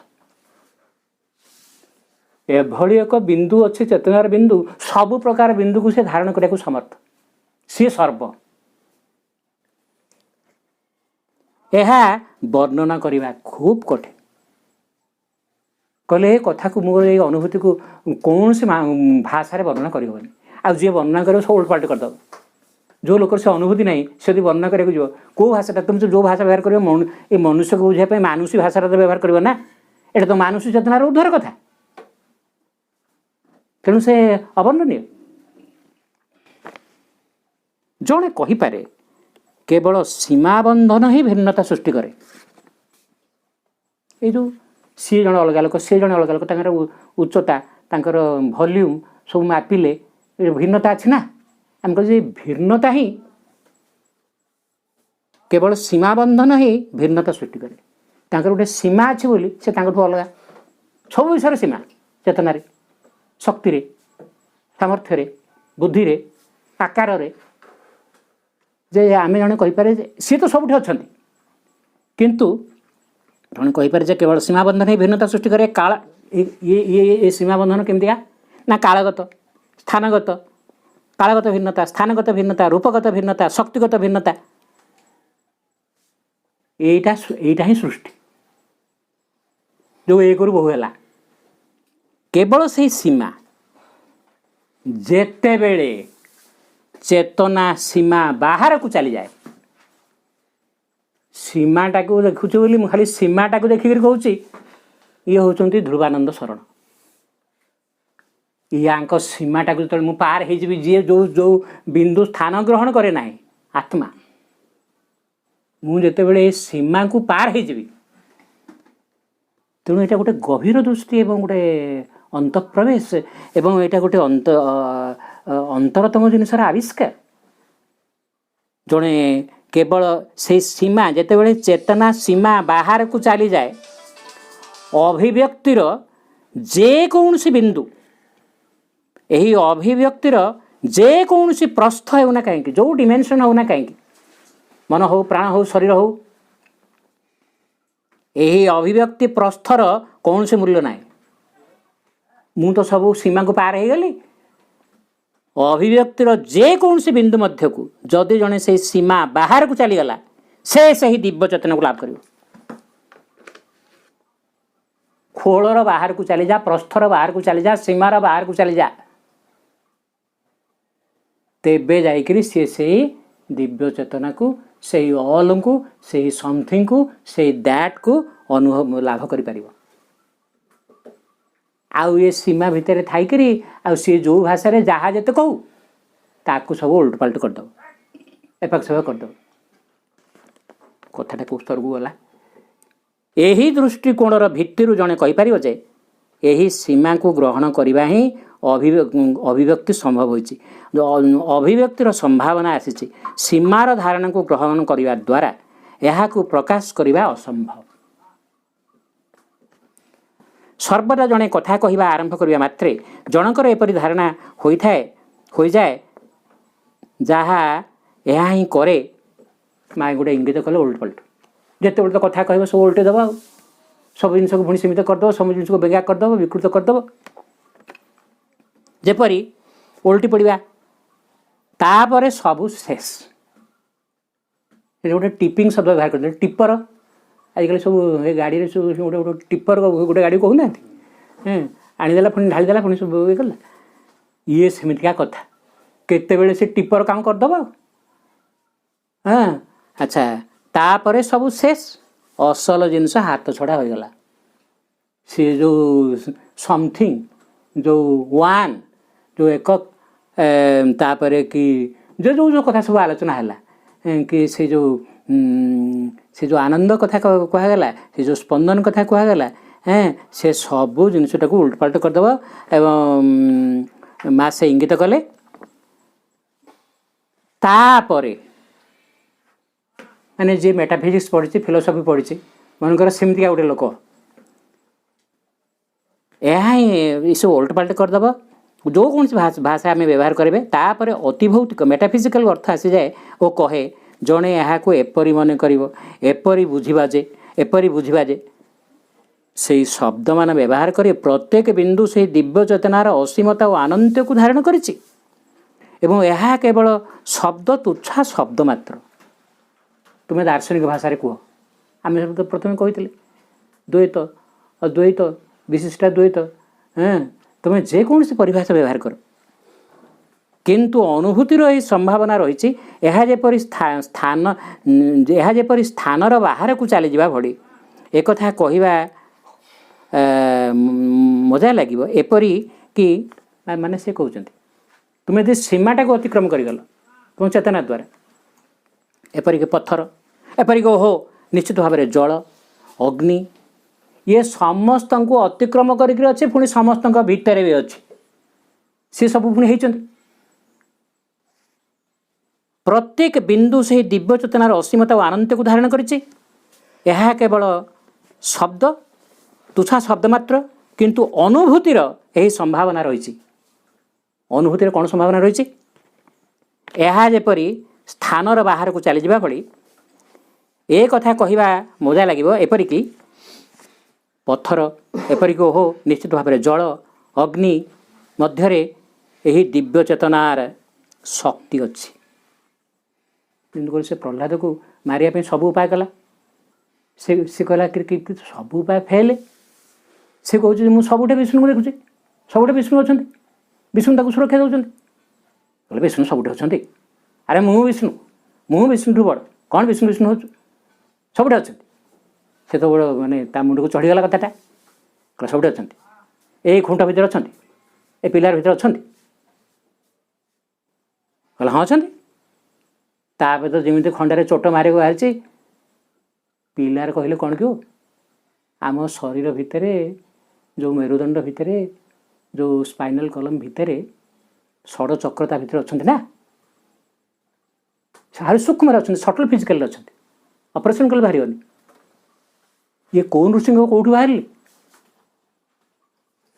ଏଭଳି ଏକ ବିନ୍ଦୁ ଅଛି, ଚେତନାର ବିନ୍ଦୁ, ସବୁ ପ୍ରକାର ବିନ୍ଦୁକୁ ସେ ଧାରଣ କରିବାକୁ ସମର୍ଥ। ସିଏ ସର୍ବ। ଏହା ବର୍ଣ୍ଣନା କରିବା ଖୁବ୍ କଠିନ। କହିଲେ ଏ କଥାକୁ, ମୋର ଏଇ ଅନୁଭୂତିକୁ କୌଣସି ଭାଷାରେ ବର୍ଣ୍ଣନା କରିହେବନି। ଆଉ ଯିଏ ବର୍ଣ୍ଣନା କରିବ ସବୁ ଓଲଟପାଲଟ କରିଦେବ। ଯେଉଁ ଲୋକର ସେ ଅନୁଭୂତି ନାହିଁ, ସେ ଯଦି ବର୍ଣ୍ଣନା କରିବାକୁ ଯିବ, କେଉଁ ଭାଷାଟା ତୁମେ ଯେଉଁ ଭାଷା ବ୍ୟବହାର କରିବ, ଏ ମନୁଷ୍ୟକୁ ବୁଝିବା ପାଇଁ ମାନୁଷୀ ଭାଷାଟା ତ ବ୍ୟବହାର କରିବ ନା। ଏଇଟା ତ ମାନୁଷୀ ଚେତନାର ଉଦ୍ଧାର କଥା, ତେଣୁ ସେ ଅବର୍ଣ୍ଣନୀୟ। ଜଣେ କହିପାରେ କେବଳ ସୀମାବନ୍ଧନ ହିଁ ଭିନ୍ନତା ସୃଷ୍ଟି କରେ। ଏଇ ଯେଉଁ ସିଏ ଜଣେ ଅଲଗା ଲୋକ, ସିଏ ଜଣେ ଅଲଗା ଲୋକ, ତାଙ୍କର ଉଚ୍ଚତା, ତାଙ୍କର ଭଲ୍ୟୁମ୍ ସବୁ ମାପିଲେ ଭିନ୍ନତା ଅଛି ନା। ଆମେ କହୁଛୁ ଯେ ଭିନ୍ନତା ହିଁ, କେବଳ ସୀମାବନ୍ଧନ ହିଁ ଭିନ୍ନତା ସୃଷ୍ଟି କରେ। ତାଙ୍କର ଗୋଟେ ସୀମା ଅଛି ବୋଲି ସେ ତାଙ୍କଠୁ ଅଲଗା। ସବୁ ବିଷୟରେ ସୀମା, ଚେତନାରେ, ଶକ୍ତିରେ, ସାମର୍ଥ୍ୟରେ, ବୁଦ୍ଧିରେ, ଆକାରରେ, ଯେ ଆମେ ଜଣେ କହିପାରେ ଯେ ସିଏ ତ ସବୁଠି ଅଛନ୍ତି, କିନ୍ତୁ ଜଣେ କହିପାରେ ଯେ କେବଳ ସୀମାବନ୍ଧନ ହିଁ ଭିନ୍ନତା ସୃଷ୍ଟି କରେ। କାଳ ଏ ସୀମାବନ୍ଧନ କେମିତିକା ନା କାଳଗତ, ସ୍ଥାନଗତ, କାଳଗତ ଭିନ୍ନତା, ସ୍ଥାନଗତ ଭିନ୍ନତା, ରୂପଗତ ଭିନ୍ନତା, ଶକ୍ତିଗତ ଭିନ୍ନତା, ଏଇଟା ହିଁ ସୃଷ୍ଟି। ଯେଉଁ ଏକରୁ ବହୁ ହେଲା, କେବଳ ସେଇ ସୀମା ଯେତେବେଳେ ଚେତନା ସୀମା ବାହାରକୁ ଚାଲିଯାଏ, ସୀମାଟାକୁ ଦେଖୁଛୁ ବୋଲି ମୁଁ ଖାଲି ସୀମାଟାକୁ ଦେଖିକିରି କହୁଛି, ଇଏ ହେଉଛନ୍ତି ଧ୍ରୁବାନନ୍ଦ ଶରଣ। ୟାଙ୍କ ସୀମାଟାକୁ ଯେତେବେଳେ ମୁଁ ପାର ହେଇଯିବି, ଯିଏ ଯେଉଁ ବିନ୍ଦୁ ସ୍ଥାନ ଗ୍ରହଣ କରେ ନାହିଁ ଆତ୍ମା, ମୁଁ ଯେତେବେଳେ ଏ ସୀମାକୁ ପାର ହେଇଯିବି, ତେଣୁ ଏଇଟା ଗୋଟେ ଗଭୀର ଦୃଷ୍ଟି ଏବଂ ଗୋଟେ ଅନ୍ତଃପ୍ରବେଶ ଏବଂ ଏଇଟା ଗୋଟେ ଅନ୍ତରତମ ଜିନିଷର ଆବିଷ୍କାର। ଜଣେ କେବଳ ସେଇ ସୀମା ଯେତେବେଳେ ଚେତନା ସୀମା ବାହାରକୁ ଚାଲିଯାଏ, ଅଭିବ୍ୟକ୍ତିର ଯେକୌଣସି ବିନ୍ଦୁ, ଏହି ଅଭିବ୍ୟକ୍ତିର ଯେକୌଣସି ପ୍ରସ୍ଥ ହେଉନା କାହିଁକି, ଯେଉଁ ଡିମେନସନ୍ ହେଉନା କାହିଁକି, ମନ ହେଉ, ପ୍ରାଣ ହେଉ, ଶରୀର ହେଉ, ଏହି ଅଭିବ୍ୟକ୍ତି ପ୍ରସ୍ଥର କୌଣସି ମୂଲ୍ୟ ନାହିଁ। ମୁଁ ତ ସବୁ ସୀମାକୁ ପାର ହେଇଗଲି। ଅଭିବ୍ୟକ୍ତିର ଯେକୌଣସି ବିନ୍ଦୁ ମଧ୍ୟକୁ ଯଦି ଜଣେ ସେଇ ସୀମା ବାହାରକୁ ଚାଲିଗଲା, ସେ ସେହି ଦିବ୍ୟ ଚେତନାକୁ ଲାଭ କରିବ। ଖୋଳର ବାହାରକୁ ଚାଲିଯା, ପ୍ରସ୍ଥର ବାହାରକୁ ଚାଲିଯା, ସୀମାର ବାହାରକୁ ଚାଲିଯା, ତେବେ ଯାଇକରି ସିଏ ସେଇ ଦିବ୍ୟ ଚେତନାକୁ, ସେଇ ଅଲ୍କୁ, ସେଇ ସମଥିଙ୍ଗକୁ, ସେଇ ଦ୍ୟାଟ୍କୁ ଅନୁଭବ ଲାଭ କରିପାରିବ। ଆଉ ଏ ସୀମା ଭିତରେ ଥାଇକରି ଆଉ ସିଏ ଯେଉଁ ଭାଷାରେ ଯାହା ଯେତେ କହୁ, ତାକୁ ସବୁ ଓଲଟପାଲଟ କରିଦେବ, ଏପାଖ ସେପାଖ କରିଦେବ। କଥାଟା କେଉଁ ସ୍ତରକୁ ଗଲା? ଏହି ଦୃଷ୍ଟିକୋଣର ଭିତ୍ତିରୁ ଜଣେ କହିପାରିବ ଯେ ଏହି ସୀମାକୁ ଗ୍ରହଣ କରିବା ହିଁ ଅଭିବ୍ୟକ୍ତି ସମ୍ଭବ ହୋଇଛି। ଅଭିବ୍ୟକ୍ତିର ସମ୍ଭାବନା ଆସିଛି, ସୀମାର ଧାରଣାକୁ ଗ୍ରହଣ କରିବା ଦ୍ୱାରା ଏହାକୁ ପ୍ରକାଶ କରିବା ଅସମ୍ଭବ। ସର୍ବଦା ଜଣେ କଥା କହିବା ଆରମ୍ଭ କରିବା ମାତ୍ରେ ଜଣଙ୍କର ଏପରି ଧାରଣା ହୋଇଯାଏ, ଯାହା ଏହା ହିଁ କରେ, ମାଆ ଗୋଟେ ଇଙ୍ଗିତ କଲେ ଓଲଟପଲଟ। ଯେତେବେଳେ ତ କଥା କହିବ ସବୁ ଓଲଟେଇ ଦେବ, ଆଉ ସବୁ ଜିନିଷକୁ ପୁଣି ସୀମିତ କରିଦେବ, ସବୁ ଜିନିଷକୁ ବେଗା କରିଦେବ, ବିକୃତ କରିଦେବ। ଯେପରି ଓଲଟି ପଡ଼ିବା, ତାପରେ ସବୁ ଶେଷ। ଏଠି ଗୋଟେ ଟିପିଂ ଶବ୍ଦ ବ୍ୟବହାର କରିଦେଲେ, ଟିପର। ଆଜିକାଲି ସବୁ ଏ ଗାଡ଼ିରେ ସବୁ ଗୋଟେ ଟିପର ଗୋଟେ ଗାଡ଼ି କହୁନାହାନ୍ତି, ଆଣିଦେଲା ପୁଣି ଢାଳିଦେଲା ପୁଣି ସବୁ ଇଏ କଲା। ଇଏ ସେମିତିକା କଥା, କେତେବେଳେ ସେ ଟିପର କାମ କରିଦେବ। ଆଚ୍ଛା, ତାପରେ ସବୁ ଶେଷ, ଅସଲ ଜିନିଷ ହାତ ଛଡ଼ା ହୋଇଗଲା। ସେ ଯେଉଁ ସମଥିଙ୍ଗ, ଯେଉଁ ୱାନ୍, ଯେଉଁ ଏକକ, ତାପରେ କି ଯେଉଁ କଥା ସବୁ ଆଲୋଚନା ହେଲା, କି ସେ ଯେଉଁ ଆନନ୍ଦ କଥା କୁହାଗଲା, ସେ ଯେଉଁ ସ୍ପନ୍ଦନ କଥା କୁହାଗଲା, ସେ ସବୁ ଜିନିଷଟାକୁ ଉଲଟପାଲଟ କରିଦେବ। ଏବଂ ମା ସେ ଇଙ୍ଗିତ କଲେ, ତାପରେ ମାନେ ଯିଏ ମେଟାଫିଜିକ୍ସ ପଢ଼ିଛି, ଫିଲୋସଫି ପଢ଼ିଛି, ମନେକର ସେମିତିକା ଗୋଟେ ଲୋକ, ଏହା ହିଁ ଏସବୁ ଓଲଟପାଲଟ କରିଦେବ। ଯେଉଁ କୌଣସି ଭାଷା ଆମେ ବ୍ୟବହାର କରିବେ, ତାପରେ ଅତିଭୌତିକ ମେଟାଫିଜିକାଲ ଅର୍ଥ ଆସିଯାଏ ଓ କହେ, ଜଣେ ଏହାକୁ ଏପରି ମନେ କରିବ, ଏପରି ବୁଝିବା ଯେ ସେହି ଶବ୍ଦମାନ ବ୍ୟବହାର କରି ପ୍ରତ୍ୟେକ ବିନ୍ଦୁ ସେହି ଦିବ୍ୟ ଚେତନାର ଅସୀମତା ଓ ଅନନ୍ତକୁ ଧାରଣ କରିଛି ଏବଂ ଏହା କେବଳ ଶବ୍ଦ, ତୁଚ୍ଛା ଶବ୍ଦ ମାତ୍ର। ତୁମେ ଦାର୍ଶନିକ ଭାଷାରେ କୁହ, ଆମେ ସବୁ ତ ପ୍ରଥମେ କହିଥିଲେ ଦ୍ୱୈତ, ଅଦ୍ୱୈତ, ବିଶିଷ୍ଟାଦ୍ୱୈତ, ତୁମେ ଯେକୌଣସି ପରିଭାଷା ବ୍ୟବହାର କର, କିନ୍ତୁ ଅନୁଭୂତିର ଏହି ସମ୍ଭାବନା ରହିଛି। ଏହା ଯେପରି ସ୍ଥାନର ବାହାରକୁ ଚାଲିଯିବା ଭଳି। ଏକଥା କହିବା ମଜା ଲାଗିବ, ଏପରି କି ମାନେ ସେ କହୁଛନ୍ତି, ତୁମେ ଯଦି ସୀମାଟାକୁ ଅତିକ୍ରମ କରିଗଲ ତୁମ ଚେତନା ଦ୍ୱାରା, ଏପରିକି ପଥର, ଏପରିକି ନିଶ୍ଚିତ ଭାବରେ ଜଳ, ଅଗ୍ନି, ଇଏ ସମସ୍ତଙ୍କୁ ଅତିକ୍ରମ କରିକି ଅଛି, ପୁଣି ସମସ୍ତଙ୍କ ଭିତରେ ବି ଅଛି। ସିଏ ସବୁ ପୁଣି ହେଇଛନ୍ତି। ପ୍ରତ୍ୟେକ ବିନ୍ଦୁ ସେହି ଦିବ୍ୟ ଚେତନାର ଅସୀମତା ଓ ଅନନ୍ତକୁ ଧାରଣ କରିଛି। ଏହା କେବଳ ଶବ୍ଦ, ତୁଚ୍ଛା ଶବ୍ଦ ମାତ୍ର, କିନ୍ତୁ ଅନୁଭୂତିର ଏହି ସମ୍ଭାବନା ରହିଛି। ଅନୁଭୂତିର କ'ଣ ସମ୍ଭାବନା ରହିଛି? ଏହା ଯେପରି ସ୍ଥାନର ବାହାରକୁ ଚାଲିଯିବା ଭଳି ଏ କଥା କହିବା ମଜା ଲାଗିବ। ଏପରିକି ପଥର, ଏପରିକି ଓହୋ ନିଶ୍ଚିତ ଭାବରେ ଜଳ, ଅଗ୍ନି ମଧ୍ୟରେ ଏହି ଦିବ୍ୟ ଚେତନାର ଶକ୍ତି ଅଛି। ତେଣୁକରି ସେ ପ୍ରହ୍ଲାଦକୁ ମାରିବା ପାଇଁ ସବୁ ଉପାୟ କଲା। ସେ କହିଲା କି ସବୁ ଉପାୟ ଫେଲ୍। ସେ କହୁଛି ମୁଁ ସବୁଠି ବିଷ୍ଣୁଙ୍କୁ ଦେଖୁଛି, ସବୁଠି ବିଷ୍ଣୁ ଅଛନ୍ତି, ବିଷ୍ଣୁ ତାକୁ ସୁରକ୍ଷା ଦେଉଛନ୍ତି। କହିଲେ ବିଷ୍ଣୁ ସବୁଠି ଅଛନ୍ତି? ଆରେ ମୁଁ ବିଷ୍ଣୁଠୁ ବଡ଼, କ'ଣ ବିଷ୍ଣୁ ହେଉଛୁ? ସବୁଠି ଅଛନ୍ତି। ସେତେବେଳେ ମାନେ ତା ମୁଣ୍ଡକୁ ଚଢ଼ିଗଲା କଥାଟା। କହିଲେ ସବୁଠି ଅଛନ୍ତି, ଏଇ ଖୁଣ୍ଟ ଭିତରେ ଅଛନ୍ତି, ଏ ପିଲାର ଭିତରେ ଅଛନ୍ତି? କହିଲେ ହଁ ଅଛନ୍ତି। ତାପରେ ତ ଯେମିତି ଖଣ୍ଡାରେ ଚୋଟ ମାରିବାକୁ ବାହାରିଛି। ପିଲାର କହିଲେ କ'ଣ କି ଆମ ଶରୀର ଭିତରେ ଯେଉଁ ମେରୁଦଣ୍ଡ ଭିତରେ ଯେଉଁ ସ୍ପାଇନାଲ୍ କଲମ୍ ଭିତରେ ଷଡ଼ଚକ୍ର ତା ଭିତରେ ଅଛନ୍ତି ନା, ଆହୁରି ସୂକ୍ଷ୍ମରେ ଅଛନ୍ତି, ସଟଲ୍ ଫିଜିକାଲରେ ଅଛନ୍ତି, ଅପରେସନ୍ କଲେ ବାହାରିବନି। ଇଏ କେଉଁ ନୃସିଂହ କେଉଁଠୁ ବାହାରିଲେ?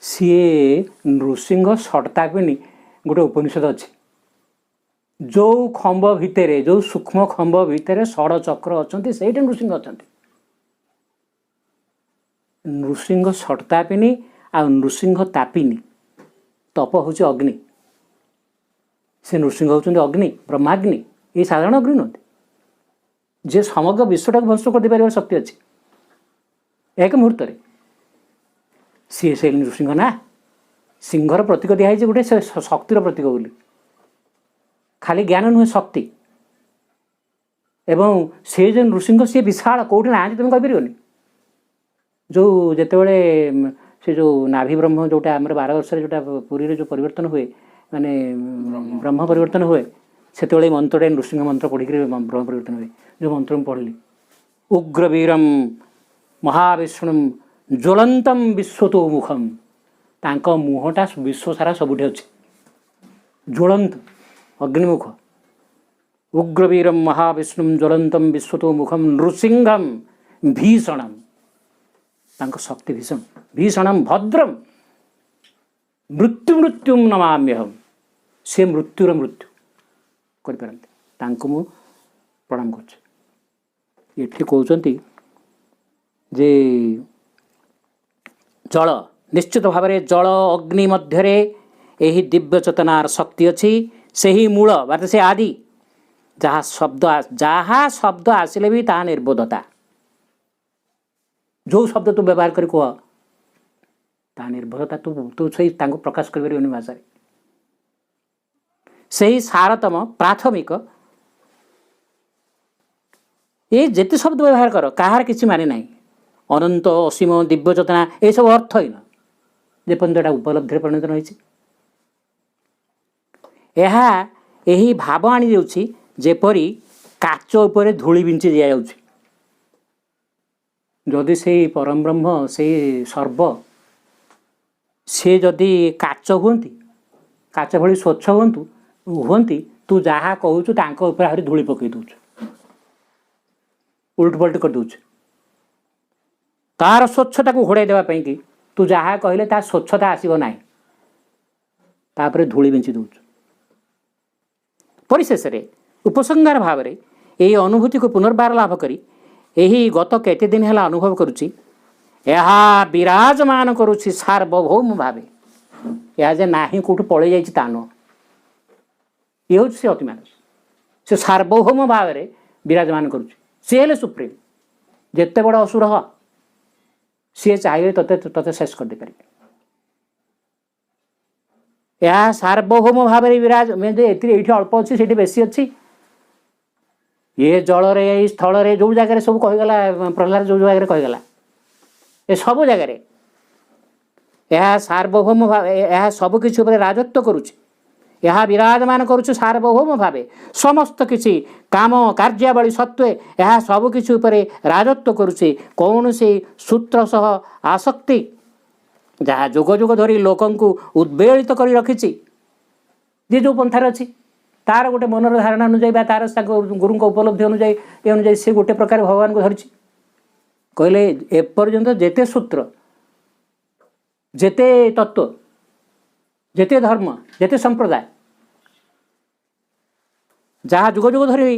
ସିଏ ନୃସିଂହ ଷଟ୍ତାପିନୀ ଗୋଟେ ଉପନିଷଦ ଅଛି। ଯେଉଁ ଖମ୍ବ ଭିତରେ, ଯେଉଁ ସୂକ୍ଷ୍ମ ଖମ୍ବ ଭିତରେ ଷଡ଼ଚକ୍ର ଅଛନ୍ତି, ସେଇଠି ନୃସିଂହ ଅଛନ୍ତି। ନୃସିଂହ ଷଟ୍ତାପିନୀ ଆଉ ନୃସିଂହ ତାପିନୀ। ତପ ହେଉଛି ଅଗ୍ନି, ସେ ନୃସିଂହ ହେଉଛନ୍ତି ଅଗ୍ନି, ବ୍ରହ୍ମାଗ୍ନି। ଏଇ ସାଧାରଣ ଅଗ୍ନି ନୁହନ୍ତି, ଯିଏ ସମଗ୍ର ବିଶ୍ୱଟାକୁ ଧ୍ୱଂସ କରିଦେଇପାରିବାର ଶକ୍ତି ଅଛି ଏକ ମୁହୂର୍ତ୍ତରେ। ସିଏ ସେ ନୃସିଂହ ନା। ସିଂହର ପ୍ରତୀକ ଦିଆହେଇଛି ଗୋଟେ, ସେ ଶକ୍ତିର ପ୍ରତୀକ ବୋଲି। ଖାଲି ଜ୍ଞାନ ନୁହେଁ, ଶକ୍ତି। ଏବଂ ସେ ଯେଉଁ ନୃସିଂହ ସିଏ ବିଶାଳ, କେଉଁଠି ନାହାନ୍ତି ତୁମେ କହିପାରିବନି। ଯେଉଁ ଯେତେବେଳେ ସେ ଯେଉଁ ନାଭି ବ୍ରହ୍ମ ଯେଉଁଟା ଆମର 12 ବର୍ଷରେ ଯେଉଁଟା ପୁରୀରେ ଯେଉଁ ପରିବର୍ତ୍ତନ ହୁଏ, ମାନେ ବ୍ରହ୍ମ ପରିବର୍ତ୍ତନ ହୁଏ, ସେତେବେଳେ ଏଇ ମନ୍ତ୍ରଟା ନୃସିଂହ ମନ୍ତ୍ର ପଢ଼ିକିରି ବ୍ରହ୍ମ ପରିବର୍ତ୍ତନ ହୁଏ। ଯେଉଁ ମନ୍ତ୍ର ମୁଁ ପଢ଼ିଲି, ଉଗ୍ରବୀରମ୍ ମହାବିଷ୍ଣୁମ୍ ଜ୍ୱଳନ୍ତମ୍ ବିଶ୍ୱତୋମୁଖମ୍। ତାଙ୍କ ମୁହଁଟା ବିଶ୍ୱ ସାରା ସବୁଠି ଅଛି, ଜ୍ୱଳନ୍ତ ଅଗ୍ନିମୁଖ। ଉଗ୍ରବୀରମ୍ ମହାବିଷ୍ଣୁମ୍ ଜ୍ୱଳନ୍ତମ୍ ବିଶ୍ୱତୋମୁଖମ୍ ନୃସିଂହମ୍ ଭୀଷଣମ୍। ତାଙ୍କ ଶକ୍ତି ଭୀଷଣ, ଭୀଷଣମ୍ ଭଦ୍ରମ୍ ମୃତ୍ୟୁମ୍ ନମାମ୍ୟହମ୍। ସେ ମୃତ୍ୟୁର ମୃତ୍ୟୁ କରିପାରନ୍ତି, ତାଙ୍କୁ ମୁଁ ପ୍ରଣାମ କରୁଛି। ଏଠି କହୁଛନ୍ତି ଯେ ଜଳ, ନିଶ୍ଚିତ ଭାବରେ ଜଳ ଅଗ୍ନି ମଧ୍ୟରେ ଏହି ଦିବ୍ୟ ଚେତନାର ଶକ୍ତି ଅଛି। ସେହି ମୂଳ ବା ସେ ଆଦି, ଯାହା ଶବ୍ଦ ଆସିଲେ ବି ତାହା ନିର୍ବୋଧତା। ଯେଉଁ ଶବ୍ଦ ତୁ ବ୍ୟବହାର କରି କୁହ, ତାହା ନିର୍ବୋଧତା। ତୁ ସେଇ ତାଙ୍କୁ ପ୍ରକାଶ କରିପାରିବନି ଭାଷାରେ। ସେହି ସାରତମ ପ୍ରାଥମିକ, ଏ ଯେତେ ଶବ୍ଦ ବ୍ୟବହାର କର କାହାର କିଛି ମାନେ ନାହିଁ। ଅନନ୍ତ, ଅସୀମ, ଦିବ୍ୟ ଚେତନା ଏସବୁ ଅର୍ଥହୀନ ଯେପର୍ଯ୍ୟନ୍ତ ଏଟା ଉପଲବ୍ଧିରେ ପରିଣତ ରହିଛି। ଏହା ଏହି ଭାବ ଆଣିଦେଉଛି ଯେପରି କାଚ ଉପରେ ଧୂଳି ବିଞ୍ଚି ଦିଆଯାଉଛି। ଯଦି ସେଇ ପରମ ବ୍ରହ୍ମ, ସେଇ ସର୍ବ, ସେ ଯଦି କାଚ ହୁଅନ୍ତି, କାଚ ଭଳି ସ୍ୱଚ୍ଛ ହୁଅନ୍ତି, ତୁ ଯାହା କହୁଛୁ ତାଙ୍କ ଉପରେ ଆହୁରି ଧୂଳି ପକାଇ ଦେଉଛୁ, ଉଲଟ ପଲଟ କରିଦେଉଛୁ। ତାର ସ୍ୱଚ୍ଛତାକୁ ଘୋଡ଼ାଇ ଦେବା ପାଇଁକି ତୁ ଯାହା କହିଲେ ତା ସ୍ୱଚ୍ଛତା ଆସିବ ନାହିଁ, ତାପରେ ଧୂଳି ବିଞ୍ଚି ଦେଉଛୁ। ପରିଶେଷରେ ଉପସଂହାର ଭାବରେ ଏହି ଅନୁଭୂତିକୁ ପୁନର୍ବାର ଲାଭ କରି ଏହି ଗତ କେତେ ଦିନ ହେଲା ଅନୁଭବ କରୁଛି, ଏହା ବିରାଜମାନ କରୁଛି ସାର୍ବଭୌମ ଭାବେ। ଏହା ଯେ ନାହିଁ କେଉଁଠୁ ପଳେଇ ଯାଇଛି ତା ନୁହଁ, ଇଏ ହେଉଛି ସେ ଅତିମାନସ। ସେ ସାର୍ବଭୌମ ଭାବରେ ବିରାଜମାନ କରୁଛି। ସିଏ ହେଲେ ସୁପ୍ରିମ। ଯେତେ ବଡ଼ ଅସୁର ହ, ସିଏ ଚାହିଁଲେ ତତେ ଶେଷ କରିଦେଇପାରିବେ। ଏହା ସାର୍ବଭୌମ ଭାବରେ ଏଇଠି ଅଳ୍ପ ଅଛି, ସେଇଠି ବେଶୀ ଅଛି। ଇଏ ଜଳରେ, ଏଇ ସ୍ଥଳରେ, ଯେଉଁ ଜାଗାରେ ସବୁ କହିଗଲା ପ୍ରହ୍ଲାଦ, ଯେଉଁ ଜାଗାରେ କହିଗଲା, ଏ ସବୁ ଜାଗାରେ ଏହା ସାର୍ବଭୌମ ଭାବେ, ଏହା ସବୁକିଛି ଉପରେ ରାଜତ୍ୱ କରୁଛି। ଏହା ବିରାଜମାନ କରୁଛି ସାର୍ବଭୌମ ଭାବେ। ସମସ୍ତ କିଛି କାମ କାର୍ଯ୍ୟାବଳୀ ସତ୍ତ୍ୱେ ଏହା ସବୁକିଛି ଉପରେ ରାଜତ୍ୱ କରୁଛି। କୌଣସି ସୂତ୍ର ସହ ଆସକ୍ତି, ଯାହା ଯୁଗ ଯୁଗ ଧରି ଲୋକଙ୍କୁ ଉଦ୍ବେଳିତ କରି ରଖିଛି, ଯିଏ ଯେଉଁ ପନ୍ଥାରେ ଅଛି, ତାର ଗୋଟେ ମନର ଧାରଣା ଅନୁଯାୟୀ ବା ତାର ତାଙ୍କ ଗୁରୁଙ୍କ ଉପଲବ୍ଧି ଅନୁଯାୟୀ, ଏ ଅନୁଯାୟୀ ସେ ଗୋଟେ ପ୍ରକାର ଭଗବାନଙ୍କୁ ଧରିଛି। କହିଲେ ଏପର୍ଯ୍ୟନ୍ତ ଯେତେ ସୂତ୍ର, ଯେତେ ତତ୍ତ୍ୱ, ଯେତେ ଧର୍ମ, ଯେତେ ସମ୍ପ୍ରଦାୟ, ଯାହା ଯୁଗ ଯୁଗ ଧରି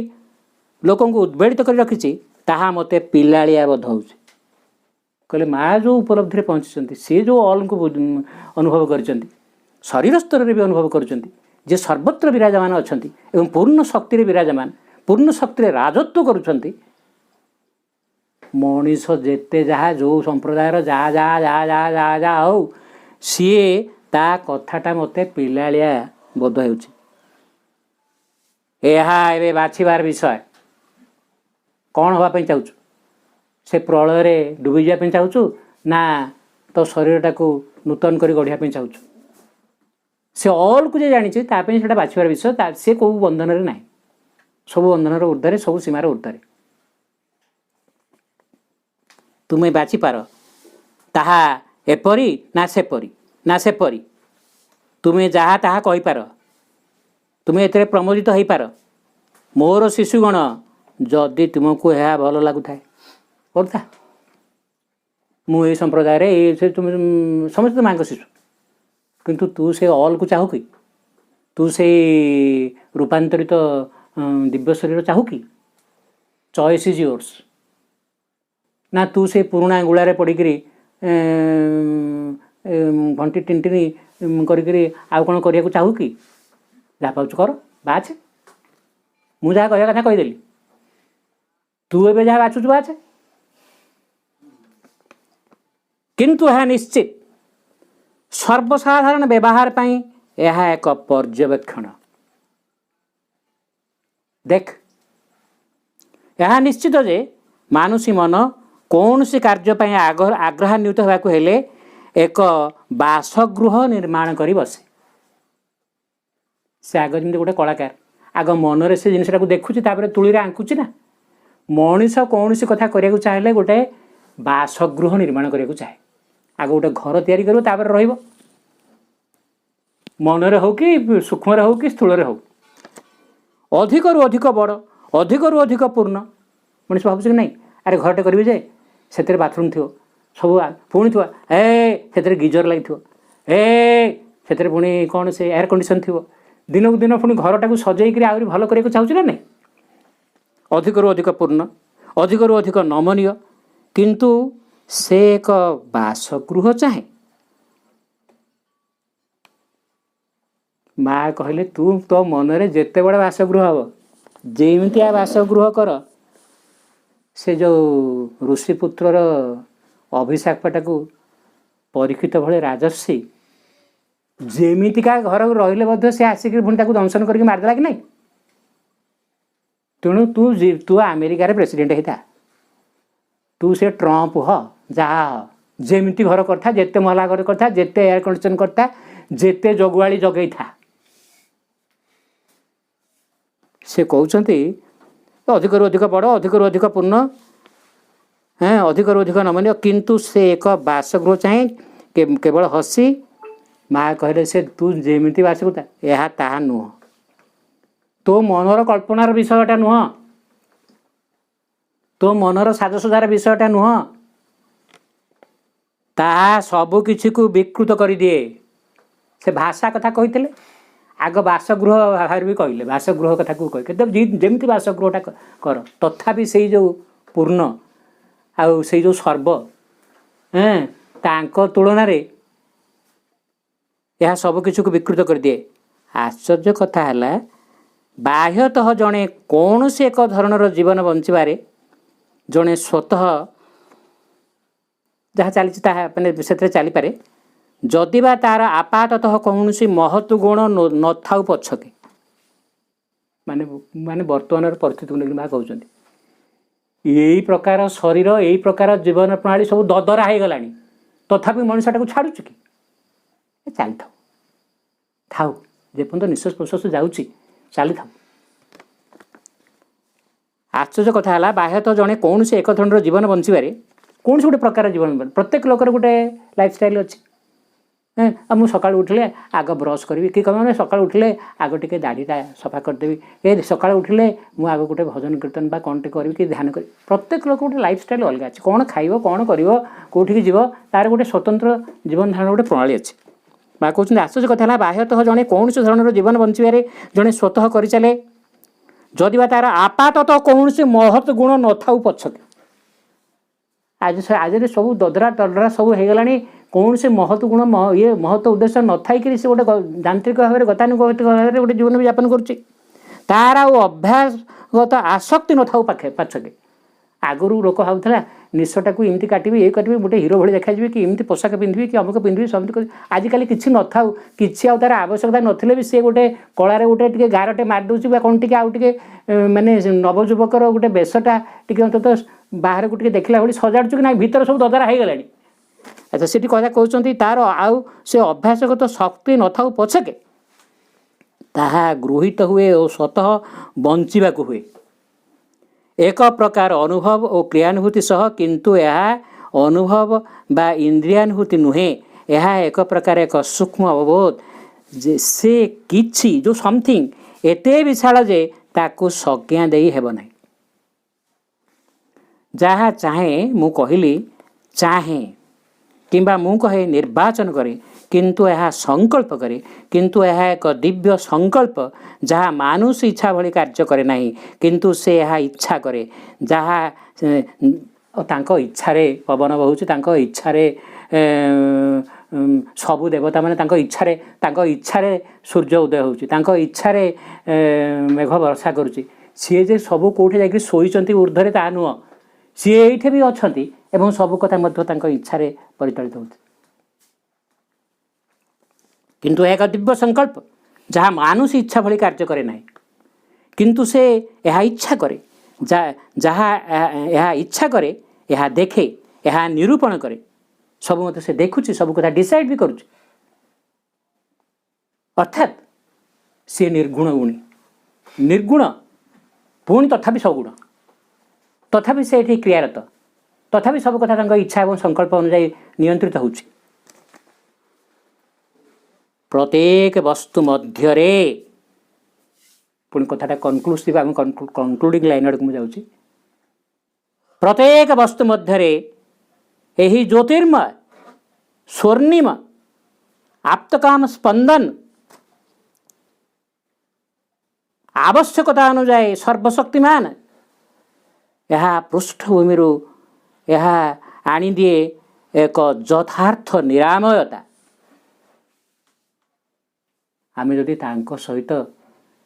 ଲୋକଙ୍କୁ ଉଦ୍ବେଳିତ କରି ରଖିଛି ତାହା ମୋତେ ପିଲାଳିଆ ବୋଧ ହେଉଛି। କହିଲେ ମା ଯେଉଁ ଉପଲବ୍ଧିରେ ପହଞ୍ଚିଛନ୍ତି, ସିଏ ଯେଉଁ ଅଲ୍କୁ ଅନୁଭବ କରିଛନ୍ତି, ଶରୀର ସ୍ତରରେ ବି ଅନୁଭବ କରୁଛନ୍ତି, ଯିଏ ସର୍ବତ୍ର ବିରାଜମାନ ଅଛନ୍ତି ଏବଂ ପୂର୍ଣ୍ଣ ଶକ୍ତିରେ ବିରାଜମାନ, ପୂର୍ଣ୍ଣ ଶକ୍ତିରେ ରାଜତ୍ୱ କରୁଛନ୍ତି। ମଣିଷ ଯେତେ ଯାହା ଯେଉଁ ସମ୍ପ୍ରଦାୟର ଯାହା ଯାହା ଯାହା ଯାହା ଯାହା ଯାହା ହଉ, ସିଏ ତା କଥାଟା ମୋତେ ପିଲାଳିଆ ବୋଧ ହେଉଛି। ଏହା ଏବେ ବାଛିବାର ବିଷୟ। କ'ଣ ହେବା ପାଇଁ ଚାହୁଁଛୁ? ସେ ପ୍ରଳୟରେ ଡୁବି ଯିବା ପାଇଁ ଚାହୁଁଛୁ ନା ତୋ ଶରୀରଟାକୁ ନୂତନ କରି ଗଢ଼ିବା ପାଇଁ ଚାହୁଁଛୁ? ସେ ଅଲ୍କୁ ଯେ ଜାଣିଛି ତା ପାଇଁ ସେଇଟା ବାଛିବାର ବିଷୟ। ସେ କେଉଁ ବନ୍ଧନରେ ନାହିଁ, ସବୁ ବନ୍ଧନର ଉର୍ଦ୍ଧ୍ୱରେ, ସବୁ ସୀମାର ଉର୍ଦ୍ଧ୍ୱରେ। ତୁମେ ବାଛିପାର ତାହା ଏପରି ନା ସେପରି ନା ସେପରି। ତୁମେ ଯାହା ତାହା କହିପାର, ତୁମେ ଏଥିରେ ପ୍ରମୋଦିତ ହୋଇପାର। ମୋର ଶିଶୁଗଣ, ଯଦି ତୁମକୁ ଏହା ଭଲ ଲାଗୁଥାଏ କରୁଥା। ମୁଁ ଏଇ ସମ୍ପ୍ରଦାୟରେ ତୁମେ ସମସ୍ତେ ମାଙ୍କ ଶିଶୁ, କିନ୍ତୁ ତୁ ସେ ଅଲ୍କୁ ଚାହୁଁ କି? ତୁ ସେଇ ରୂପାନ୍ତରିତ ଦିବ୍ୟ ଶରୀର ଚାହୁଁ କି? Choice is yours. ନା ତୁ ସେ ପୁରୁଣା ଗୁଳାରେ ପଡ଼ିକିରି ଘଣ୍ଟି ଟିଣ୍ଟିନି କରିକିରି ଆଉ କ'ଣ କରିବାକୁ ଚାହୁଁ କି? ଯାହା ପାଉଛୁ କର, ବାଛେ। ମୁଁ ଯାହା କହିବା କଥା କହିଦେଲି, ତୁ ଏବେ ଯାହା ବାଛୁଛୁ ବାଛେ। କିନ୍ତୁ ଏହା ନିଶ୍ଚିତ ସର୍ବସାଧାରଣ ବ୍ୟବହାର ପାଇଁ ଏହା ଏକ ପର୍ଯ୍ୟବେକ୍ଷଣ। ଦେଖ, ଏହା ନିଶ୍ଚିତ ଯେ ମାନୁଷୀ ମନ କୌଣସି କାର୍ଯ୍ୟ ପାଇଁ ଆଗ୍ରହାନ୍ୱିତ ହେବାକୁ ହେଲେ ଏକ ବାସଗୃହ ନିର୍ମାଣ କରି ବସେ। ସେ ଆଗ ଯେମିତି ଗୋଟେ କଳାକାର ଆଗ ମନରେ ସେ ଜିନିଷଟାକୁ ଦେଖୁଛି, ତାପରେ ତୁଳିରେ ଆଙ୍କୁଛି ନା। ମଣିଷ କୌଣସି କଥା କରିବାକୁ ଚାହିଁଲେ ଗୋଟେ ବାସଗୃହ ନିର୍ମାଣ କରିବାକୁ ଚାହେଁ। ଆଗ ଗୋଟେ ଘର ତିଆରି କରିବ, ତାପରେ ରହିବ। ମନରେ ହେଉ କି ସୂକ୍ଷ୍ମରେ ହେଉ କି ସ୍ଥୂଳରେ ହେଉ। ଅଧିକରୁ ଅଧିକ ବଡ଼, ଅଧିକରୁ ଅଧିକ ପୂର୍ଣ୍ଣ ମଣିଷ ଭାବୁଛି କି ନାହିଁ, ଆରେ ଘରଟେ କରିବି ଯେ ସେଥିରେ ବାଥରୁମ୍ ଥିବ, ସବୁ ପୁଣି ଥିବ, ସେଥିରେ ଗିଜର ଲାଗିଥିବ, ସେଥିରେ ପୁଣି କ'ଣ ସେ ଏୟାର କଣ୍ଡିସନ୍ ଥିବ। ଦିନକୁ ଦିନ ପୁଣି ଘରଟାକୁ ସଜେଇକିରି ଆହୁରି ଭଲ କରିବାକୁ ଚାହୁଁଛି ନା ନାହିଁ। ଅଧିକରୁ ଅଧିକ ପୂର୍ଣ୍ଣ, ଅଧିକରୁ ଅଧିକ ନମନୀୟ, କିନ୍ତୁ ସେ ଏକ ବାସଗୃହ ଚାହେଁ। ମା କହିଲେ ତୁ ତୋ ମନରେ ଯେତେ ବଡ଼ ବାସଗୃହ ହେବ, ଯେମିତିଆ ବାସଗୃହ କର। ସେ ଯେଉଁ ଋଷିପୁତ୍ରର ଅଭିଶାପଟାକୁ ପରୀକ୍ଷିତ ଭଳି ରାଜର୍ଷି ଯେମିତିକା ଘରକୁ ରହିଲେ ମଧ୍ୟ ସେ ଆସିକି ପୁଣି ତାକୁ ଦଂଶନ କରିକି ମାରିଦେଲା କି ନାହିଁ। ତେଣୁ ତୁ ଆମେରିକାରେ ପ୍ରେସିଡେଣ୍ଟ ହେଇଥା, ତୁ ସେ ଟ୍ରମ୍ପ ହ, ଯାହା ହ, ଯେମିତି ଘର କରିଥା, ଯେତେ ମହଲା ଘର କରିଥା, ଯେତେ ଏୟାର କଣ୍ଡିସନ୍ କରିଥା, ଯେତେ ଜଗୁଆଳି ଜଗେଇଥା। ସେ କହୁଛନ୍ତି ଅଧିକରୁ ଅଧିକ ବଡ଼, ଅଧିକରୁ ଅଧିକ ପୂର୍ଣ୍ଣ, ଅଧିକରୁ ଅଧିକ ନମନୀୟ, କିନ୍ତୁ ସେ ଏକ ବାସଗୃହ ଚାହେଁ କେବଳ ହସି। ମା କହିଲେ ସେ ତୁ ଯେମିତି ବାସଗୃହ, ଏହା ତାହା ନୁହଁ। ତୋ ମନର କଳ୍ପନାର ବିଷୟଟା ନୁହଁ, ତୋ ମନର ସାଜସଜାର ବିଷୟଟା ନୁହଁ। ତାହା ସବୁକିଛିକୁ ବିକୃତ କରିଦିଏ। ସେ ଭାଷା କଥା କହିଥିଲେ, ଆଗ ବାସଗୃହ ଭାବରେ ବି କହିଲେ, ବାସଗୃହ କଥାକୁ କହି ଯେମିତି ବାସଗୃହଟା କର, ତଥାପି ସେଇ ଯେଉଁ ପୂର୍ଣ୍ଣ ଆଉ ସେଇ ଯେଉଁ ସର୍ବ, ତାଙ୍କ ତୁଳନାରେ ଏହା ସବୁକିଛିକୁ ବିକୃତ କରିଦିଏ। ଆଶ୍ଚର୍ଯ୍ୟ କଥା ହେଲା, ବାହ୍ୟତଃ ଜଣେ କୌଣସି ଏକ ଧରଣର ଜୀବନ ବଞ୍ଚିବାରେ ଜଣେ ସ୍ୱତଃ ଯାହା ଚାଲିଛି ତାହା ମାନେ ସେଥିରେ ଚାଲିପାରେ, ଯଦିବା ତା'ର ଆପାତତଃ କୌଣସି ମହତ୍ ଗୁଣ ନଥାଉ ପଛକେ। ମାନେ ବର୍ତ୍ତମାନର ପରିସ୍ଥିତିକୁ ନେଇକି ମା କହୁଛନ୍ତି ଏଇ ପ୍ରକାର ଶରୀର, ଏଇ ପ୍ରକାର ଜୀବନ ପ୍ରଣାଳୀ ସବୁ ଦଦରା ହେଇଗଲାଣି, ତଥାପି ମଣିଷଟାକୁ ଛାଡ଼ୁଛୁ କି? ଚାଲିଥାଉ, ଥାଉ, ଯେପର୍ଯ୍ୟନ୍ତ ନିଶ୍ୱାସ ପ୍ରଶ୍ୱାସ ଯାଉଛି ଚାଲିଥାଉ। ଆଶ୍ଚର୍ଯ୍ୟ କଥା ହେଲା, ବାହ୍ୟତଃ ଜଣେ କୌଣସି ଏକ ଧରଣର ଜୀବନ ବଞ୍ଚିବାରେ, କୌଣସି ଗୋଟେ ପ୍ରକାର ଜୀବନ, ପ୍ରତ୍ୟେକ ଲୋକର ଗୋଟେ ଲାଇଫଷ୍ଟାଇଲ୍ ଅଛି। ଆଉ ମୁଁ ସକାଳୁ ଉଠିଲେ ଆଗ ବ୍ରସ୍ କରିବି, କି କହିବ ସକାଳୁ ଉଠିଲେ ଆଗ ଟିକେ ଦାଢ଼ିଟା ସଫା କରିଦେବି, ସକାଳୁ ଉଠିଲେ ମୁଁ ଆଗ ଗୋଟେ ଭଜନ କୀର୍ତ୍ତନ ବା କ'ଣଟେ କରିବି, କି ଧ୍ୟାନ କରିବି। ପ୍ରତ୍ୟେକ ଲୋକ ଗୋଟେ ଲାଇଫଷ୍ଟାଇଲ୍ ଅଲଗା ଅଛି। କ'ଣ ଖାଇବ, କ'ଣ କରିବ, କେଉଁଠିକି ଯିବ, ତା'ର ଗୋଟେ ସ୍ୱତନ୍ତ୍ର ଜୀବନ ଧାରଣ ଗୋଟେ ପ୍ରଣାଳୀ ଅଛି। ମା କହୁଛନ୍ତି ଆଶ୍ଚର୍ଯ୍ୟ କଥା ହେଲା, ବାହ୍ୟତଃ ଜଣେ କୌଣସି ଧରଣର ଜୀବନ ବଞ୍ଚିବାରେ ଜଣେ ସ୍ୱତଃ କରିଚାଲେ जदि बा तार आपाततः कौन से महत् गुण न थाऊ पछके आज सब ददरा तदरा सब हो गला कौन से महत् गुण ये महत् उद्देश्य न थी से गोटे जांत्रिक भाव में गतानुगतिक भाव में गोटे जीवन यापन करुच्चे तार अभ्यासगत आसक्ति न थाऊ पाखे पछके आगुरी लोक भावुला निशटा को एमती काटि ये कटि गोटे हिरो भाई देखा कि एमती पोशाक पिंधि कि अमुक पिंधि समझ आजिकल किसी न था कि तार आवश्यकता नथिले भी सी गोटे कलार गोटे टे गारटे मारिदे कौन टे आउ टे मानने नवजुवकर गोटे बेशटा टी अंत बाहर को देखला भाई सजाड़ू कि ना भीतर सब ददरा हो गला। अच्छा से कथा कहते तार आउ से अभ्यासगत शक्ति न था पछके ताहा गृहीत हुए और स्वतः बंचवा हुए एक प्रकार अनुभव और क्रियानुभूति सह किंतु यह अनुभव बा इंद्रियानुभूति नुहे यह एक प्रकार एक सूक्ष्म अवबोध से किछि जो समथिंग एते विशाल जे ताकू संज्ञा देई हेब नहीं जहाँ चाहे मु कहली चाहे किंबा मु कहे निर्वाचन करे किंतु यह संकल्प करे किंतु यह एक दिव्य संकल्प जहाँ मानुष इच्छा भली कार्य करे नहीं किंतु से यह इच्छा करे जहाँ तांको इच्छारे पवन बहुची तांको इच्छारे सबु देवता माने तांको इच्छारे सूर्य उदय होची तांको इच्छारे मेघ वर्षा करुची सी जे सबू कोठे जाकि सोईचंती ऊर्ध्वरे ता नुह सी एठे भी अछंती एवं सबु कथा मध्य तांको इच्छारे परिचालित होची किंतु एक दिव्य संकल्प जहाँ मानुष इच्छा भली कार्य करे नहीं किंतु से यह इच्छा करे जहाँ यह इच्छा करे यह देखे यह निरूपण करे सब मत से देखुची सब कथा डिसाइड भी करुची अर्थात सी निर्गुण गुणी निर्गुण पुणी तथापि सगुण तथापि से क्रियारत तथापि सब कथा इच्छा और संकल्प अनुजाई नियंत्रित होची प्रत्येक वस्तु मध्यरे पुणी कथाटा कनक्लूसिव आम कनक्लूडिंग लाइन आड़ को जाऊँगी प्रत्येक वस्तु मध्यरे यही ज्योतिर्मय स्वर्णिम आप्तकाम स्पंदन आवश्यकता अनुजाई सर्वशक्तिमान यह पृष्ठभूमि यह आनिदिए एक यथार्थ निरामयता आमे जदि तांको सहित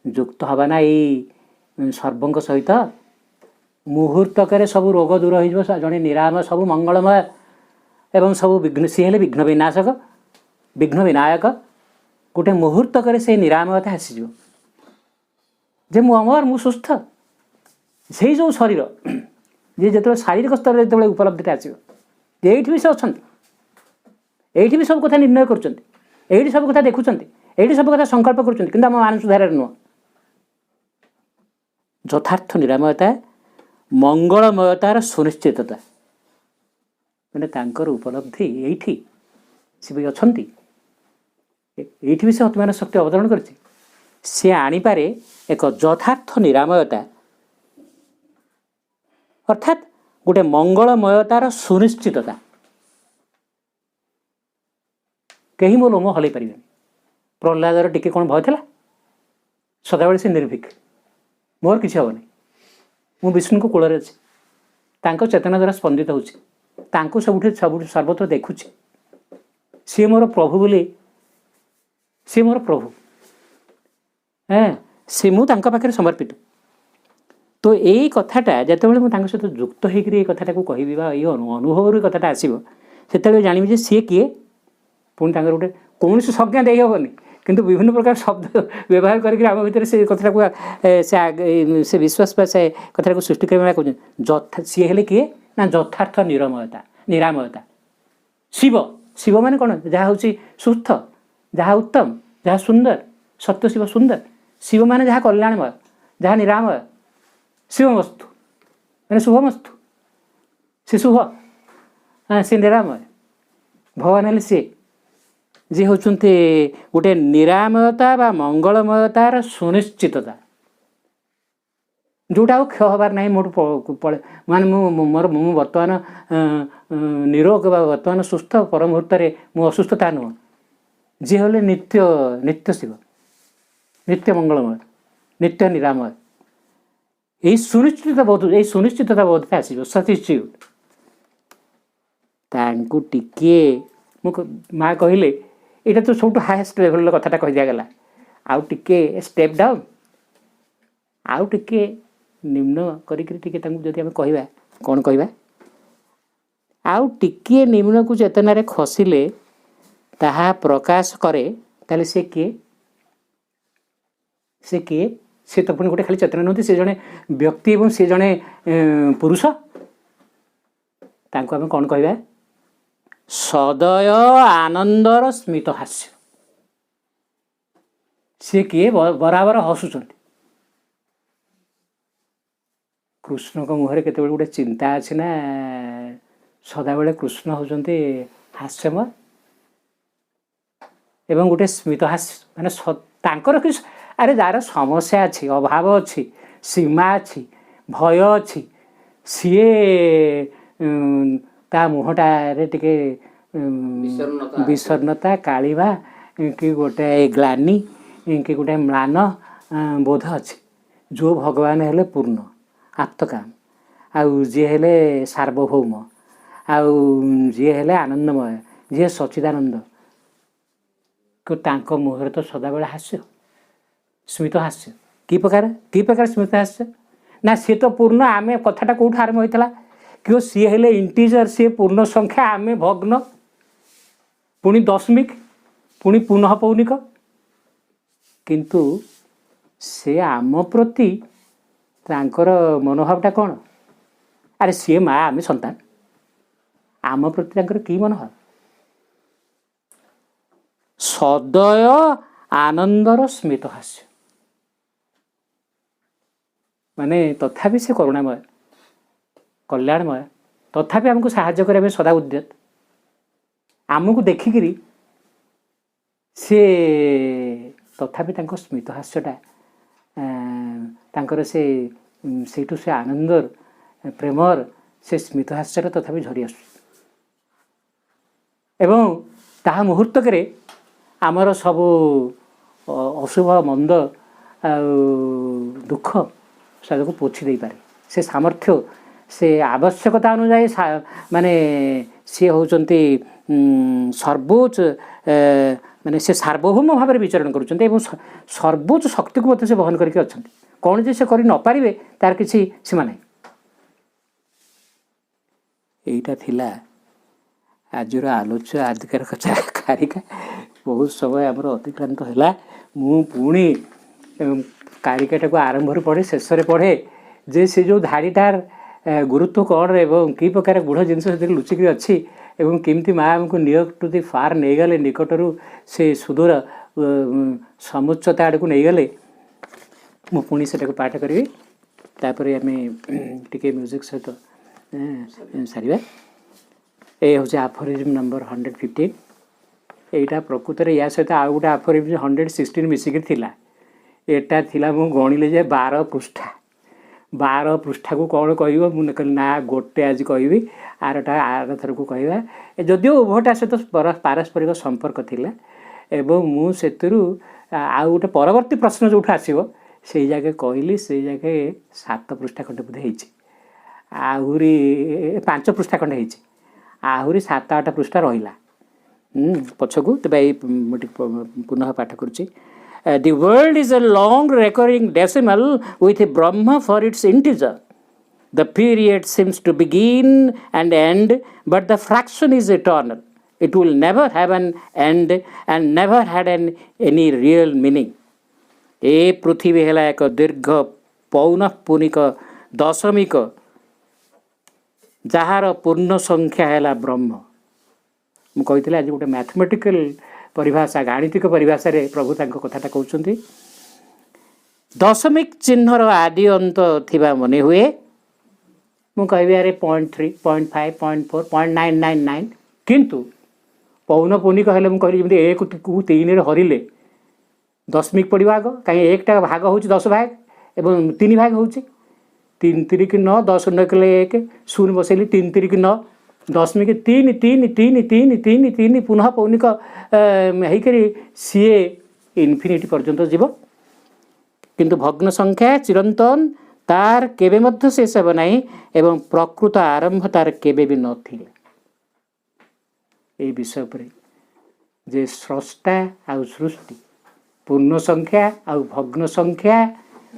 युक्त हवा ना सर्वंक सहित मुहूर्तक सब रोग दूर हो जड़े निरामय सब मंगलमय एवं सब विघ्न सी हेले विघ्न विनाशक विघ्न विनायक गोटे मुहूर्तक से निरामयता आसीज जे मु अमर मु सुस्थ से जो शरीर जे जो शारीरिक स्तर जो उपलब्धि आसो ये भी से अच्छा ये भी सब कथा निर्णय कर सब कथा देखुं ये सब कथा संकल्प कर मानस धारा नुह यथार्थ निरामयता मंगलमयतार सुनिश्चितता मैंने तांकर उपलब्धि ये सी भी अच्छा ये भी से अतिमान शक्ति अवतरण कर सी आनीपारे एक यथार्थ निरामयता अर्थात गोटे मंगलमयतार सुनिश्चितता कहीं मो लोम हल पारे प्रहलादर टिके कौन भय था सदाबले से निर्भीक मोर किसी हेनी मु विष्णु को कूल अच्छी चेतना द्वारा स्पंदित होती सब सर्वत्र देखुची सी मोर प्रभु बोली सी मोर प्रभु सी मुझे समर्पित तो यही कथाटा जितेबाला मुझे सहित युक्त होकर कथाटा को कहबी ये अनुभव कथाटा आसो से जानी सी किए पुणी गोटे कौन संज्ञा दे हेनी किंतु विभिन्न प्रकार शब्द व्यवहार करके आम भर से कथा को से विश्वास से कथा को सृष्टि करने सी हेले किए ना यथार्थ निरामयता शिव शिव माने कौन जहाँ हूँ सुस्थ जहाँ उत्तम जहाँ सुंदर सत्य शिव सुंदर शिव माने जहाँ कल्याणमय जहाँ निरामय शिवमस्तु मैंने शुभमस्तु सी शुभ हाँ सी निरामय भगवान हेले सी जी होचुंते गोटे निरामयता बा मंगलमयतार सुनिश्चितता जोटा क्षय हबार ना मोटू पड़े मान मोर मु बर्तमान निरोग बर्तमान सुस्थ पर मुहूर्त मु असुस्थता नुह जी हेले नित्य नित्य शिव नित्य मंगलमय नित्य निरामय यही सुनिश्चितता बोध आसो सटिच्यूड तांकु टिके माँ कहले यहाँ तो सब हाएस्ट लेवल कथाटा कह दिगला आउ टिके स्टेप डाउन आउ टिके निम्न करके जदि आम कहवा कौन कहवा आउ टिके निम्न को चेतन खसिले ताहा प्रकाश करे ताले से किए से तो पुणी गोटे खाली चेतना नुहति से जड़े व्यक्ति एवं से जड़े पुरुष तांको आम कौन कहवा सदय आनंदर स्मित हास्य सी किए बराबर हसुचंती कृष्ण को मुहर केते गोटे चिंता अच्छी ना सदाबले कृष्ण होचंती हास्यमय एवं गोटे स्मित हास्य माने तांकर कि अरे जार समस्या अच्छी अभाव अच्छी सीमा अच्छी भय अच्छी सीए ता मुहटारे टिके विषन्नता कालिबा कि गोटे ग्लानि कि गोटे म्लान बोध अच्छी जो भगवान हेले पूर्ण आप्तकाम आउ जी हेले सार्वभौम आउ जी हेले आनंदमय जी सच्चिदानंद को तांको मुहर तो सदाबले हास्य स्मित हास्य कि प्रकार स्मित हास्य ना सी तो पूर्ण आम कथाटा कौट आरंभ होता कि सी हेले इंटीजर सी पूर्ण संख्या आम भग्न पुणी दशमिक पुणी पुनः पौनिक किंतु से आम प्रति तांकर मनोभावटा कौन अरे सी माँ आम संतान आम प्रति तांकर कि मनोभाव सदय आनंदर स्मित हास्य माने तथापि से करुणामय कल्याणमय तथापि आमको साहाय्य करने सदा उद्यत आमको देखिकी से तथापि तांको स्मित हास्यटा तांकर से आनंदर प्रेमर से स्मित हास्यटा तथापि झरी आस एवं ताहा मुहूर्तक आमर सब अशुभ मंद दुख को पोछि दे पारे से सामर्थ्य से आवश्यकता अनुजाई माने सी होचंती सर्वोच्च माने से सार्वभौम भाव में विचरण करुछंती एवं सर्वोच्च शक्ति को से बहन करके अछंती कौन जे से करि न पारिबे तार किसी सीमा नहीं एटा थिला आजर आलोच्य आधिकार कारिका बहुत समय आमर अतिक्रांत है मु पुणी कारिकाटा को आरंभ पढ़े शेष पढ़े जे से जो धाड़ीटार गुरुत्व कौन एवं कि प्रकार गुढ़ जिनस लुचिकी अच्छी एवं केमती माँ आमको नियर टू दि फार नहीं गले निकटरू से सुदूर समुच्चता आड़ को नहीं गले मु पुणी से पाठ करी तापर आम टिके म्यूजिक सहित सारिबा ए हूँ आफोरिज्म नंबर 115 एटा प्रकृत में या सहित आउ गोटे आफोरिज्म 116 मिसिक थिला एटा थिला मु गणिले जे 12 पृष्ठा को कौन कह मुझे ना गोटे आज कहि आरटा आर थर को कहवा जदिव उभयटा सहित पारस्परिक संपर्क थिला एवं मुझे आउ गोटे परवर्ती प्रश्न जो आसो से जगह कहली से जगह 7 पृष्ठा खंडे बोधे आहरी 5 पृष्ठा खंडे आहरी 7-8 पृष्ठा रहा पछकू तेज पुनः पाठ करुच्ची The world is a long recurring decimal with a Brahma for its integer. The period seems to begin and end, but the fraction is eternal. It will never have an end and never had any real meaning. ए पृथ्वी है एक दीर्घ पौनःपुनिक दशमिक jar पूर्ण संख्या है ब्रह्म मुझे आज गोटे मैथमेटिकल परिभाषा गाणितिक परिभाषा रे प्रभु तांको कथाटा कहउछन्ती दशमिक चिन्हर आदि अंत थिबा मने हुए मु कहबी अरे 0.3 0.5 0.4 0.999 किंतु पौनःपुनिक हेले मु कहली जेमति 1 को 3 रे हरिले दशमिक पड़िबा आग कहीं एकटा भाग होउछि 10 भाग एवं 3 भाग होउछि 3 3 9 10 9 1 शून्य बसैली 3 3 9 दशमिक 3 3 3 3 3 3 पुनः पौनिक होकर सीए इनफिनिटी पर्यंत जीव किंतु भग्न संख्या चिरंतन तार केबे मध्य शेष हेब नाही एवं प्रकृत आरंभ तार केबे भी नथिले। ए विषय पर जे स्रष्टा आउ सृष्टि पूर्ण संख्या आउ भग्न संख्या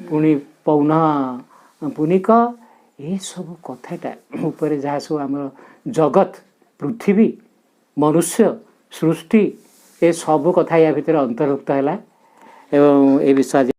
पुणी पौन पुनिक ये सब कथाटा ऊपर जहाँ सब आम जगत पृथ्वी मनुष्य सृष्टि ए सब कथा या भितर अंतर्भुक्त है एवं ए विषय